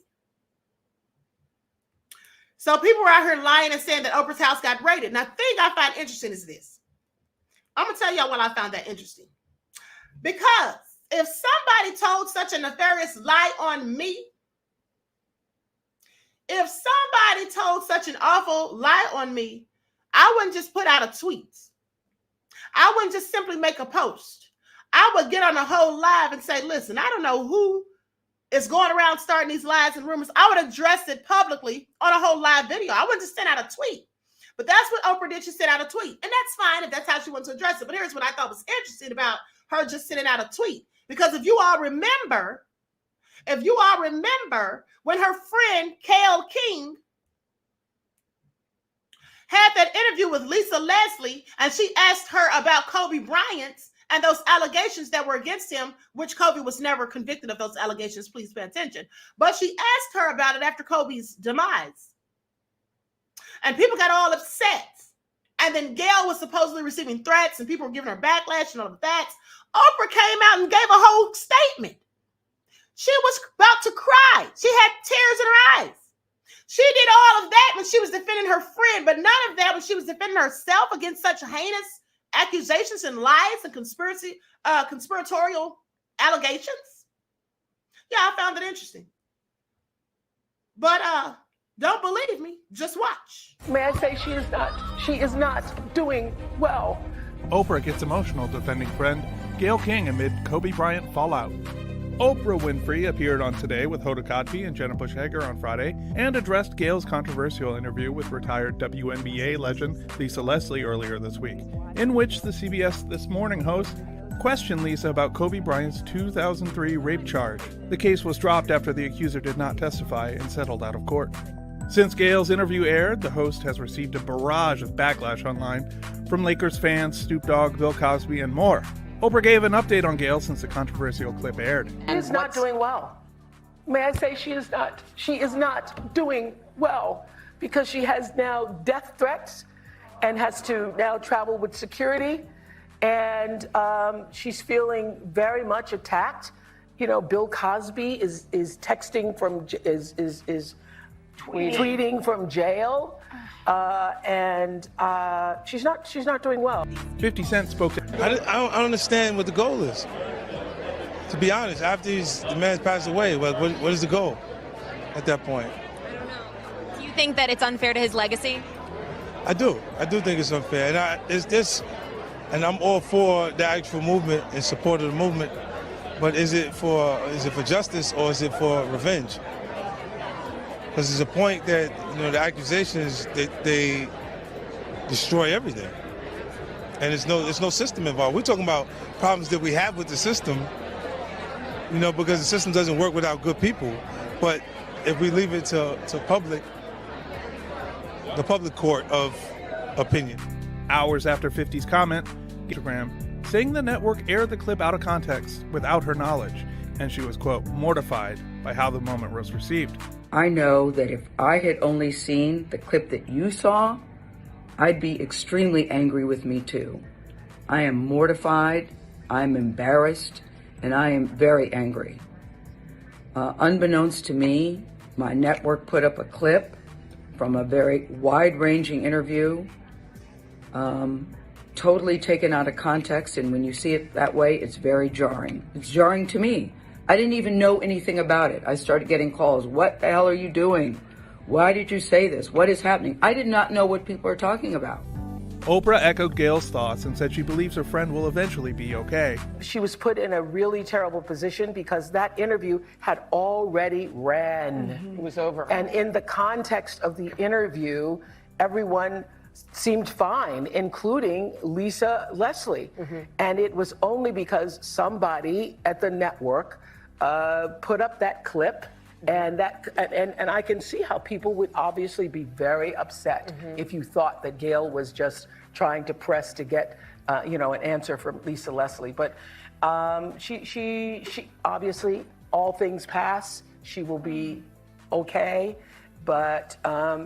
So people were out here lying and saying that Oprah's house got raided. Now, the thing I find interesting is this. I'm going to tell y'all why I found that interesting. Because if somebody told such a nefarious lie on me, if somebody told such an awful lie on me, I wouldn't just put out a tweet. I wouldn't just simply make a post. I would get on a whole live and say, listen, I don't know who is going around starting these lies and rumors. I would address it publicly on a whole live video. I wouldn't just send out a tweet. But that's what Oprah did. She sent out a tweet. And that's fine if that's how she wanted to address it. But here's what I thought was interesting about her just sending out a tweet. Because if you all remember when her friend Gail King had that interview with Lisa Leslie and she asked her about Kobe Bryant and those allegations that were against him, which Kobe was never convicted of those allegations, please pay attention. But she asked her about it after Kobe's demise. And people got all upset. And then Gail was supposedly receiving threats and people were giving her backlash and all the facts. Oprah came out and gave a whole statement. She was about to cry. She had tears in her eyes. She did all of that when she was defending her friend, but none of that when she was defending herself against such heinous accusations and lies and conspiratorial allegations. Yeah, I found it interesting. But don't believe me, just watch. May I say she is not doing well. Oprah gets emotional defending friend Gail King amid Kobe Bryant fallout. Oprah Winfrey appeared on Today with Hoda Kotb and Jenna Bush Hager on Friday and addressed Gail's controversial interview with retired WNBA legend Lisa Leslie earlier this week, in which the CBS This Morning host questioned Lisa about Kobe Bryant's 2003 rape charge. The case was dropped after the accuser did not testify and settled out of court. Since Gail's interview aired, the host has received a barrage of backlash online from Lakers fans, Snoop Dogg, Bill Cosby, and more. Oprah gave an update on Gail since the controversial clip aired. She is not doing well. May I say she is not doing well because she has now death threats and has to now travel with security, and she's feeling very much attacked. You know, Bill Cosby is texting from tweeting from jail, and she's not doing well. 50 Cent spoke to... I don't understand what the goal is. To be honest, after the man passed away, what is the goal at that point? I don't know. Do you think that it's unfair to his legacy? I do think it's unfair, and I'm all for the actual movement and support of the movement. But is it for justice or is it for revenge? Because there's a point that, the accusations, they destroy everything. And there's no system involved. We're talking about problems that we have with the system, because the system doesn't work without good people. But if we leave it to the public court of opinion. Hours after 50's comment, Instagram, saying the network aired the clip out of context without her knowledge, and she was, quote, mortified by how the moment was received. I know that if I had only seen the clip that you saw, I'd be extremely angry with me too. I am mortified, I'm embarrassed, and I am very angry. Unbeknownst to me, my network put up a clip from a very wide-ranging interview, totally taken out of context, and when you see it that way, it's very jarring. It's jarring to me. I didn't even know anything about it. I started getting calls. What the hell are you doing? Why did you say this? What is happening? I did not know what people are talking about. Oprah echoed Gail's thoughts and said she believes her friend will eventually be okay. She was put in a really terrible position because that interview had already ran. It was over. And in the context of the interview, everyone seemed fine, including Lisa Leslie. And it was only because somebody at the network put up that clip, and I can see how people would obviously be very upset if you thought that Gail was just trying to press to get an answer from Lisa Leslie. But she obviously, all things pass. She will be okay, but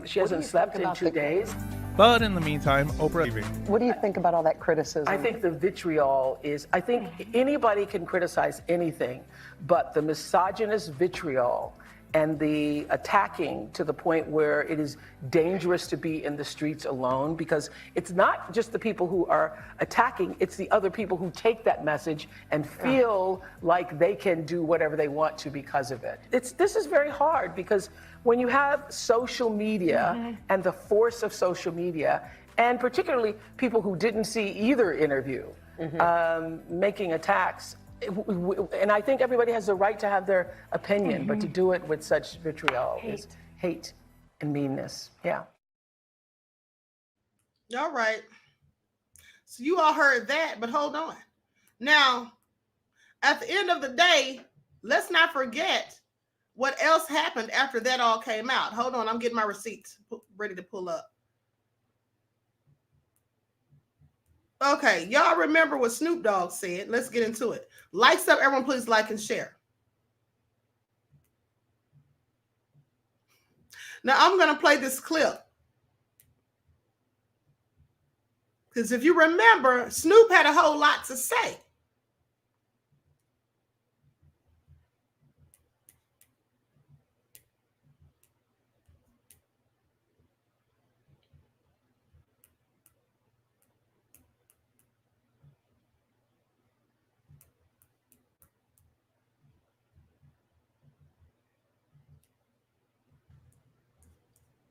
she hasn't slept in 2 days. But in the meantime, Oprah... What do you think about all that criticism? I think the vitriol is, I think anybody can criticize anything, but the misogynist vitriol and the attacking to the point where it is dangerous to be in the streets alone, because it's not just the people who are attacking, it's the other people who take that message and feel like they can do whatever they want to because of it. This is very hard, because when you have social media and the force of social media, and particularly people who didn't see either interview making attacks, and I think everybody has the right to have their opinion, but to do it with such vitriol is hate and meanness. Yeah. All right. So you all heard that, but hold on. Now, at the end of the day, let's not forget what else happened after that all came out. Hold on, I'm getting my receipts ready to pull up. Okay, y'all remember what Snoop Dogg said. Let's get into it. Likes up, everyone please like and share. Now I'm going to play this clip. Because if you remember, Snoop had a whole lot to say.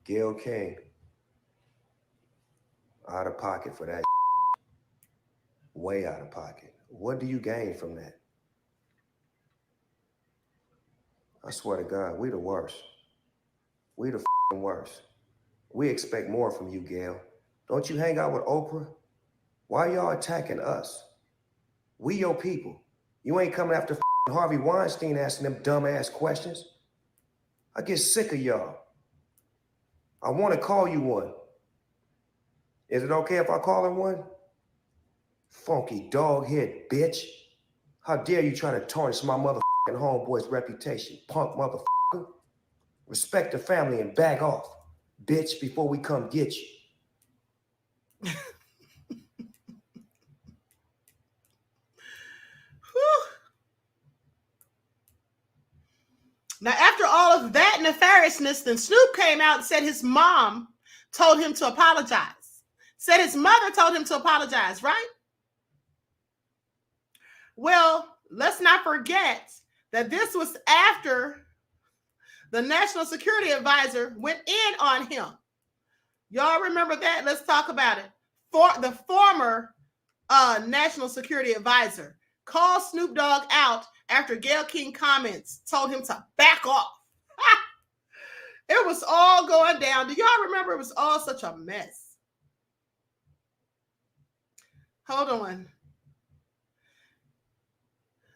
Gail King, out of pocket for that. Way out of pocket. What do you gain from that? I swear to God, we the worst. We the worst. We expect more from you, Gail. Don't you hang out with Oprah? Why y'all attacking us? We your people. You ain't coming after Harvey Weinstein asking them dumbass questions. I get sick of y'all. I want to call you one. Is it okay if I call her one? Funky dog head bitch. How dare you try to tarnish my motherfucking homeboy's reputation, punk motherfucker. Respect the family and back off, bitch, before we come get you. Now, after all of that nefariousness, then Snoop came out and said his mom told him to apologize. Said his mother told him to apologize, right? Well, let's not forget that this was after the National Security Advisor went in on him. Y'all remember that? Let's talk about it. The former National Security Advisor called Snoop Dogg out after Gail King comments told him to back off. It was all going down. Do y'all remember? It was all such a mess. Hold on.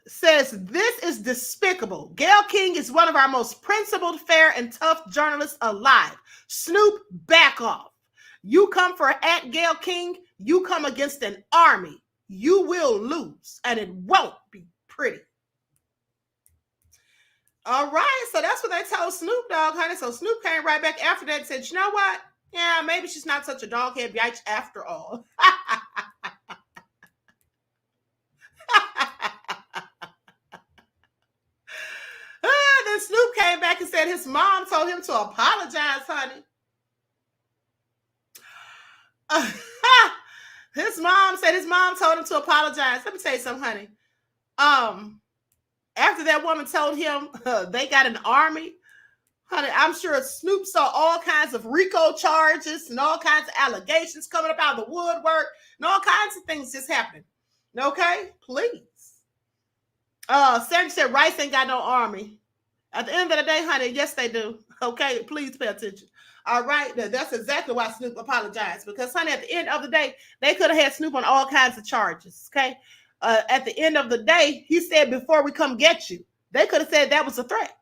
Says, this is despicable. Gail King is one of our most principled, fair, and tough journalists alive. Snoop, back off. You come for at Gail King, you come against an army. You will lose, and it won't be pretty. All right, so that's what they told Snoop Dogg, honey. So Snoop came right back after that and said, you know what? Yeah, maybe she's not such a doghead bitch after all. Then Snoop came back and said his mom told him to apologize, honey. His mom said his mom told him to apologize. Let me tell you something, honey. After that woman told him they got an army, honey, I'm sure Snoop saw all kinds of RICO charges and all kinds of allegations coming up out of the woodwork and all kinds of things just happening. Okay, please. Sandra said Rice ain't got no army. At the end of the day, honey, yes, they do. Okay, please pay attention. All right, that's exactly why Snoop apologized. Because, honey, at the end of the day, they could have had Snoop on all kinds of charges, okay? At the end of the day, he said, before we come get you. They could have said that was a threat.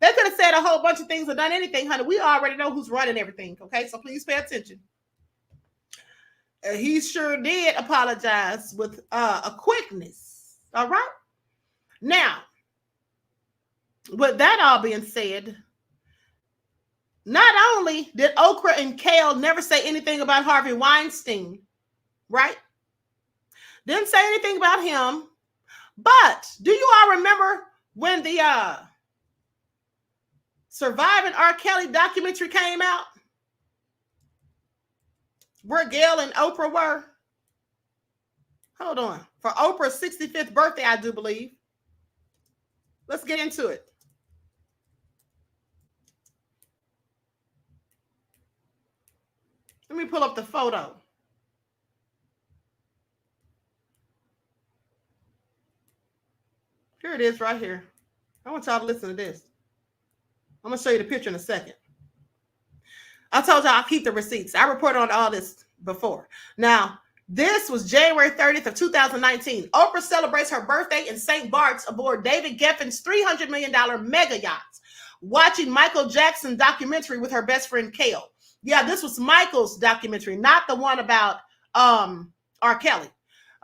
They could have said a whole bunch of things or done anything, honey. We already know who's running everything, okay? So please pay attention. He sure did apologize with a quickness, all right? Now, with that all being said, not only did Oprah and Gail never say anything about Harvey Weinstein, right? Didn't say anything about him. But do you all remember when the Surviving R. Kelly documentary came out? Where Gail and Oprah were? Hold on. For Oprah's 65th birthday, I do believe. Let's get into it. Let me pull up the photo. Here it is right here. I want y'all to listen to this. I'm going to show you the picture in a second. I told y'all I'll keep the receipts. I reported on all this before. Now, this was January 30th of 2019. Oprah celebrates her birthday in St. Bart's aboard David Geffen's $300 million mega yacht, watching Michael Jackson documentary with her best friend, Gail. Yeah, this was Michael's documentary, not the one about R. Kelly.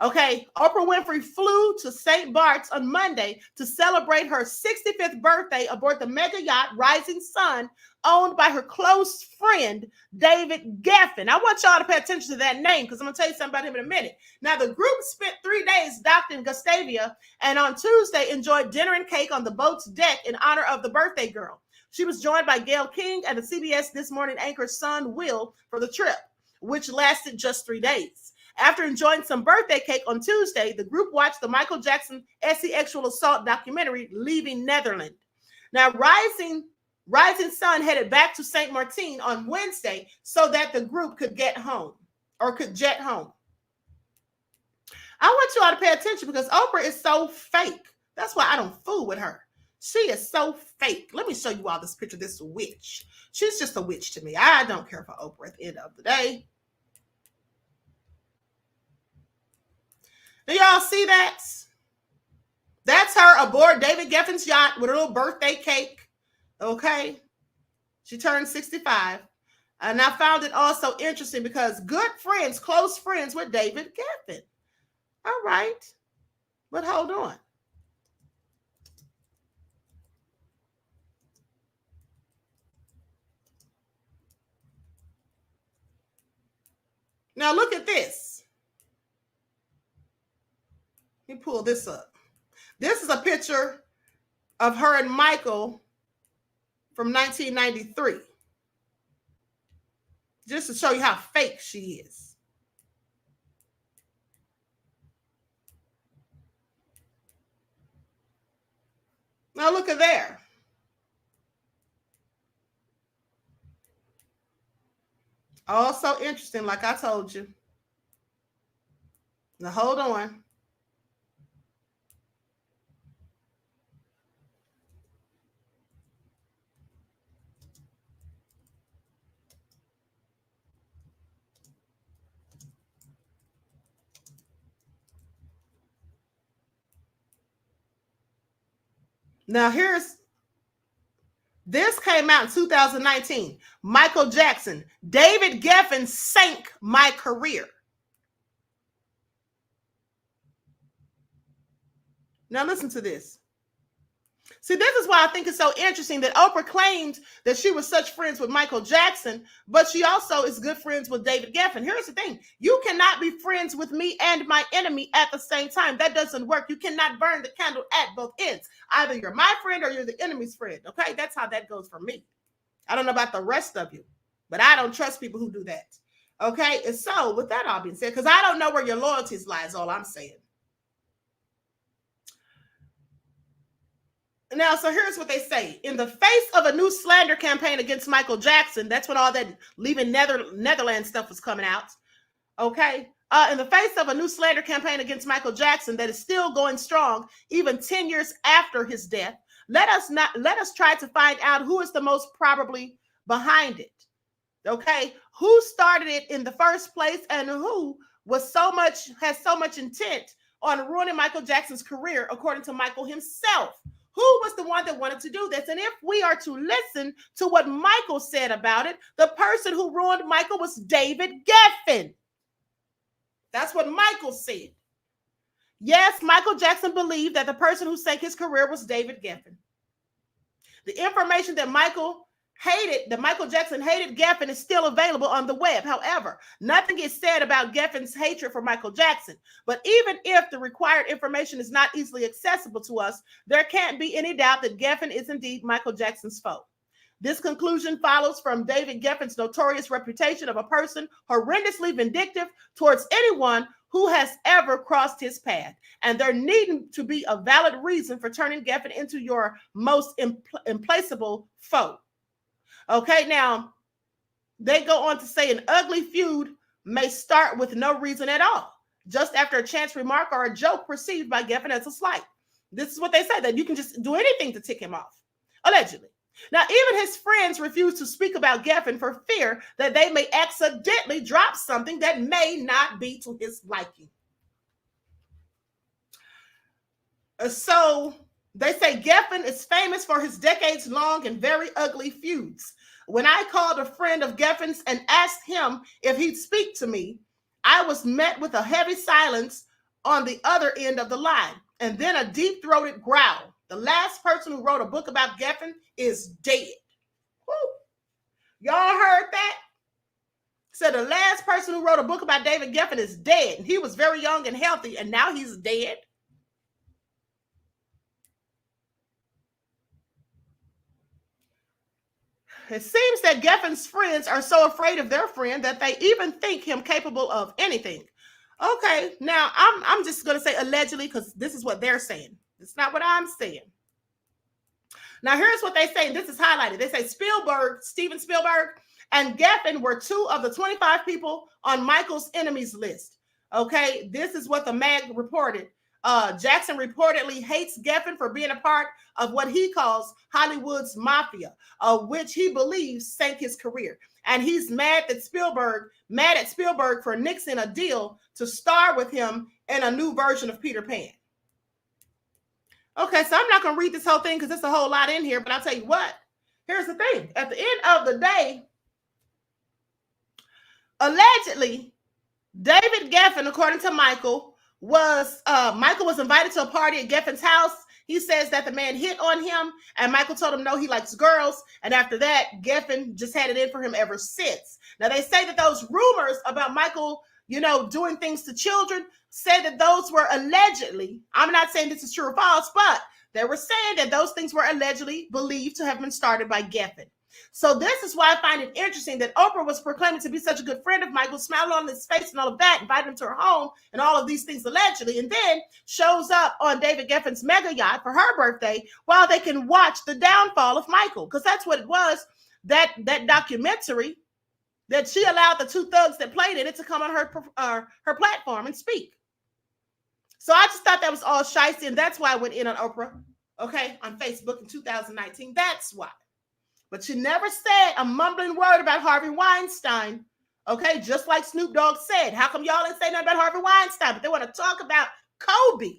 Okay, Oprah Winfrey flew to St. Bart's on Monday to celebrate her 65th birthday aboard the mega yacht Rising Sun, owned by her close friend, David Geffen. I want y'all to pay attention to that name because I'm going to tell you something about him in a minute. Now, the group spent 3 days docked in Gustavia and on Tuesday enjoyed dinner and cake on the boat's deck in honor of the birthday girl. She was joined by Gail King and the CBS This Morning anchor's son, Will, for the trip, which lasted just 3 days. After enjoying some birthday cake on Tuesday, the group watched the Michael Jackson sexual assault documentary, Leaving Netherlands. Now, Rising Sun headed back to St. Martin on Wednesday so that the group could get home or could jet home. I want you all to pay attention because Oprah is so fake. That's why I don't fool with her. She is so fake. Let me show you all this picture of this witch. She's just a witch to me. I don't care for Oprah at the end of the day. Do y'all see that? That's her aboard David Geffen's yacht with a little birthday cake. Okay. She turned 65. And I found it also interesting because good friends, close friends with David Geffen. All right. But hold on. Now look at this. Let me pull this up. This is a picture of her and Michael from 1993. Just to show you how fake she is. Now look at there. Also interesting, like I told you. Now hold on. Now this came out in 2019. Michael Jackson, David Geffen sank my career. Now listen to this. See, this is why I think it's so interesting that Oprah claimed that she was such friends with Michael Jackson, but she also is good friends with David Geffen. Here's the thing. You cannot be friends with me and my enemy at the same time. That doesn't work. You cannot burn the candle at both ends. Either you're my friend or you're the enemy's friend. Okay, that's how that goes for me. I don't know about the rest of you, but I don't trust people who do that. Okay, and so with that all being said, because I don't know where your loyalties lie is all I'm saying. Now, so here's what they say. In the face of a new slander campaign against Michael Jackson, that's when all that leaving Netherlands stuff was coming out. Okay. In the face of a new slander campaign against Michael Jackson that is still going strong, even 10 years after his death, let us try to find out who is the most probably behind it. Okay. Who started it in the first place and who has so much intent on ruining Michael Jackson's career, according to Michael himself. Who was the one that wanted to do this? And if we are to listen to what Michael said about it, the person who ruined Michael was David Geffen. That's what Michael said. Yes, Michael Jackson believed that the person who sank his career was David Geffen. The information that Michael Jackson hated Geffen is still available on the web. However, nothing is said about Geffen's hatred for Michael Jackson. But even if the required information is not easily accessible to us, there can't be any doubt that Geffen is indeed Michael Jackson's foe. This conclusion follows from David Geffen's notorious reputation of a person horrendously vindictive towards anyone who has ever crossed his path. And there needn't to be a valid reason for turning Geffen into your most implacable foe. Okay, now they go on to say an ugly feud may start with no reason at all, just after a chance remark or a joke perceived by Geffen as a slight. This is what they say, that you can just do anything to tick him off, allegedly. Now, even his friends refuse to speak about Geffen for fear that they may accidentally drop something that may not be to his liking. So they say Geffen is famous for his decades-long and very ugly feuds. When I called a friend of Geffen's and asked him if he'd speak to me, I was met with a heavy silence on the other end of the line, and then a deep-throated growl. The last person who wrote a book about Geffen is dead. Woo. Y'all heard that? So the last person who wrote a book about David Geffen is dead. He was very young and healthy, and now he's dead. It seems that Geffen's friends are so afraid of their friend that they even think him capable of anything. Okay, now I'm just going to say allegedly because this is what they're saying. It's not what I'm saying. Now, here's what they say. This is highlighted. They say Steven Spielberg, and Geffen were 2 of the 25 people on Michael's enemies list. Okay, this is what the mag reported. Jackson reportedly hates Geffen for being a part of what he calls Hollywood's mafia, which he believes sank his career. And he's mad at Spielberg for nixing a deal to star with him in a new version of Peter Pan. Okay, so I'm not going to read this whole thing because there's a whole lot in here, but I'll tell you what. Here's the thing. At the end of the day, allegedly, David Geffen, according to Michael was invited to a party at Geffen's house. He says that the man hit on him, and Michael told him no, he likes girls. And after that, Geffen just had it in for him ever since. Now, they say that those rumors about Michael, doing things to children, say that those were allegedly, I'm not saying this is true or false, but they were saying that those things were allegedly believed to have been started by Geffen. So this is why I find it interesting that Oprah was proclaiming to be such a good friend of Michael, smiling on his face and all of that, invited him to her home and all of these things allegedly, and then shows up on David Geffen's mega yacht for her birthday while they can watch the downfall of Michael. Because that's what it was, that documentary that she allowed the 2 thugs that played in it to come on her platform and speak. So I just thought that was all shiesty, and that's why I went in on Oprah, okay, on Facebook in 2019. That's why. But she never said a mumbling word about Harvey Weinstein, okay, just like Snoop Dogg said. How come y'all didn't say nothing about Harvey Weinstein? But they want to talk about Kobe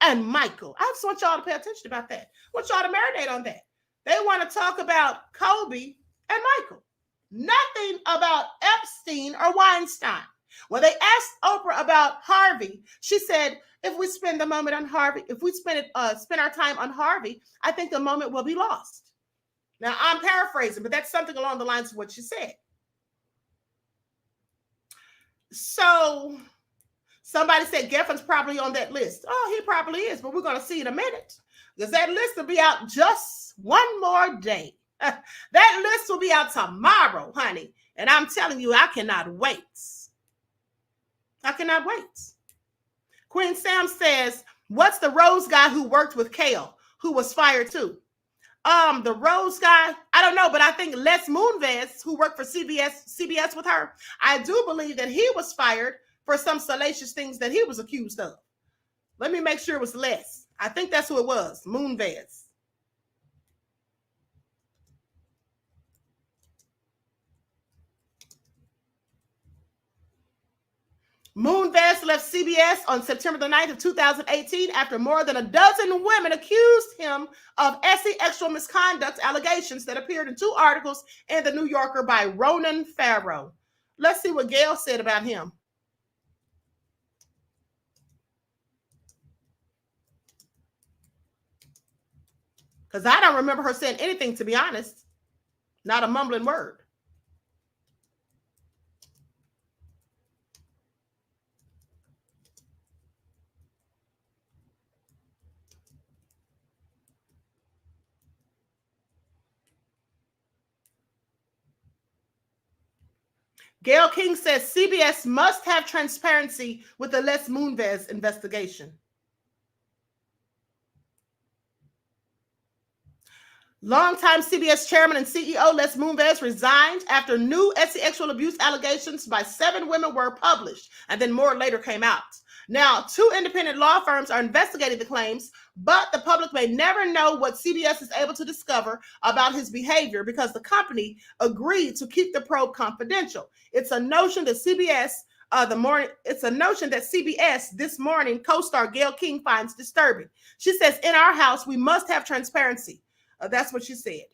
and Michael. I just want y'all to pay attention about that. I want y'all to marinate on that. They want to talk about Kobe and Michael. Nothing about Epstein or Weinstein. When they asked Oprah about Harvey, she said, if we spend the moment on Harvey, if we spend our time on Harvey, I think the moment will be lost. Now, I'm paraphrasing, but that's something along the lines of what she said. So somebody said Geffen's probably on that list. Oh, he probably is, but we're going to see in a minute, because that list will be out just one more day. That list will be out tomorrow, honey. And I'm telling you, I cannot wait. I cannot wait. Queen Sam says, what's the Rose guy who worked with Kale, who was fired too? The Rose guy, I don't know, but I think Les Moonves, who worked for CBS with her, I do believe that he was fired for some salacious things that he was accused of. Let me make sure it was Les. I think that's who it was, Moonves. Moonves left CBS on September the 9th of 2018 after more than a dozen women accused him of sexual misconduct allegations that appeared in 2 articles in the New Yorker by Ronan Farrow. Let's see what Gail said about him. Because I don't remember her saying anything, to be honest. Not a mumbling word. Gail King says CBS must have transparency with the Les Moonves investigation. Longtime CBS chairman and CEO Les Moonves resigned after new sexual abuse allegations by 7 women were published, and then more later came out. Now, 2 independent law firms are investigating the claims, but the public may never know what CBS is able to discover about his behavior because the company agreed to keep the probe confidential. It's a notion that CBS this morning co-star Gail King finds disturbing. She says, in our house, we must have transparency. That's what she said.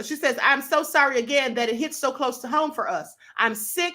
She says, I'm so sorry again that it hits so close to home for us. I'm sick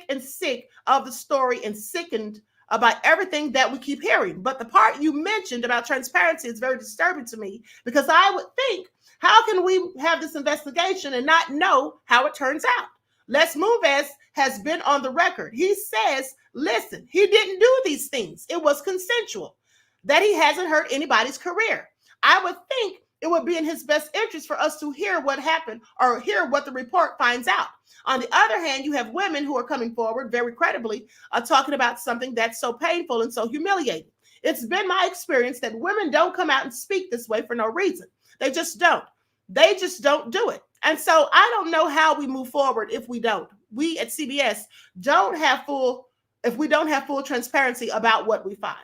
of the story and sickened about everything that we keep hearing. But the part you mentioned about transparency is very disturbing to me because I would think, how can we have this investigation and not know how it turns out? Les Moonves has been on the record. He says, listen, he didn't do these things. It was consensual, that he hasn't hurt anybody's career. I would think it would be in his best interest for us to hear what happened or hear what the report finds out. On the other hand, you have women who are coming forward very credibly talking about something that's so painful and so humiliating. It's been my experience that women don't come out and speak this way for no reason. They just don't. They just don't do it. And so I don't know how we move forward if we don't. We at CBS don't have full transparency about what we find.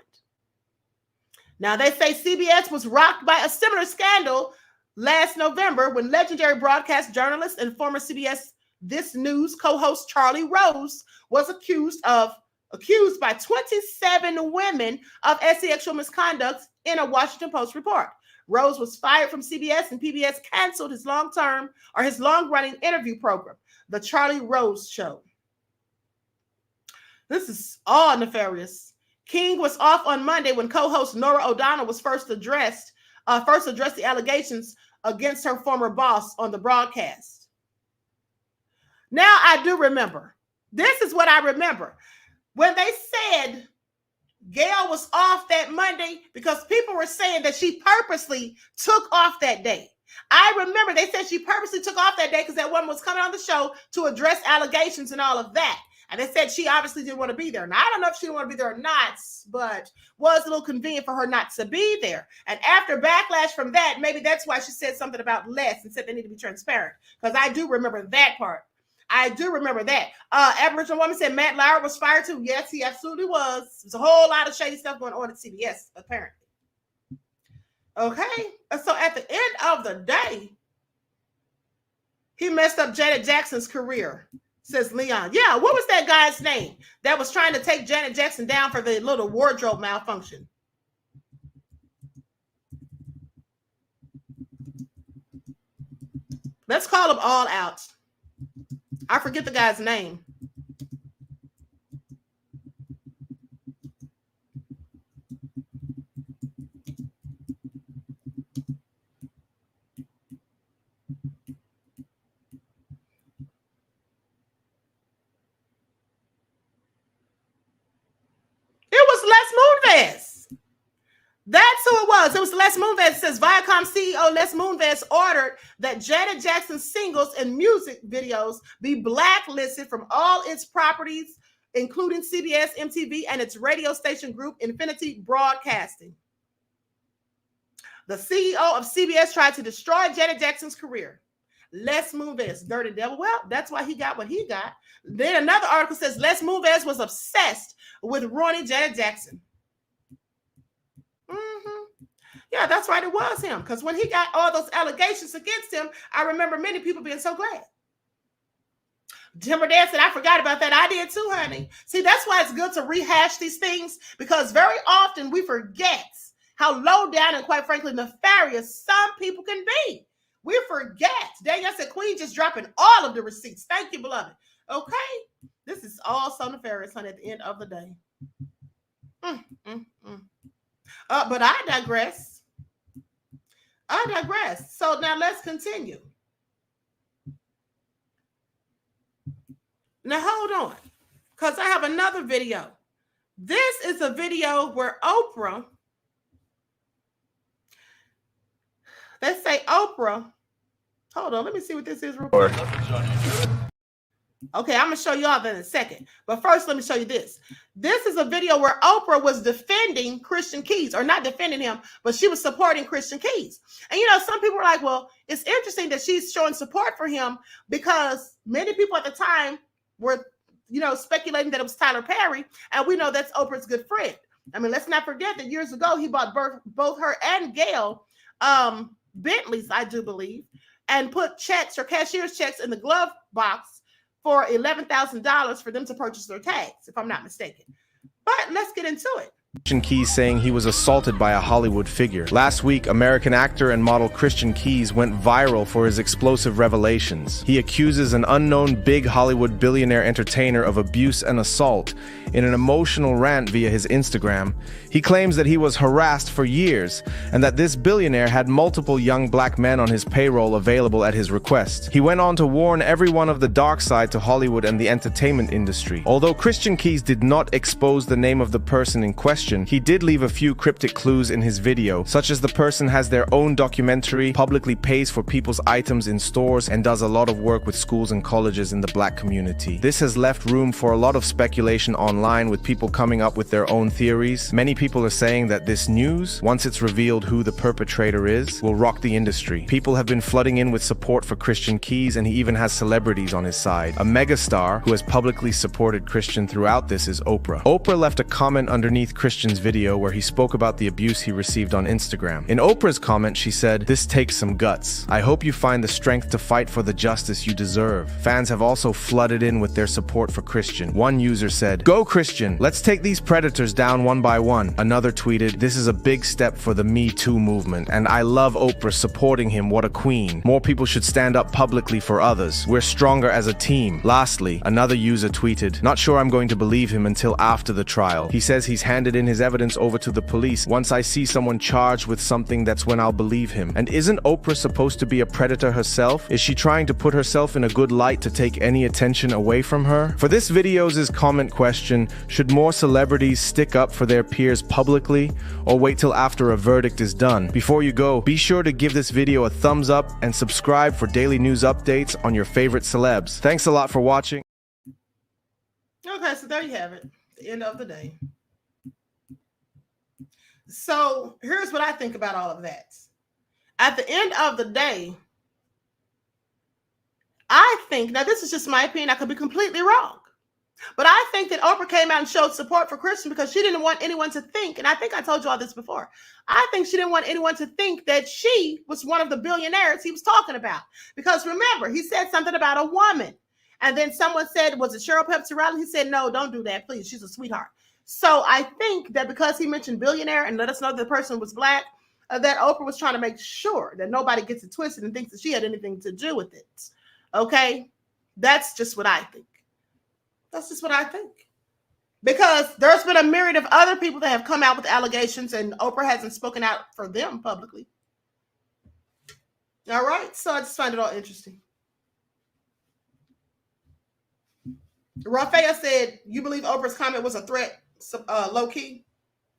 Now, they say CBS was rocked by a similar scandal last November when legendary broadcast journalist and former CBS This News co-host Charlie Rose was accused by 27 women of sexual misconduct in a Washington Post report. Rose was fired from CBS and PBS canceled his long-running interview program, The Charlie Rose Show. This is all nefarious. King was off on Monday when co-host Norah O'Donnell was first addressed the allegations against her former boss on the broadcast. Now I do remember. This is what I remember. When they said Gail was off that Monday because people were saying that she purposely took off that day. I remember they said she purposely took off that day because that woman was coming on the show to address allegations and all of that. And they said she obviously didn't want to be there. Now, I don't know if she didn't want to be there or not, but was a little convenient for her not to be there. And after backlash from that, maybe that's why she said something about Les and said they need to be transparent. Because I do remember that part. I do remember that. Aboriginal woman said Matt Lauer was fired too. Yes, he absolutely was. There's a whole lot of shady stuff going on at CBS, apparently. Okay. So at the end of the day, he messed up Janet Jackson's career. Says Leon. Yeah, what was that guy's name that was trying to take Janet Jackson down for the little wardrobe malfunction? Let's call them all out. I forget the guy's name. That's who it was. It was Les Moonves. It says Viacom CEO Les Moonves ordered that Janet Jackson's singles and music videos be blacklisted from all its properties, including CBS, MTV, and its radio station group, Infinity Broadcasting. The CEO of CBS tried to destroy Janet Jackson's career. Les Moonves, dirty devil. Well, that's why he got what he got. Then another article says Les Moonves was obsessed with ruining Janet Jackson. Yeah, that's right. It was him. Because when he got all those allegations against him, I remember many people being so glad. Timber Dan said, I forgot about that. I did too, honey. See, that's why it's good to rehash these things, because very often we forget how low down and, quite frankly, nefarious some people can be. We forget. Danielle said, Queen just dropping all of the receipts. Thank you, beloved. Okay. This is all so nefarious, honey, at the end of the day. But I digress. So now let's continue. Now hold on, because I have another video. This is a video where Oprah, let's say Oprah, hold on, let me see what this is real quick. Okay, I'm going to show you all that in a second. But first, let me show you this. This is a video where Oprah was defending Christian Keys, or not defending him, but she was supporting Christian Keys. And, some people were like, well, it's interesting that she's showing support for him, because many people at the time were, speculating that it was Tyler Perry. And we know that's Oprah's good friend. I mean, let's not forget that years ago, he bought both her and Gail Bentleys, I do believe, and put checks or cashier's checks in the glove box for $11,000 for them to purchase their tags, if I'm not mistaken. But let's get into it. Christian Keys saying he was assaulted by a Hollywood figure. Last week, American actor and model Christian Keys went viral for his explosive revelations. He accuses an unknown big Hollywood billionaire entertainer of abuse and assault. In an emotional rant via his Instagram, he claims that he was harassed for years and that this billionaire had multiple young black men on his payroll available at his request. He went on to warn everyone of the dark side to Hollywood and the entertainment industry. Although Christian Keys did not expose the name of the person in question, he did leave a few cryptic clues in his video, such as the person has their own documentary, publicly pays for people's items in stores, and does a lot of work with schools and colleges in the black community. This has left room for a lot of speculation online, with people coming up with their own theories. Many people are saying that this news, once it's revealed who the perpetrator is, will rock the industry. People have been flooding in with support for Christian Keys, and he even has celebrities on his side. A megastar who has publicly supported Christian throughout this is Oprah. Oprah left a comment underneath Christian's video where he spoke about the abuse he received on Instagram. In Oprah's comment, she said, "This takes some guts. I hope you find the strength to fight for the justice you deserve." Fans have also flooded in with their support for Christian. One user said, "Go Christian, let's take these predators down one by one." Another tweeted, "This is a big step for the Me Too movement, and I love Oprah supporting him. What a queen. More people should stand up publicly for others. We're stronger as a team." Lastly, another user tweeted, "Not sure I'm going to believe him until after the trial. He says he's handed in his evidence over to the police. Once I see someone charged with something, that's when I'll believe him." And isn't Oprah supposed to be a predator herself? Is she trying to put herself in a good light to take any attention away from her? For this video's comment question, should more celebrities stick up for their peers publicly, or wait till after a verdict is done? Before you go, be sure to give this video a thumbs up and subscribe for daily news updates on your favorite celebs. Thanks a lot for watching. Okay, so there you have it. The end of the day. So here's what I think about all of that. At the end of the day, I think, now this is just my opinion, I could be completely wrong, but I think that Oprah came out and showed support for Christian because she didn't want anyone to think, and I think I told you all this before, I think she didn't want anyone to think that she was one of the billionaires he was talking about. Because remember, he said something about a woman, and then someone said, was it Cheryl Pepsi Riley? He said, no, don't do that, please. She's a sweetheart. So I think that because he mentioned billionaire and let us know that the person was black, that Oprah was trying to make sure that nobody gets it twisted and thinks that she had anything to do with it. Okay? That's just what I think. That's just what I think. Because there's been a myriad of other people that have come out with allegations and Oprah hasn't spoken out for them publicly. All right? So I just find it all interesting. Rafael said, you believe Oprah's comment was a threat, low key?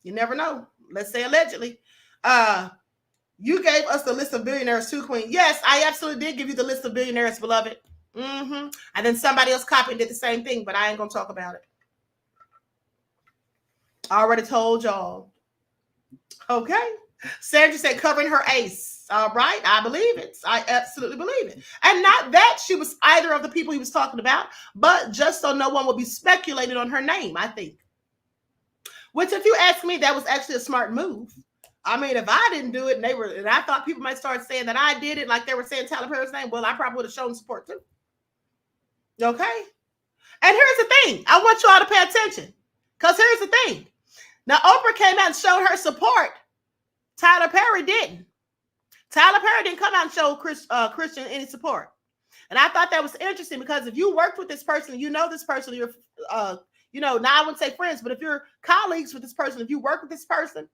You never know. let's say allegedly, you gave us the list of billionaires too, Queen. Yes, I absolutely did give you the list of billionaires, beloved. And then somebody else copied and did the same thing, but I ain't gonna talk about it. I already told y'all. Okay. Sandra said covering her ace. All right. I believe it. I absolutely believe it. And not that she was either of the people he was talking about, but just so no one will be speculated on her name, I think. Which, if you ask me, that was actually a smart move. I mean, if I didn't do it and I thought people might start saying that I did it, like they were saying Tyler Perry's name, well, I probably would have shown support too. Okay. And here's the thing. I want you all to pay attention. Because here's the thing. Now, Oprah came out and showed her support. Tyler Perry didn't. Tyler Perry didn't come out and show Christian any support. And I thought that was interesting because if you worked with this person, you know this person, you're, now I wouldn't say friends, but if you're colleagues with this person, if you work with this person,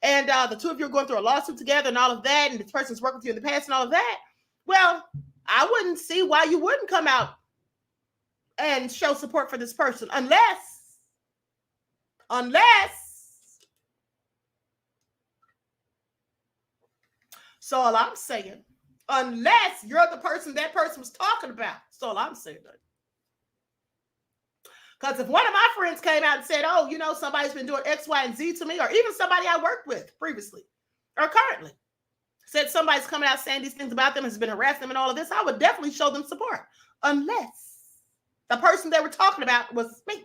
and the two of you are going through a lawsuit together and all of that, and this person's worked with you in the past and all of that, well, I wouldn't see why you wouldn't come out and show support for this person unless so all I'm saying, unless you're the person that person was talking about. That's all I'm saying. Because if one of my friends came out and said, oh, somebody's been doing X, Y, and Z to me, or even somebody I worked with previously or currently said somebody's coming out saying these things about them, has been harassing them and all of this, I would definitely show them support. Unless the person they were talking about was me.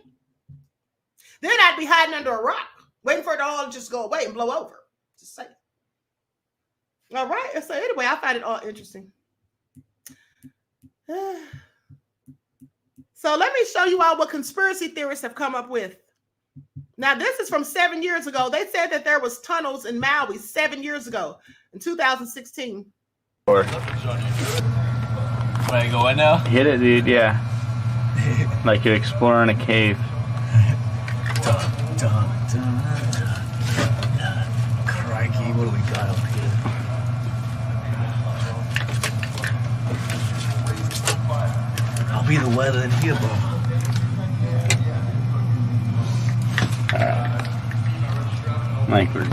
Then I'd be hiding under a rock, waiting for it all to just go away and blow over. Just saying. All right. So anyway, I find it all interesting. So let me show you all what conspiracy theorists have come up with. Now, this is from 7 years ago. They said that there was tunnels in Maui 7 years ago in 2016. Want to go in now? Hit it, dude. Yeah. Like you're exploring a cave. Crikey, what do we got up here? I'll be the weather in here, bro. Like we're...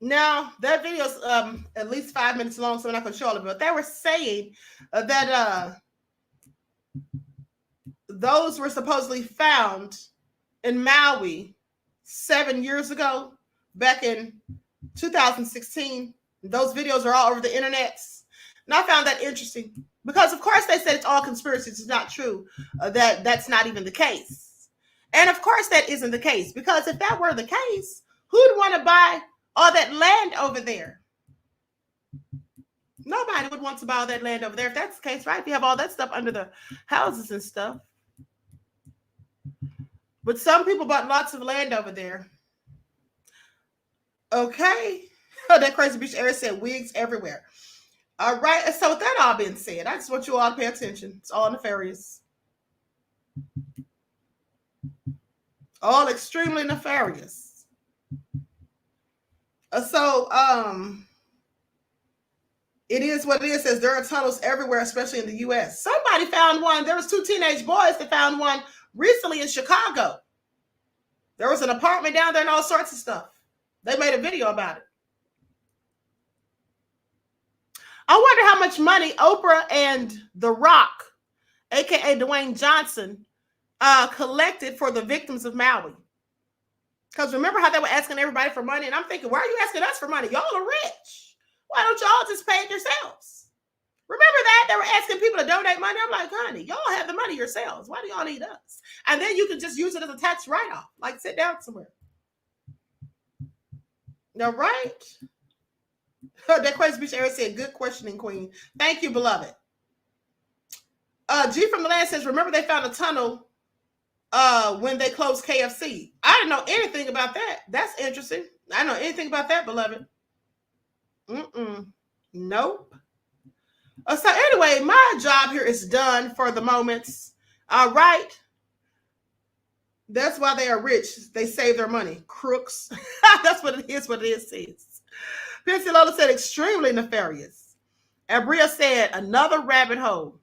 Now, that video is at least 5 minutes long, so I'm not going to show all of it. But they were saying that those were supposedly found in Maui 7 years ago, back in 2016. Those videos are all over the internet. And I found that interesting because, of course, they said it's all conspiracies. It's not true. That's not even the case. And, of course, that isn't the case because if that were the case, who'd want to buy all that land over there? Nobody would want to buy all that land over there if that's the case, right? If you have all that stuff under the houses and stuff. But some people bought lots of land over there. Okay. That crazy bitch Eric said wigs everywhere. All right. So with that all being said, I just want you all to pay attention. It's all nefarious. All extremely nefarious. It is what it is. Says there are tunnels everywhere, especially in the U.S. Somebody found one. There was 2 teenage boys that found one recently in Chicago. There was an apartment down there and all sorts of stuff. They made a video about it. I wonder how much money Oprah and The Rock, aka Dwayne Johnson, collected for the victims of Maui. Because remember how they were asking everybody for money? And I'm thinking, why are you asking us for money? Y'all are rich. Why don't y'all just pay it yourselves? Remember that? They were asking people to donate money. I'm like, honey, y'all have the money yourselves. Why do y'all need us? And then you can just use it as a tax write-off. Like sit down somewhere. All right. That crazy bitch Eric said, good questioning, Queen. Thank you, beloved. G from the land says, remember they found a tunnel when they closed KFC. I didn't know anything about that. That's interesting. I didn't know anything about that, beloved. Nope. So anyway, my job here is done for the moments. All right. That's why they are rich. They save their money. Crooks. That's what it is. What it is. Pixie Lola said extremely nefarious. And Bria said another rabbit hole.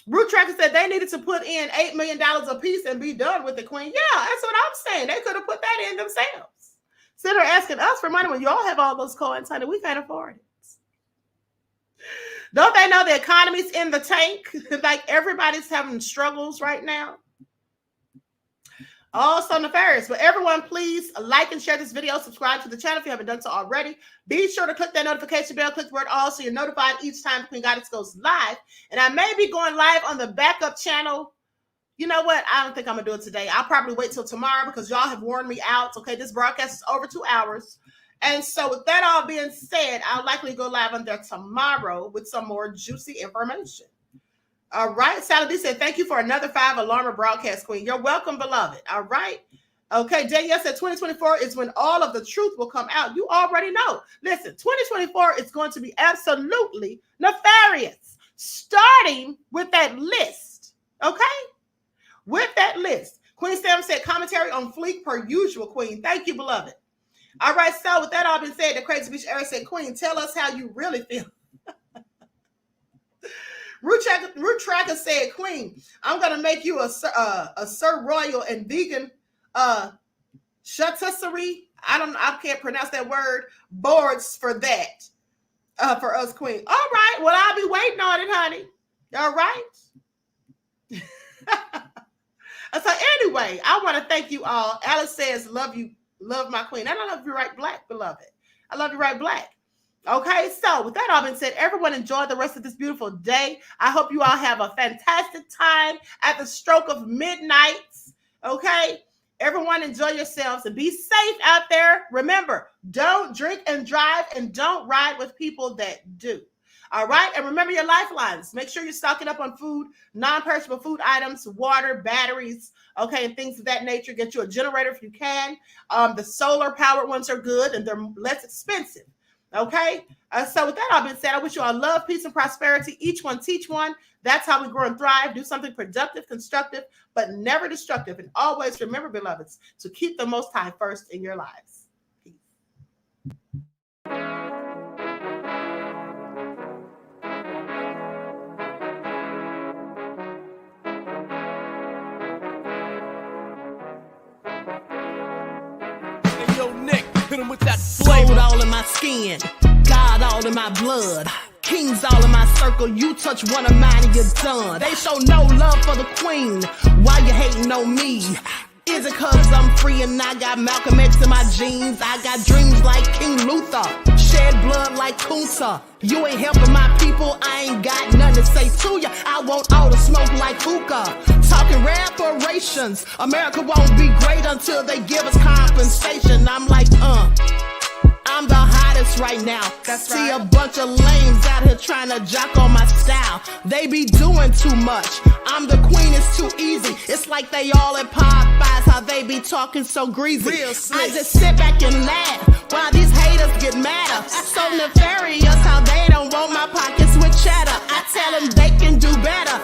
Root Tracker said they needed to put in $8 million a piece and be done with the Queen. Yeah, that's what I'm saying. They could have put that in themselves. Instead of asking us for money when y'all have all those coins, honey, we can't afford it. Don't they know the economy's in the tank? Like everybody's having struggles right now. Oh, so nefarious. But everyone, please like and share this video. Subscribe to the channel if you haven't done so already. Be sure to click that notification bell. Click the word all so you're notified each time Queen Goddess goes live. And I may be going live on the backup channel. You know what? I don't think I'm going to do it today. I'll probably wait till tomorrow because y'all have worn me out. Okay, this broadcast is over 2 hours. And so with that all being said, I'll likely go live on there tomorrow with some more juicy information. All right. Sally D said, thank you for another 5 alarmer broadcast, Queen. You're welcome, beloved. All right. Okay. Danielle said 2024 is when all of the truth will come out. You already know. Listen, 2024 is going to be absolutely nefarious, starting with that list. Okay. With that list. Queen Sam said commentary on fleek per usual, Queen. Thank you, beloved. All right. So with that all being said, the Crazy Beach area said, Queen, tell us how you really feel. Root Tracker said, Queen, I'm going to make you a Sir Royal and vegan charcuterie. I can't pronounce that word. Boards for that. For us, Queen. All right. Well, I'll be waiting on it, honey. All right. So anyway, I want to thank you all. Alice says, love you, love my Queen. I don't love you right black, beloved. I love you right black. Okay, so with that all being said, everyone enjoy the rest of this beautiful day. I hope you all have a fantastic time at the stroke of midnight. Okay, everyone enjoy yourselves and be safe out there. Remember, don't drink and drive and don't ride with people that do. All right, and remember your lifelines. Make sure you're stocking up on food, non-perishable food items, water, batteries, okay, and things of that nature. Get you a generator if you can. The solar-powered ones are good and they're less expensive. Okay, so with that all being said, I wish you all love, peace, and prosperity. Each one teach one. That's how we grow and thrive. Do something productive, constructive, but never destructive. And always remember, beloveds, to keep the Most High first in your lives. Peace. Hey, yo, Nick, hit him with that flavor. Gold all in my skin, God all in my blood. Kings all in my circle, you touch one of mine and you're done. They show no love for the Queen, why you hating on me? Is it cause I'm free and I got Malcolm X in my jeans? I got dreams like King Luther, shed blood like Kunta. You ain't helping my people, I ain't got nothing to say to ya. I want all the smoke like hookah. Talking reparations, America won't be great until they give us compensation. I'm like, I'm the hottest right now. See a bunch of lames out here trying to jock on my style. They be doing too much. I'm the Queen, it's too easy. It's like they all at Popeyes, how they be talking so greasy. I just sit back and laugh while these haters get madder. So nefarious how they don't want my pockets with cheddar. I tell them they can do better.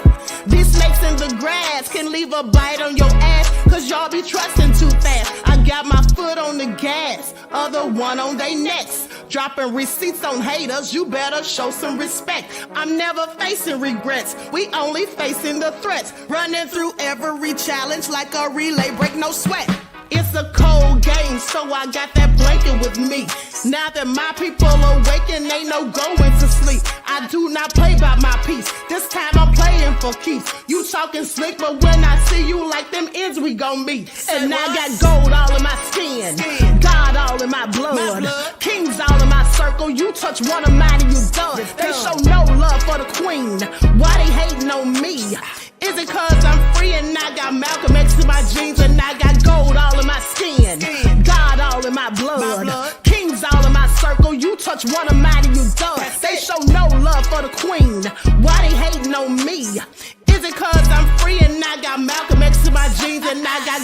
These snakes in the grass can leave a bite on your ass, cause y'all be trusting too fast. I got my foot on the gas, other one on they necks. Dropping receipts on haters, you better show some respect. I'm never facing regrets, we only facing the threats. Running through every challenge like a relay, break no sweat. It's a cold game, so I got that blanket with me. Now that my people awaken, ain't no going to sleep. I do not play by my piece. This time I'm playing for keeps. You talking slick, but when I see you like them ends, we gon' meet. And I got gold all in my skin, God all in my blood. Kings all in my circle. You touch one of mine and you done. They show no love for the Queen. Why they hating on me? Is it cause I'm free and I got Malcolm X in my jeans and I got gold all in my skin, God all in my blood. Kings all in my circle. You touch one of mine and you done. They show no love for the Queen. Why they hating on me? Is it cause I'm free and I got Malcolm X in my jeans and I got